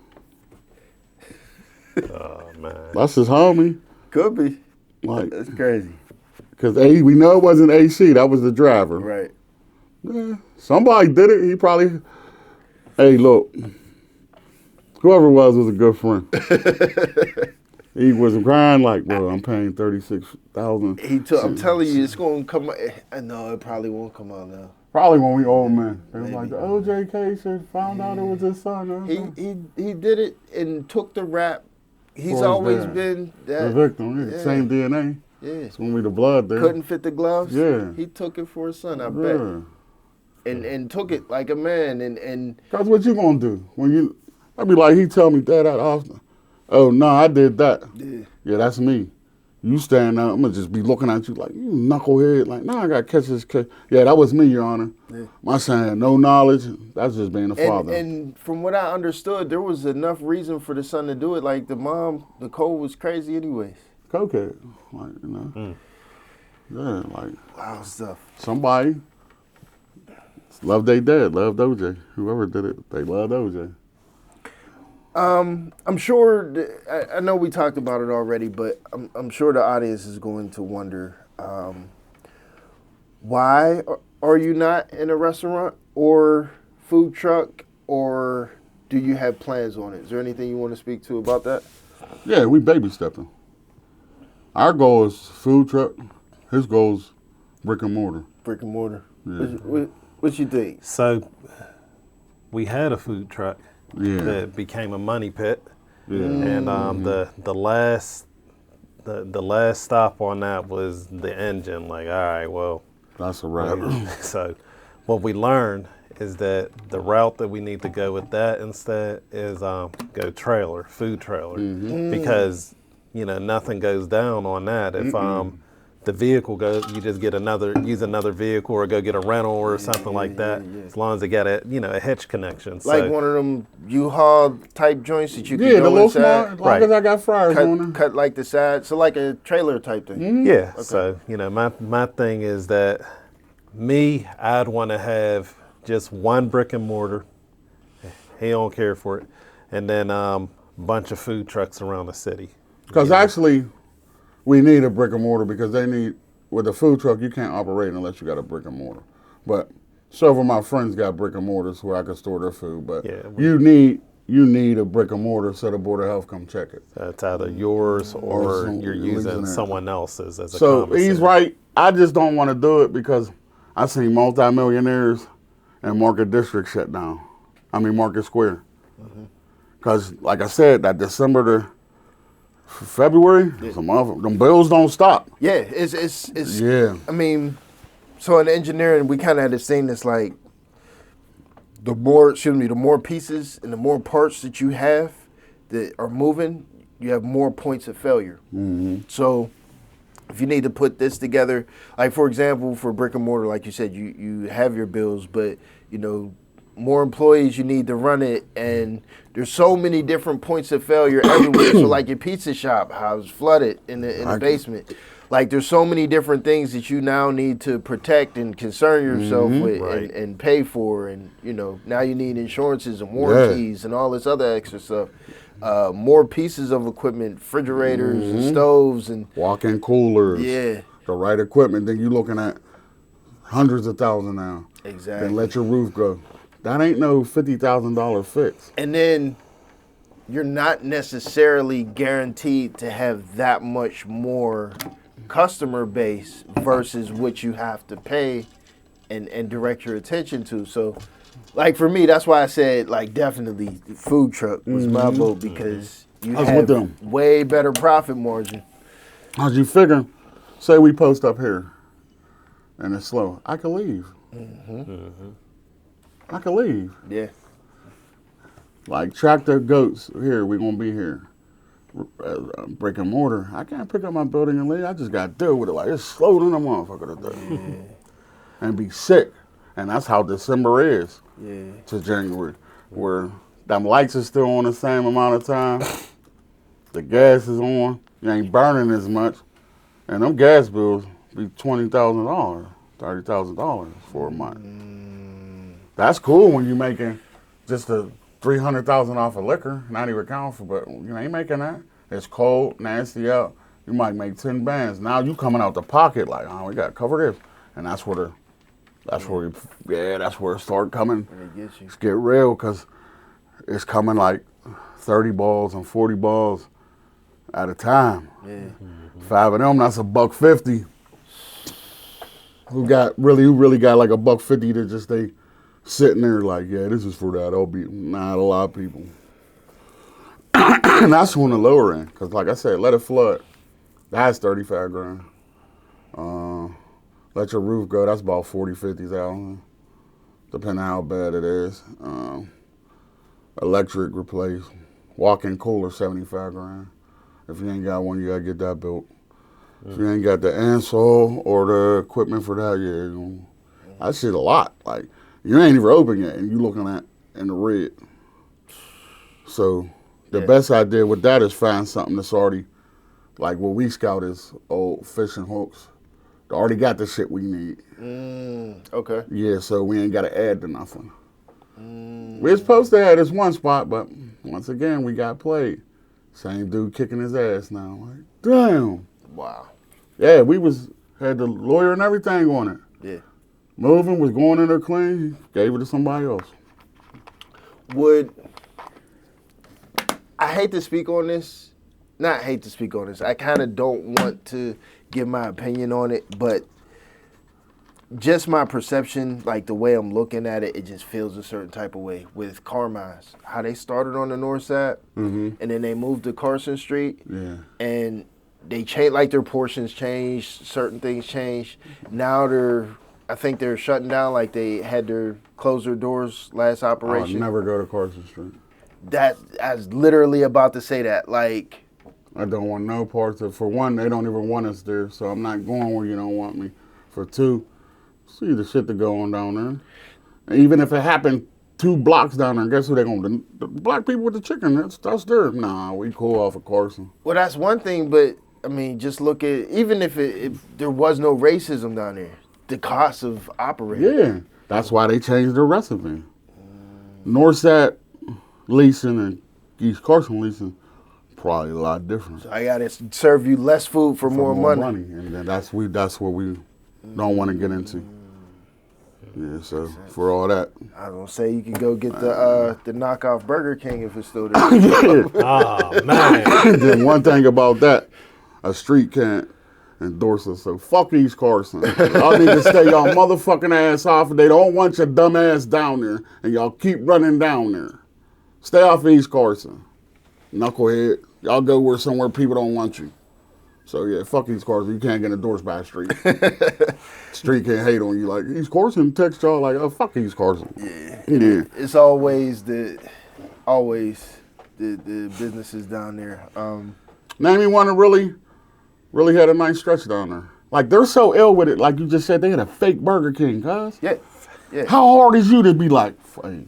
Oh man. That's his homie. Could be. Like, That's crazy. because we know it wasn't AC. That was the driver. Right. Yeah, somebody did it. He probably. Hey, look. Whoever it was a good friend. He was crying like, bro, I'm paying $36,000. I'm telling you, it's going to come out. I know it probably won't come out now. Probably when we old men. It was Maybe. like the OJ case had found out it was his son. He did it and took the rap. He's For his always dad. been The that. victim, yeah. Same DNA. Yeah. It's gonna be the blood there. Couldn't fit the gloves. Yeah. He took it for his son, I Yeah. bet. And took it like a man. And Cause what you gonna do when you? I'd be like, he tell me that often. Oh no, I did that. Yeah, that's me. You stand up, I'm gonna just be looking at you like, you knucklehead. Like, nah, I gotta catch this kid. Yeah, that was me, Your Honor. Yeah. My son had no knowledge. That's just being a father. And from what I understood, there was enough reason for the son to do it. Like the mom, Nicole, was crazy anyways. Cokehead, like, you know. Yeah, like Wow stuff. somebody loved their dad, loved OJ. Whoever did it, they loved OJ. I'm sure. I know we talked about it already, but I'm sure the audience is going to wonder why are you not in a restaurant or food truck, or do you have plans on it? Is there anything you want to speak to about that? Yeah, we baby stepping. Our goal is food truck. His goal is brick and mortar. Brick and mortar. Yeah. What you think? So we had a food truck Yeah. that became a money pit, Yeah. and the last stop on that was the engine. Like, all right, well, That's a wrap. so what we learned is that the route that we need to go with that instead is go food trailer, because nothing goes down on that if the vehicle goes, you just use another vehicle or go get a rental or something like that. As long as they got a hitch connection. Like So, one of them U-Haul type joints that you can Yeah, the go little inside, small, as long Right. as I got fryers on them. cut like the side, so like a trailer type thing. yeah. So my thing is that I'd want to have just one brick and mortar. He don't care for it, and then bunch of food trucks around the city. Because actually, we need a brick and mortar because with a food truck, you can't operate unless you got a brick and mortar. But several of my friends got brick and mortars where I can store their food. But Yeah, you need a brick and mortar so the Board of Health come check it. It's either yours or you're using Legionnaire. someone else's as a So commissary. he's right. I just don't want to do it because I seen multimillionaires and Market District shut down. Market Square. Because, like I said, that December to February, them bills don't stop. Yeah, it's Yeah. So in engineering, we kind of had this thing that's like the more pieces and the more parts that you have that are moving, you have more points of failure. So if you need to put this together, like for example, for brick and mortar, like you said, you have your bills, but more employees, you need to run it, and there's so many different points of failure everywhere. So like your pizza shop, how it's flooded in the basement. Like there's so many different things that you now need to protect and concern yourself with Right. and pay for, and now you need insurances and warranties and all this other extra stuff. More pieces of equipment, refrigerators and stoves and Walk-in coolers. yeah, The right equipment. Then you're looking at hundreds of thousands now. exactly. Then let your roof go. That ain't no $50,000 fix. And then you're not necessarily guaranteed to have that much more customer base versus what you have to pay and direct your attention to. So, like for me, that's why I said like definitely the food truck was my vote because you I was have with them. way better profit margin. How's you figure? Say we post up here and it's slow. I can leave. I can leave. Yeah. Like tractor goats here, we gonna be here. Brick and mortar. I can't pick up my building and leave. I just got to deal with it. Like it's slow than a motherfucker today. And be sick. And that's how December is to January, where them lights are still on the same amount of time. The gas is on. You ain't burning as much. And them gas bills be $20,000, $30,000 for a month. that's cool when you're making just a $300,000 off of liquor, not even count for, but you ain't making that. It's cold, nasty out. You might make 10 bands. Now you coming out the pocket like, oh, we got to cover this, and that's where it start coming. It's get real because it's coming like 30 balls and 40 balls at a time. Yeah. 5 of them, that's $150. Who really got like $150 to just stay sitting there like, yeah, this is for that. I'll be not a lot of people. And that's on the lower end, because like I said, let it flood. That's 35 grand. Let your roof go, that's about 40, 50,000, depending on how bad it is. Electric replace. Walk-in cooler, 75 grand. If you ain't got one, you gotta get that built. If you ain't got the ansel or the equipment for that, yeah, that shit a lot. Like, you ain't even open yet, and you looking at in the red. So the best idea with that is find something that's already, like what we scout is old fishing hooks. They already got the shit we need. Okay. Yeah, so we ain't got to add to nothing. We're supposed to have this one spot, but once again, we got played. Same dude kicking his ass now. Like, damn. Wow. Yeah, had the lawyer and everything on it. Yeah. Moving, was going in there clean, gave it to somebody else. I hate to speak on this. Not hate to speak on this. I kind of don't want to give my opinion on it, but just my perception, like the way I'm looking at it, it just feels a certain type of way with Carmine's. How they started on the north side, and then they moved to Carson Street, and they changed, like their portions changed, certain things changed. Now I think they're shutting down, like they had to close their doors last operation. I'll never go to Carson Street. I was literally about to say that, like. I don't want no parts of, for one, they don't even want us there, so I'm not going where you don't want me. For two, see the shit that go on down there. And even if it happened 2 blocks down there, guess who they gonna do? The black people with the chicken, that's there. Nah, we cool off of Carson. Well, that's one thing, but I mean, just look at, even if there was no racism down there, the cost of operating. Yeah, that's why they changed their recipe. Northside leasing and East Carson leasing, probably a lot different. So I gotta serve you less food for more money. And then that's what we don't want to get into. Yeah, so for all that. I was gonna say you can go get the knockoff Burger King if it's still there. Oh man. Then one thing about that, a street can't endorse us. So fuck East Carson. Y'all need to stay y'all motherfucking ass off. They don't want your dumb ass down there, and y'all keep running down there. Stay off East Carson. Knucklehead. Y'all go somewhere people don't want you. So yeah, fuck East Carson. You can't get endorsed by a street. Street can't hate on you. Like, East Carson text y'all like, oh, fuck East Carson. Yeah. It's always the businesses down there. Name me one that really had a nice stretch down there. Like, they're so ill with it. Like you just said, they had a fake Burger King, cuz. Yeah. How hard is you to be like, hey.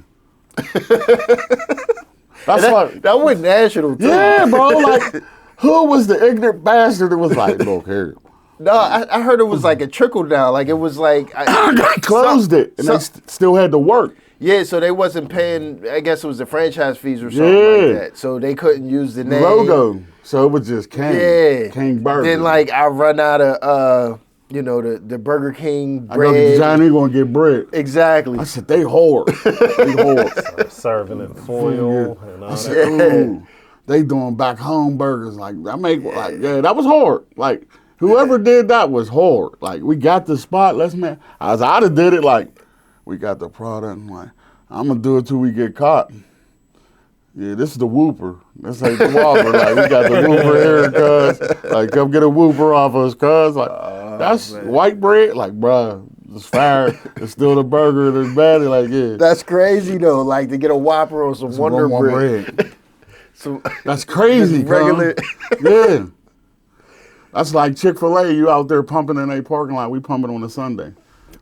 That went national too. Yeah, bro. Like, who was the ignorant bastard that was like, look here? No, I heard it was like a trickle down. Like, it was like they closed it, and they still had to work. Yeah, so they wasn't paying. I guess it was the franchise fees or something like that. So they couldn't use the name logo. So it was just King. Yeah, King Burger. Then like I run out of the Burger King bread. I know Johnny gonna get bread. Exactly. I said they whore. They whore. Serving in foil and all I said, ooh, they doing back home burgers. Like that was hard. Like whoever did that was hard. Like we got the spot. I'd have did it like we got the product. And like I'm gonna do it till we get caught. Yeah, this is the Whooper. This ain't the Whopper. Like we got the Whooper here, cuz. Like come get a Whooper off us, cuz. Like that's white bread. Like bruh, it's fire. It's still the burger. It's bad. Like yeah. That's crazy though. Like to get a Whopper or some Wonder bread. So that's crazy, regular. Yeah. That's like Chick-fil-A. You out there pumping in a parking lot. We pumping on a Sunday.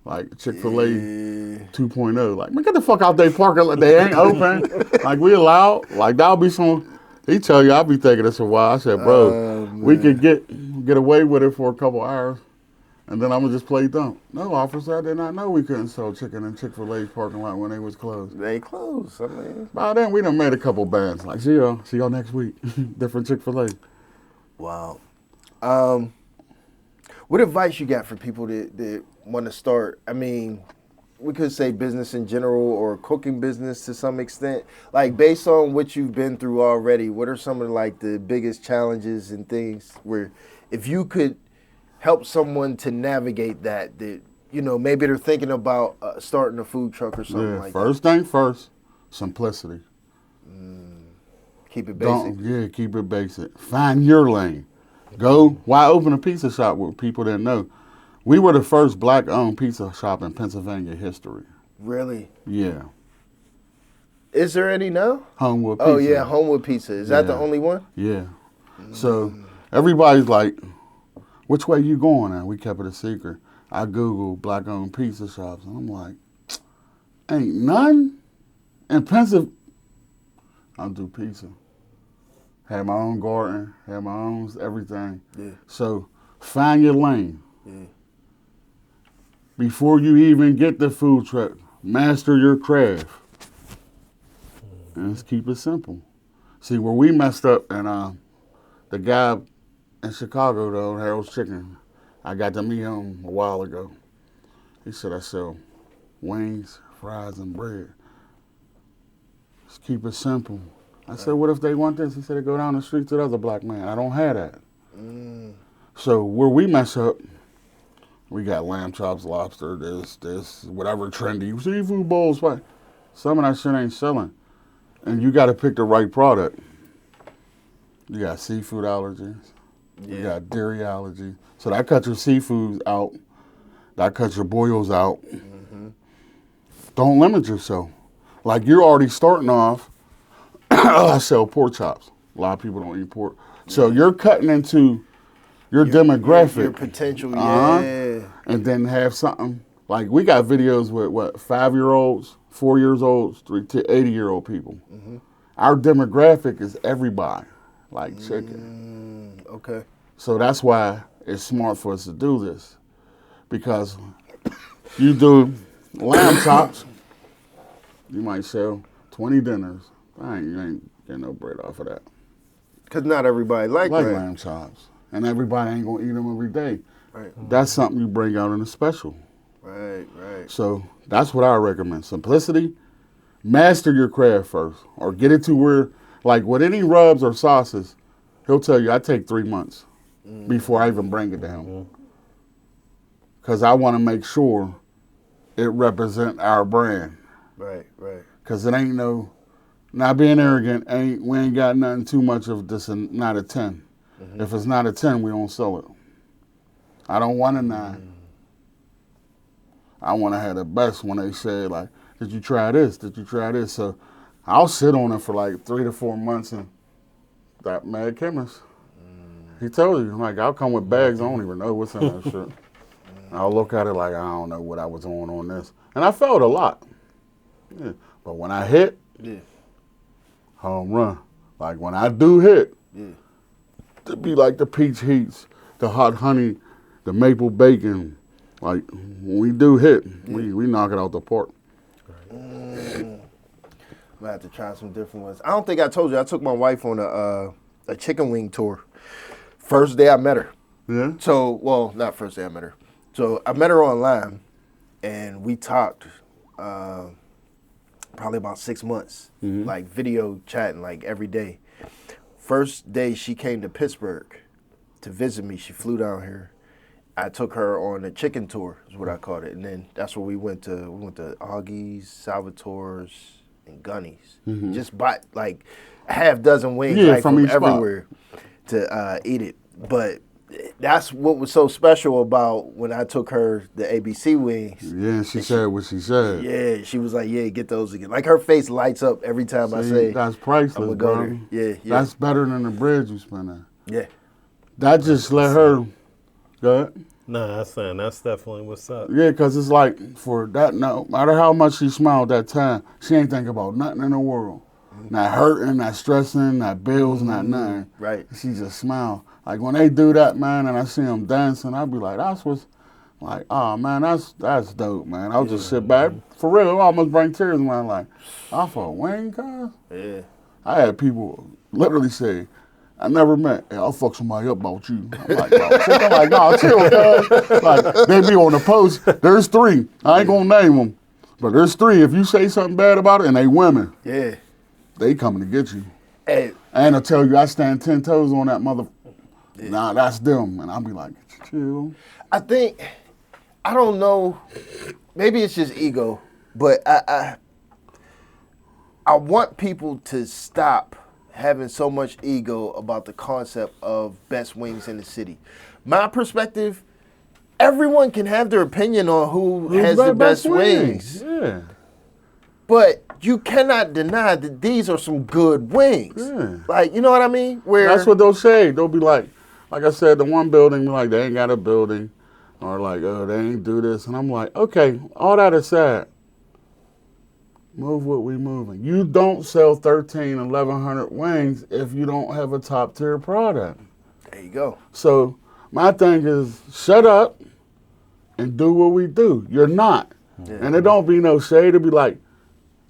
Like Chick-fil-A 2.0. Like, man, get the fuck out there parking lot. They ain't open. Like, we allowed. Like, that'll be some. He tell you, I'll be thinking this a while. I said, bro, we could get away with it for a couple hours. And then I'm going to just play dumb. No, officer, I did not know we couldn't sell chicken in Chick-fil-A's parking lot when they was closed. They close. I mean, By then, we done made a couple bands. Like, see y'all next week. Different Chick-fil-A. wow. What advice you got for people that want to start? I mean, we could say business in general or cooking business to some extent. Like, based on what you've been through already, what are some of like the biggest challenges and things where if you could help someone to navigate that, you know, maybe they're thinking about starting a food truck or something like first thing first, simplicity. that. Keep it basic. Keep it basic. Find your lane. Go. Why open a pizza shop with people that know? We were the first black-owned pizza shop in Pennsylvania history. Really? Yeah. Is there any now? Homewood Pizza. Oh, yeah, Homewood Pizza. Is that the only one? Yeah. So everybody's like, which way you going now? We kept it a secret. I Googled black-owned pizza shops, and I'm like, ain't none in Pennsylvania. I'll do pizza. Had my own garden, had my own everything. Yeah. So find your lane. Yeah. Before you even get the food truck, master your craft. And let's keep it simple. See, where we messed up, and the guy in Chicago, though, Harold's Chicken, I got to meet him a while ago. He said, I sell wings, fries, and bread. Let's keep it simple. I said, what if they want this? He said, they go down the street to the other black man. I don't have that. So where we mess up, we got lamb chops, lobster, this, whatever trendy, seafood bowls. Some of that shit ain't selling. And you got to pick the right product. You got seafood allergies. You got dairy allergy. So that cuts your seafoods out. That cuts your boils out. Don't limit yourself. Like, you're already starting off, I sell pork chops. A lot of people don't eat pork. So you're cutting into your demographic. Your potential, yeah. And then have something. Like, we got videos with, 5-year-olds, 4 years old, 3 to 80-year-old people. Our demographic is everybody, like chicken. Okay. So that's why it's smart for us to do this. Because you do lamb chops, you might sell 20 dinners. You ain't getting no bread off of that. Because not everybody like lamb chops. And everybody ain't going to eat them every day. Right. That's something you bring out in a special. Right. So that's what I recommend. Simplicity, master your craft first. Or get it to where, like with any rubs or sauces, he'll tell you, I take 3 months before I even bring it to him. Because I want to make sure it represent our brand. Right. Because it ain't not being arrogant, we ain't got nothing too much of this and not a 10. If it's not a 10, we don't sell it. I don't want a 9. I want to have the best when they say, like, did you try this? Did you try this? So I'll sit on it for like 3 to 4 months, and that mad chemist, he told you, like, I'll come with bags, I don't even know what's in that shit. I'll look at it like, I don't know what I was on this. And I felt a lot. Yeah. But when I hit, home run. Like, when I do hit, it'd be like the peach heats, the hot honey, the maple bacon. Like, when we do hit, we knock it out the park. I'm gonna have to try some different ones. I don't think I told you, I took my wife on a chicken wing tour. First day I met her. Yeah? So, well, not first day I met her. So I met her online, and we talked probably about 6 months, like video chatting like every day. First day she came to Pittsburgh to visit me, she flew down here. I took her on a chicken tour, is what I called it, and then that's where we went to. We went to Augie's, Salvatore's, and Gunny's. Just bought like a half dozen wings like, from everywhere to eat it. But that's what was so special about when I took her the ABC wings. Yeah, she said what she said. Yeah, she was like, yeah, get those again. Like, her face lights up every time I say, that's priceless, I'm gonna go bro. there. Yeah. That's better than the bread you spend on. Yeah. That just let her, go ahead. Nah, that's definitely what's up. Yeah, because it's like, for that, no matter how much she smiled that time, she ain't think about nothing in the world. Not hurting, not stressing, not bills, not nothing. Right. She just smiled. Like, when they do that, man, and I see them dancing, I be like, Like, oh man, that's dope, man. I'll just sit back. For real, it almost bring tears in my like, off a wing, cuz? Yeah. I had people literally say, I never met, hey, I'll fuck somebody up about you. I'm like, no, chill, cuz. Like, they be on the post, there's 3. I ain't gonna name them, but there's 3. If you say something bad about it, and they women, Yeah. they coming to get you. Hey, And I'll tell you, I stand 10 toes on that mother. Nah, that's them. And I'll be like, chill. I think, I don't know, maybe it's just ego, but I want people to stop having so much ego about the concept of best wings in the city. My perspective, everyone can have their opinion on who has the best wings. Yeah. But you cannot deny that these are some good wings. Yeah. Like, you know what I mean? Where That's what they'll say. They'll be like I said, the one building, like, they ain't got a building. Or like, oh, they ain't do this. And I'm like, okay, all that aside, move what we moving. You don't sell 1,100 wings if you don't have a top tier product. There you go. So my thing is, shut up and do what we do. You're not. Yeah. And it don't be no shade. It be like,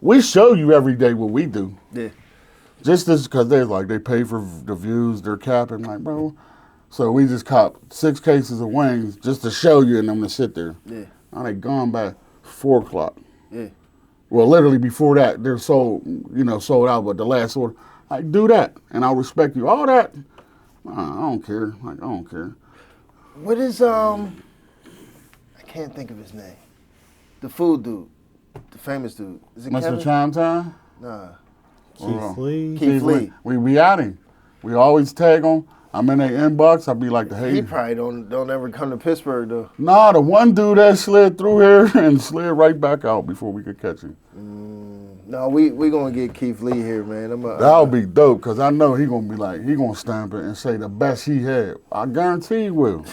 we show you every day what we do. Yeah. Just as, because they're like, they pay for the views, they're capping, like, bro. So we just cop 6 cases of wings just to show you and them to sit there. Yeah. Now they gone by 4 o'clock. Yeah. Well, literally before that, they're sold out, but the last order, like, do that, and I'll respect you. All that, I don't care. Like, I don't care. What is, I can't think of his name. The food dude. The famous dude. Is it Mr. Kevin? Chime Time? Nah. Keith Lee. Keith Lee. We out him. We always tag him. I'm in their inbox. I be like, He probably don't ever come to Pittsburgh though. Nah, the one dude that slid through here and slid right back out before we could catch him. No, we gonna get Keith Lee here, man. That'll be dope, because I know he gonna be like, he gonna stamp it and say the best he had. I guarantee he will.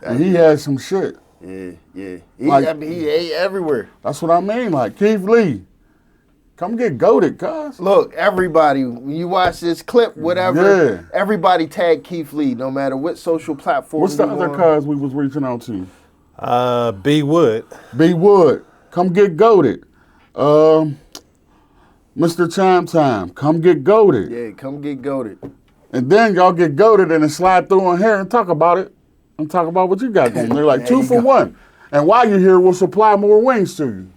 And he had some shit. Yeah. He ate everywhere. That's what I mean. Like, Keith Lee, come get goated, cuz. Look, everybody, when you watch this clip, whatever, everybody tag Keith Lee, no matter what social platform. What's the other cuz we was reaching out to? B Wood. B Wood, come get goated. Mr. Chime Time, come get goated. Yeah, come get goated. And then y'all get goated and then slide through on here and talk about it. And talk about what you got going. They're like 2 for 1. And while you're here, we'll supply more wings to you.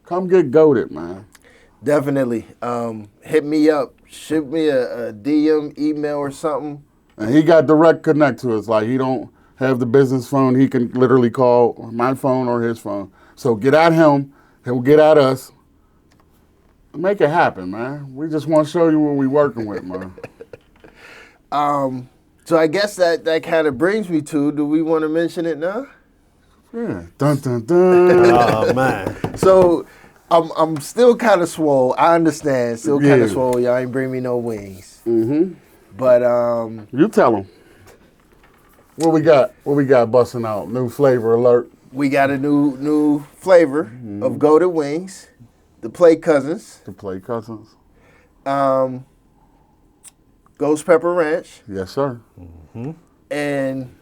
Come get goated, man. Definitely. Hit me up. Shoot me a DM, email or something. And he got direct connect to us. Like, he don't have the business phone. He can literally call my phone or his phone. So get at him. He'll get at us. Make it happen, man. We just want to show you what we working with, man. So I guess that kind of brings me to, do we want to mention it now? Yeah. Dun, dun, dun. Oh, man. So I'm still kind of swole. I understand. Still kind of swole. Y'all ain't bring me no wings. Mm-hmm. But you tell them. What we got busting out? New flavor alert. we got a new flavor of goated wings. The Play Cousins. The Play Cousins. Ghost Pepper Ranch. Yes, sir. And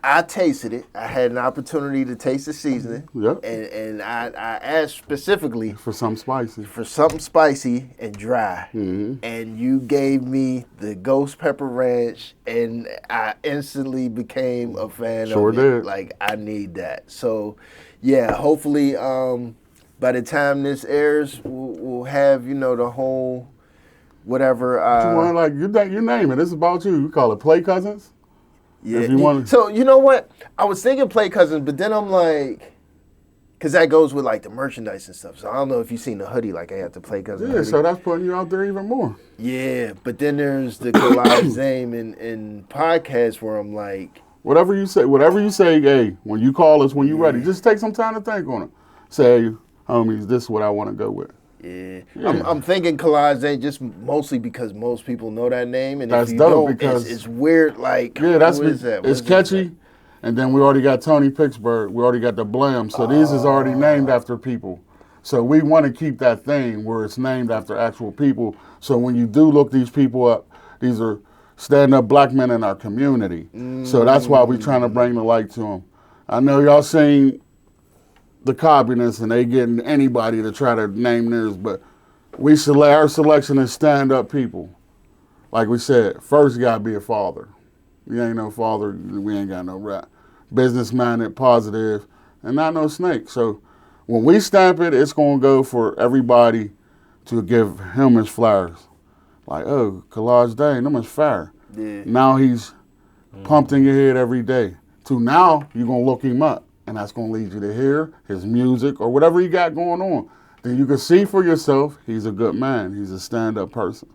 I tasted it. I had an opportunity to taste the seasoning. Yep. And I asked specifically For something spicy. for something spicy and dry. And you gave me the Ghost Pepper Ranch, and I instantly became a fan Sure of it. did. Like, I need that. So, yeah, hopefully by the time this airs, we'll have, the whole whatever. You want, like, you name it. It's about you. You call it Play Cousins. Yeah. If you want. So, you know what? I was thinking Play Cousins, but then I'm like, because that goes with, like, the merchandise and stuff. So I don't know if you've seen the hoodie, like I have to Play Cousins Yeah, hoodie. so that's putting you out there even more. Yeah, but then there's the Kalaj Dame in podcast where I'm like, Whatever you say, hey, when you call us, when you're ready, just take some time to think on it. Say, homies, this is what I want to go with. yeah. Yeah. I'm thinking Kalaj Dame just mostly because most people know that name. And That's if you dope don't, because- it's weird. Like, Yeah, that's who is that? it's catchy. And then we already got Tony Pittsburgh. We already got the Blam. So these is already named after people. So we want to keep that thing where it's named after actual people. So when you do look these people up, these are stand-up black men in our community. So that's why we're trying to bring the light to them. I know y'all seen the copiness and they getting anybody to try to name theirs, but our selection is stand-up people. Like we said, first you gotta be a father. You ain't no father, we ain't got no rap. Business-minded, positive, and not no snake. So when we stamp it, it's gonna go for everybody to give him his flowers. Like, oh, Kalaj Dame, them is fire. Yeah. Now he's pumped in your head every day. To now, you're gonna look him up, and that's gonna lead you to hear his music or whatever he got going on. Then you can see for yourself, he's a good man. He's a stand-up person.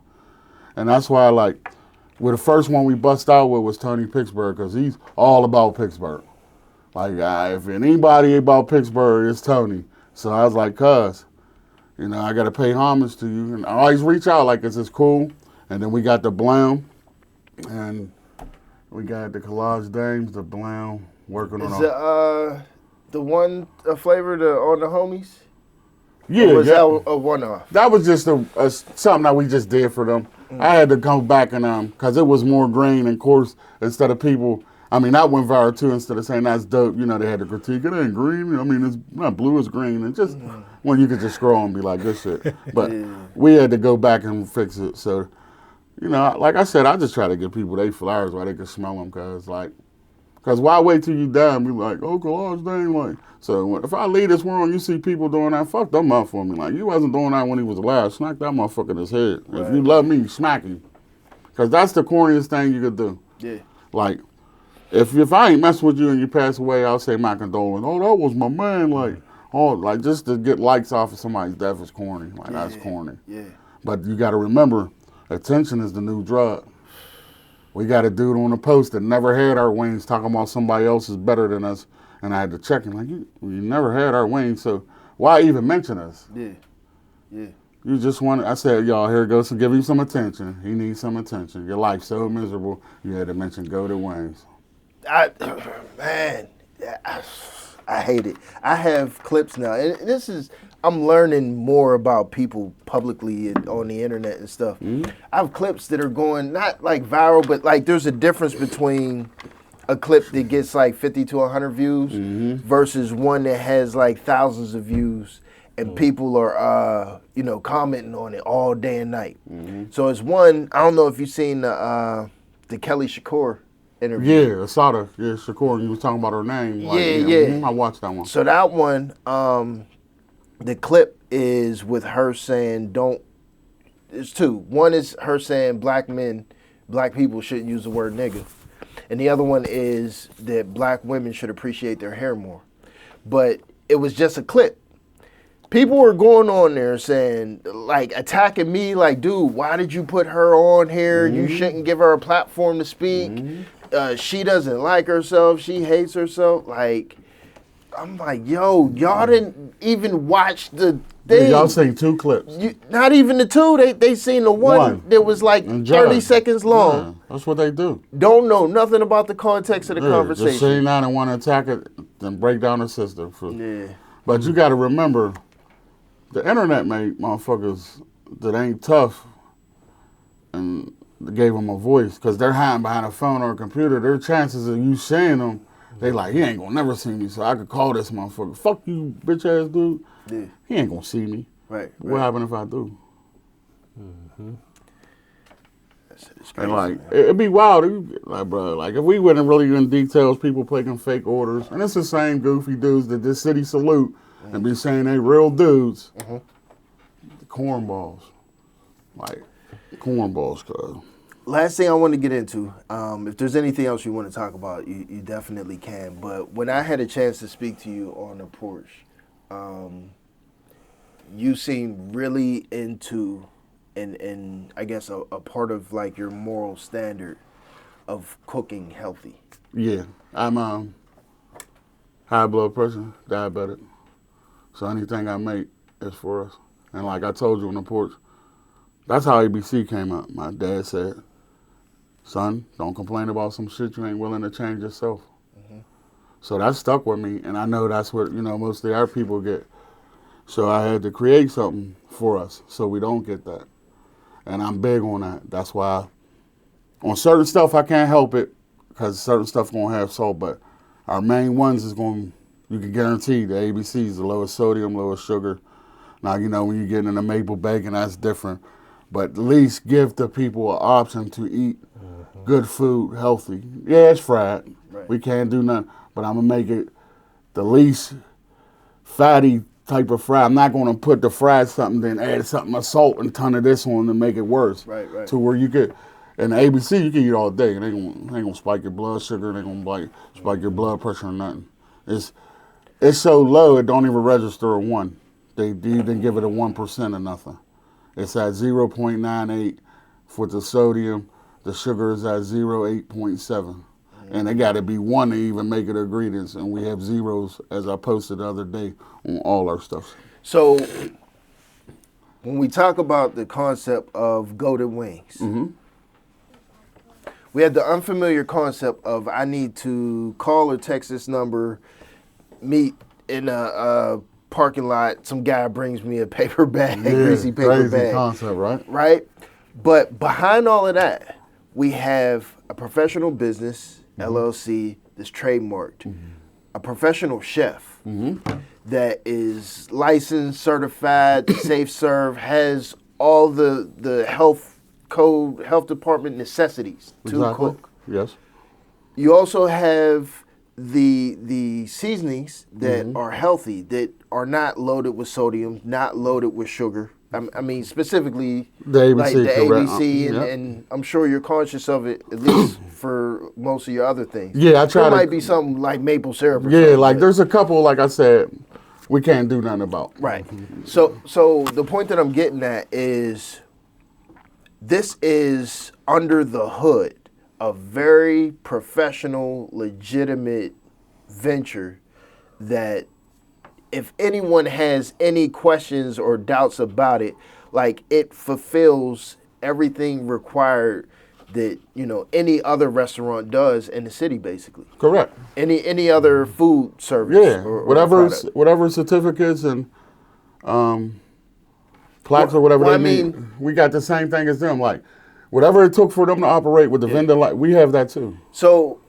And that's why, like, the first one we bust out with was Tony Pittsburgh, because he's all about Pittsburgh. Like, if anybody about Pittsburgh, it's Tony. So I was like, cuz, you know, I got to pay homage to you. And I always reach out like, this is cool. And then we got the Blam, and we got the Kalaj Dames, the Blam, working on the one flavor on the homies? Yeah, or was yeah. that a one-off? That was just something that we just did for them. I had to come back and because it was more green, and of course, instead of people, I mean, that went viral too. Instead of saying that's dope, you know, they had to critique it ain't green. I mean, it's not blue, it's green. And just when you could just scroll and be like, this shit. But we had to go back and fix it. So, you know, like I said, I just try to give people their flowers while they can smell them, because why wait till you die and be like, oh, Kalaj Dame, like. So if I leave this world and you see people doing that, fuck them up for me. Like, you wasn't doing that when he was alive. Smack that motherfucker in his head. Right. If you love me, smack him. Because that's the corniest thing you could do. Yeah. Like, if I ain't messing with you and you pass away, I'll say my condolences. Oh, that was my man. Like just to get likes off of somebody's death is corny. Like, that's corny. Yeah. But you got to remember, attention is the new drug. We got a dude on the post that never had our wings talking about somebody else is better than us. And I had to check him, like, you never had our wings, so why even mention us? Yeah, yeah. You just want, I said, y'all, here it goes, so give him some attention. He needs some attention. Your life's so miserable, you had to mention go to wings. Man, I hate it. I have clips now, and I'm learning more about people publicly on the internet and stuff. Mm-hmm. I have clips that are going, not like viral, but like there's a difference between a clip that gets like 50 to 100 views versus one that has like thousands of views and people are, commenting on it all day and night. Mm-hmm. So it's one, I don't know if you've seen the Kelly Shakur interview. Yeah, I saw the Shakur, you was talking about her name. Like, I watched that one. So that one, the clip is with her saying there's two. One is her saying black people shouldn't use the word nigga. And the other one is that black women should appreciate their hair more. But it was just a clip. People were going on there saying, like, attacking me, like, dude, why did you put her on here? Mm-hmm. You shouldn't give her a platform to speak. Mm-hmm. She doesn't like herself. She hates herself. Like, I'm like, yo, y'all didn't even watch the thing. Y'all seen two clips. Not even the two. They seen the one that was like 30 seconds long. Yeah, that's what they do. Don't know nothing about the context of the conversation. Just seen that and want to attack it and break down the system. But you got to remember, the internet made motherfuckers that ain't tough and gave them a voice because they're hiding behind a phone or a computer. Their chances of you seeing them, they like, he ain't gonna never see me, so I could call this motherfucker. Fuck you, bitch ass dude. Yeah. He ain't gonna see me. Right. What happen if I do? Mm-hmm. And like, it'd be wild. Like, bro, like if we went really in details, people taking fake orders, and it's the same goofy dudes that this city salute and be saying they real dudes. Mm-hmm. Cornballs. Like, cornballs, cuz. Last thing I want to get into, if there's anything else you want to talk about, you definitely can. But when I had a chance to speak to you on the porch, you seem really into, and I guess a part of like your moral standard of cooking healthy. Yeah, I'm high blood pressure, diabetic. So anything I make is for us. And like I told you on the porch, that's how ABC came up. My dad said, son, don't complain about some shit you ain't willing to change yourself. Mm-hmm. So that stuck with me, and I know that's what, mostly our people get. So I had to create something for us so we don't get that. And I'm big on that. That's why on certain stuff I can't help it because certain stuff going to have salt, but Our main ones is you can guarantee the ABC is the lowest sodium, lowest sugar. Now, when you get into maple bacon, that's different. But at least give the people an option to eat good food, healthy. Yeah, it's fried. Right. We can't do nothing. But I'm going to make it the least fatty type of fry. I'm not going to put the fried something, then add something of salt and a ton of this on to make it worse. Right. To where you get, and the ABC, you can eat all day. It ain't gonna spike your blood sugar. It ain't gonna spike your blood pressure or nothing. It's so low, it don't even register a 1. They didn't give it a 1% or nothing. It's at 0.98 for the sodium. The sugar is at 0.8.7. And it got to be 1 to even make it ingredients. And we have zeros, as I posted the other day, on all our stuff. So when we talk about the concept of goated wings, we had the unfamiliar concept of I need to call or text this number, meet in a parking lot. Some guy brings me a paper bag, greasy paper crazy bag. concept, right? Right? But behind all of that, we have a professional business, LLC, that's trademarked, a professional chef that is licensed, certified, safe serve, has all the health code, health department necessities to cook. Yes. You also have the seasonings that are healthy, that are not loaded with sodium, not loaded with sugar. I mean, specifically The ABC, like the correct. ABC, Yep. and I'm sure you're conscious of it, at least for most of your other things. Yeah, I try There to. might be something like maple syrup. Or Yeah, something, like but- there's a couple, like I said, we can't do nothing about. Right. So the point that I'm getting at is this is under the hood a very professional, legitimate venture that if anyone has any questions or doubts about it, like it fulfills everything required that, any other restaurant does in the city, basically. Correct. Any other food service. Yeah, or product. whatever certificates and plaques or whatever well, they I need, mean- we got the same thing as them. Like, whatever it took for them to operate with the vendor, like we have that too. So,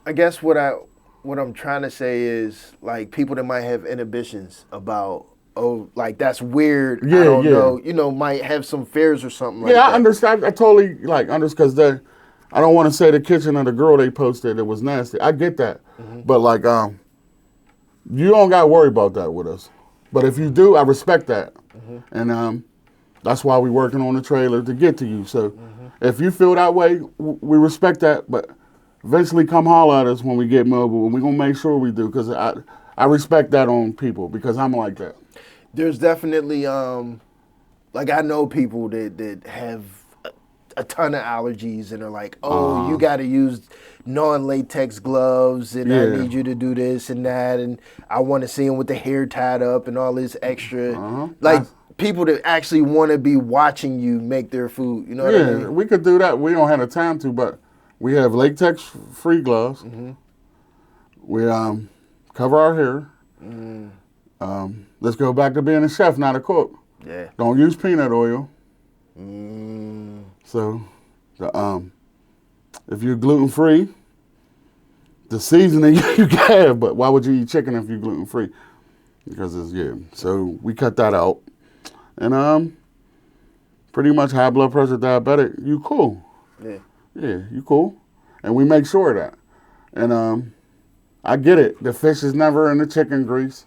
I guess what I'm trying to say is like people that might have inhibitions about like that's weird. I Yeah, don't yeah. know. Might have some fears or something like Yeah, that. I understand. I totally understand because I don't want to say the kitchen of the girl they posted it was nasty. I get that, but like you don't got to worry about that with us. But if you do, I respect that, and that's why we're working on the trailer to get to you. So if you feel that way, we respect that. But eventually, come holler at us when we get mobile, and we're gonna make sure we do because I respect that on people because I'm like that. There's definitely like I know people that have a ton of allergies and are like, you got to use non-latex gloves and I Yeah. need you to do this and that and I want to see them with the hair tied up and all this extra like people that actually want to be watching you make their food. You know what I Yeah, mean? we could do that. We don't have the time to, but we have latex-free gloves. We cover our hair. Let's go back to being a chef, not a cook. Yeah. Don't use peanut oil. So, if you're gluten-free, the seasoning you can have, but why would you eat chicken if you're gluten-free? Because so we cut that out. And pretty much high blood pressure, diabetic, you cool. Yeah. Yeah, you cool. And we make sure of that. And I get it. The fish is never in the chicken grease.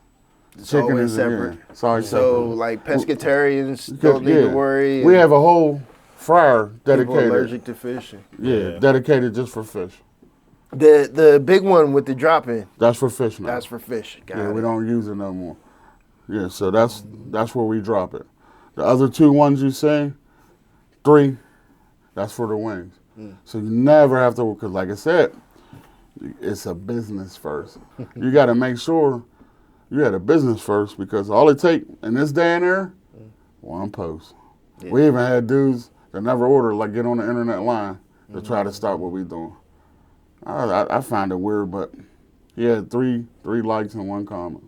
It's Chicken always is separate. Yeah, it's always So separate. like pescatarians don't need to worry. We and have a whole fryer people dedicated. allergic to fish. Yeah, dedicated just for fish. The big one with the drop-in, That's for fish now. that's for fish. Got Yeah, it. we don't use it no more. Yeah, so that's where we drop it. The other 2 ones you say, 3, that's for the wings. So you never have to, because like I said, it's a business first. You got to make sure you had a business first because all it take in this day and era, one post. Yeah. We even had dudes that never ordered, like get on the internet line to try to stop what we doing. I find it weird, but he had 3 likes and 1 comment.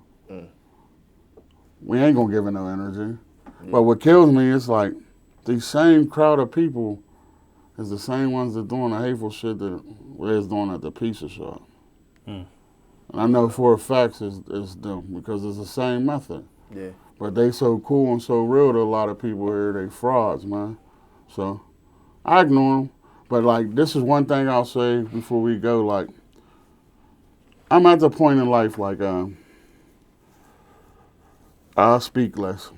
We ain't gonna give it no energy. But what kills me is like these same crowd of people is the same ones that doing the hateful shit that we're doing at the pizza shop. And I know for a fact it's them because it's the same method. Yeah. But they so cool and so real to a lot of people here, they frauds, man. So I ignore them. But like, this is one thing I'll say before we go. Like, I'm at the point in life like I speak less,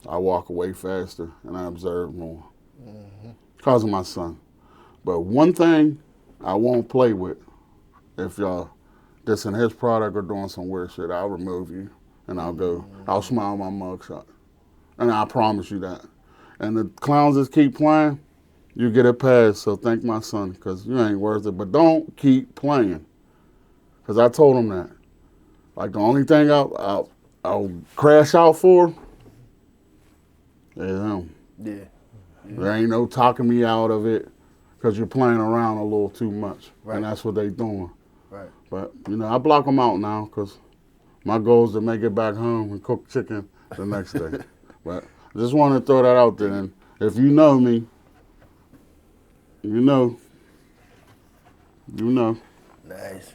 I walk away faster, and I observe more because of my son. But one thing I won't play with, if y'all dissing his product or doing some weird shit, I'll remove you and I'll smile my mugshot. And I promise you that. And the clowns that keep playing, you get a pass, so thank my son, because you ain't worth it. But don't keep playing, because I told him that. Like, the only thing I'll crash out for is him. Yeah. There ain't no talking me out of it, because you're playing around a little too much. Right. And that's what they doing. Right. But, I block them out now, because my goal is to make it back home and cook chicken the next day. But I just want to throw that out there. And if you know me, you know. Nice.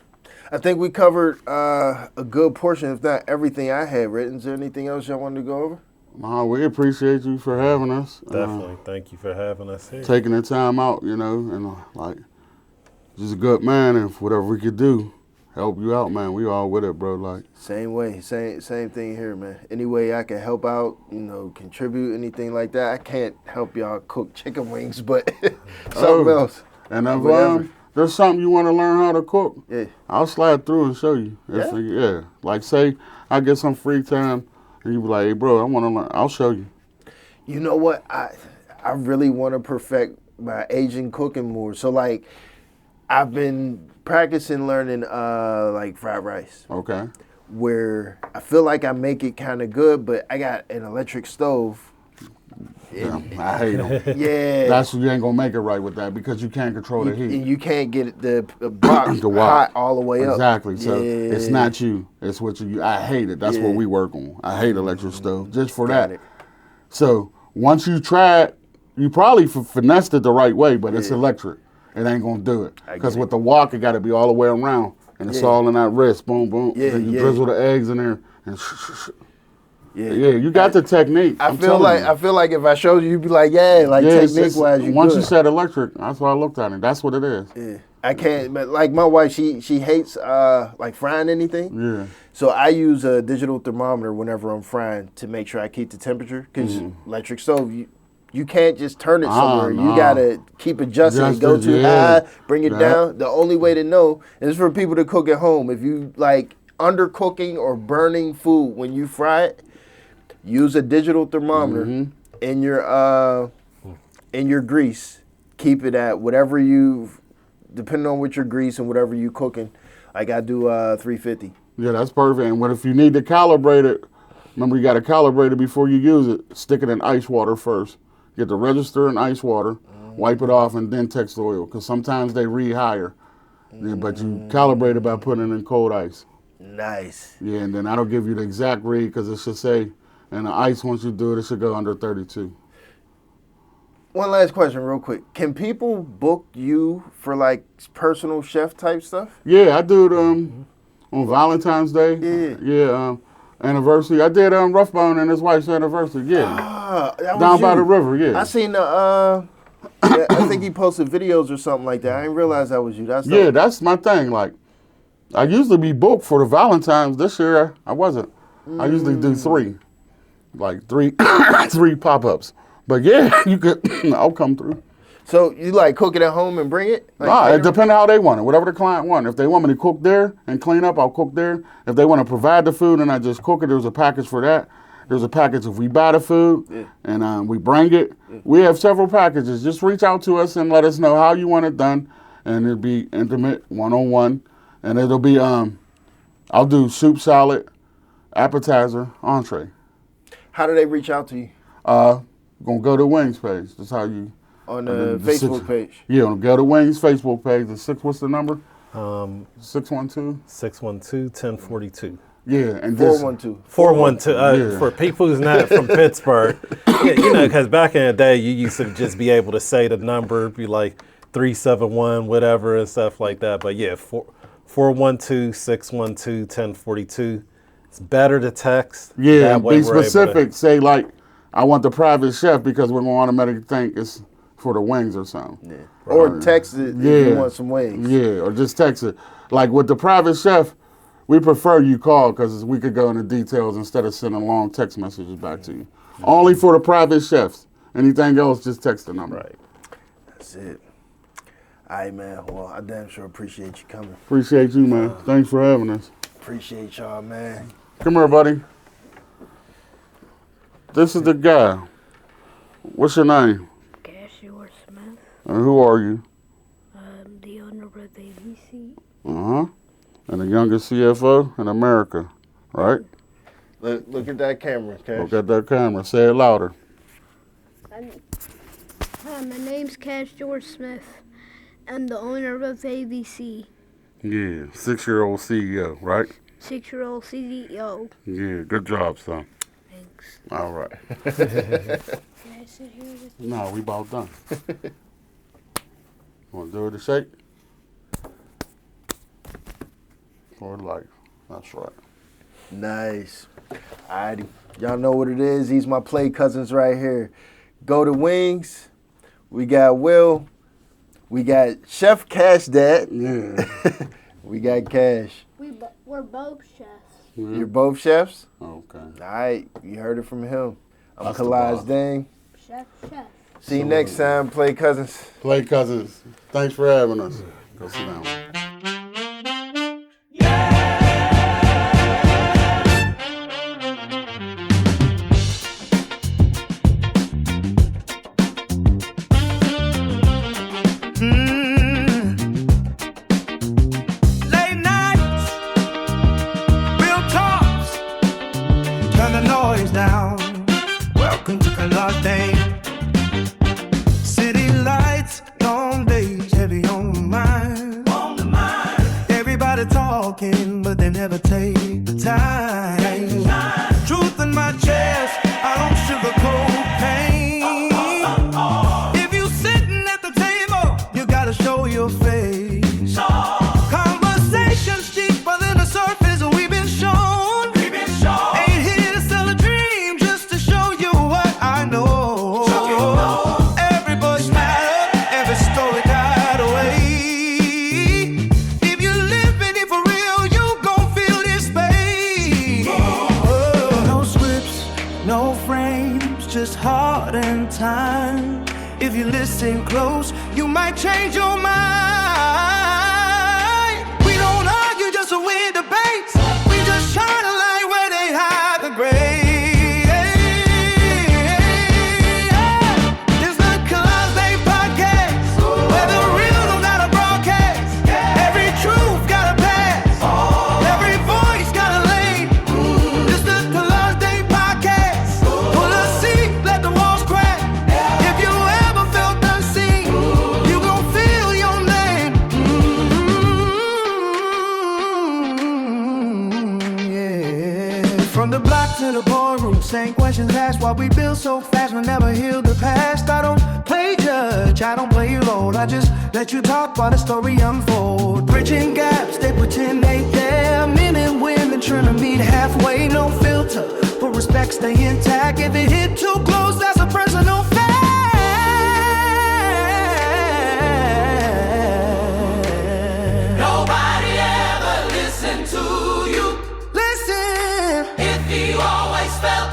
I think we covered a good portion, if not everything I had written. Is there anything else y'all wanted to go over? We appreciate you for having us. Definitely. Thank you for having us here. Taking the time out, and like, just a good man, and whatever we could do, help you out, man. We all with it, bro. Like, Same way, same thing here, man. Any way I can help out, contribute, anything like that. I can't help y'all cook chicken wings, but something else. And if Whatever. there's something you want to learn how to cook, Yeah. I'll slide through and show you. Yeah? Like, say I get some free time, and you be like, hey, bro, I want to learn. I'll show you. You know what? I really want to perfect my Asian cooking more. So like, I've been practicing learning like fried rice, Okay. where I feel like I make it kind of good, but I got an electric stove. Yeah, I hate them. Yeah. That's you ain't gonna make it right with that because you can't control the And heat. you can't get the block The wok. hot all the way up. Exactly. So Yeah. it's not you. It's what you. I hate it. That's Yeah. what we work on. I hate electric stove just for Got that. it. So once you try it, you probably finessed it the right way, but it's electric. It ain't gonna do it I because get with the wok, it got to be all the way around, and it's Yeah. all in that wrist. Boom, boom. Yeah, Then you yeah. drizzle the eggs in there, and Yeah. yeah, you got the technique. I I'm feel telling like you. if I showed you, you'd be like, yeah, like it's- technique wise, you once good. you said electric, that's why I looked at it. That's what it is. Yeah. I can't, but like my wife, she hates like frying anything. Yeah. So I use a digital thermometer whenever I'm frying to make sure I keep the temperature. Because electric stove, you can't just turn it somewhere. no. You gotta keep adjusting it. Go Adjust too it, yeah. high, bring it Yeah. down. The only way to know is for people to cook at home. If you like undercooking or burning food when you fry it, use a digital thermometer in your grease. Keep it at whatever depending on what your grease and whatever you cooking. Like I do 350. Yeah, that's perfect. And what if you need to calibrate it? Remember, you got to calibrate it before you use it. Stick it in ice water first. Get the register in ice water, wipe it off, and then text the oil. Because sometimes they read higher. Yeah, but you calibrate it by putting it in cold ice. Nice. Yeah, and then that'll give you the exact read because it should say, and the ice, once you do it, it should go under 32. One last question, real quick. Can people book you for like personal chef type stuff? Yeah, I do it on Valentine's Day. Yeah. Yeah, anniversary. I did Roughbone and his wife's anniversary. Yeah. That was Down by you. the river, yeah. I seen the yeah, I think he posted videos or something like that. I didn't realize that was you. That's Yeah, dope. that's my thing. Like, I usually be booked for the Valentine's. This year, I wasn't. I usually do three. Like three pop-ups. But yeah, you could, I'll come through. So you like cook it at home and bring it? Like, Nah, it depends on how they want it, whatever the client want. If they want me to cook there and clean up, I'll cook there. If they want to provide the food and I just cook it, there's a package for that. There's a package if we buy the food and we bring it. We have several packages. Just reach out to us and let us know how you want it done. And it'll be intimate, one-on-one. And it'll be, I'll do soup, salad, appetizer, entree. How do they reach out to you? Gonna go to Wings page. That's how you. On the Facebook page. Yeah, on Go to Wings Facebook page. What's the number? 612? 612-1042. Yeah, and just 412. 412. Yeah. For people who's not from Pittsburgh, yeah, because back in the day, you used to just be able to say the number, be like 371, whatever, and stuff like that. But yeah, 412-612-1042. It's better to text. Yeah, That and way be we're able to- specific. Say like, I want the private chef because we're gonna automatically think it's for the wings or something. Yeah. Or text it if you want some wings. Yeah, or just text it. Like with the private chef, we prefer you call because we could go into details instead of sending long text messages back to you. Only for the private chefs. Anything else, just text the number. Right. That's it. All right, man. Well, I damn sure appreciate you coming. Appreciate you, man. Thanks for having us. Appreciate y'all, man. Come here, buddy. This is the guy. What's your name? Cashier Smith, And who are you? the owner of ABC. Uh-huh. And the youngest CFO in America, right? Look at that camera, Cash. Look at that camera. Say it louder. Hi, my name's Cash George Smith. I'm the owner of ABC. Yeah, 6-year-old CEO, right? 6-year-old CEO. Yeah, good job, son. Thanks. All right. Can I sit here with No, we about done. Want to do it to shake? For life. That's right. Nice. Alrighty. Y'all know what it is. These my play cousins right here. Go to Wings. We got Will. We got Chef Cash Dad. Yeah. We got Cash. We're both chefs. You're both chefs? Okay. Alright, you heard it from him. I'm That's the Kalaj boss. Dame. Chef. See you next time, play cousins. Play cousins. Thanks for having us. Go sit down. Late nights, real talks, turn the noise down. Welcome to Kalaj Dame. City lights, long days, heavy on the mind. Everybody talking, but they never take the time. Truth in my chest, I don't sugarcoat pain. If you sitting at the table, you gotta show your face. Conversations deeper than the surface, we've been shown. Ain't here to sell a dream, just to show you what I know. Every voice matters, every story got away. If you living it for real, you gon' feel this pain. No scripts, no frames, just heart and time. If you listen close, you might change your mind. We don't argue just to win debates. We just shine a light where they hide the grave. It's the Kalaj Dame Podcast, where the real don't gotta broadcast. Every truth gotta pass. Every voice got a lane. It's the Kalaj Dame Podcast. Pull a seat, let the walls crack. If you ever felt unseen, you gon' feel your name. Yeah. From the block to the boardroom, same questions asked. Why we build so fast, we never heal the past. I don't play judge, I don't play your role. I just let you talk while the story unfolds. Bridging gaps, they pretend they there. Men and women trying to meet halfway, no filter. But respect stay intact. If it hit too close, that's a personal fact. Nobody ever listened to you Listen, if you always felt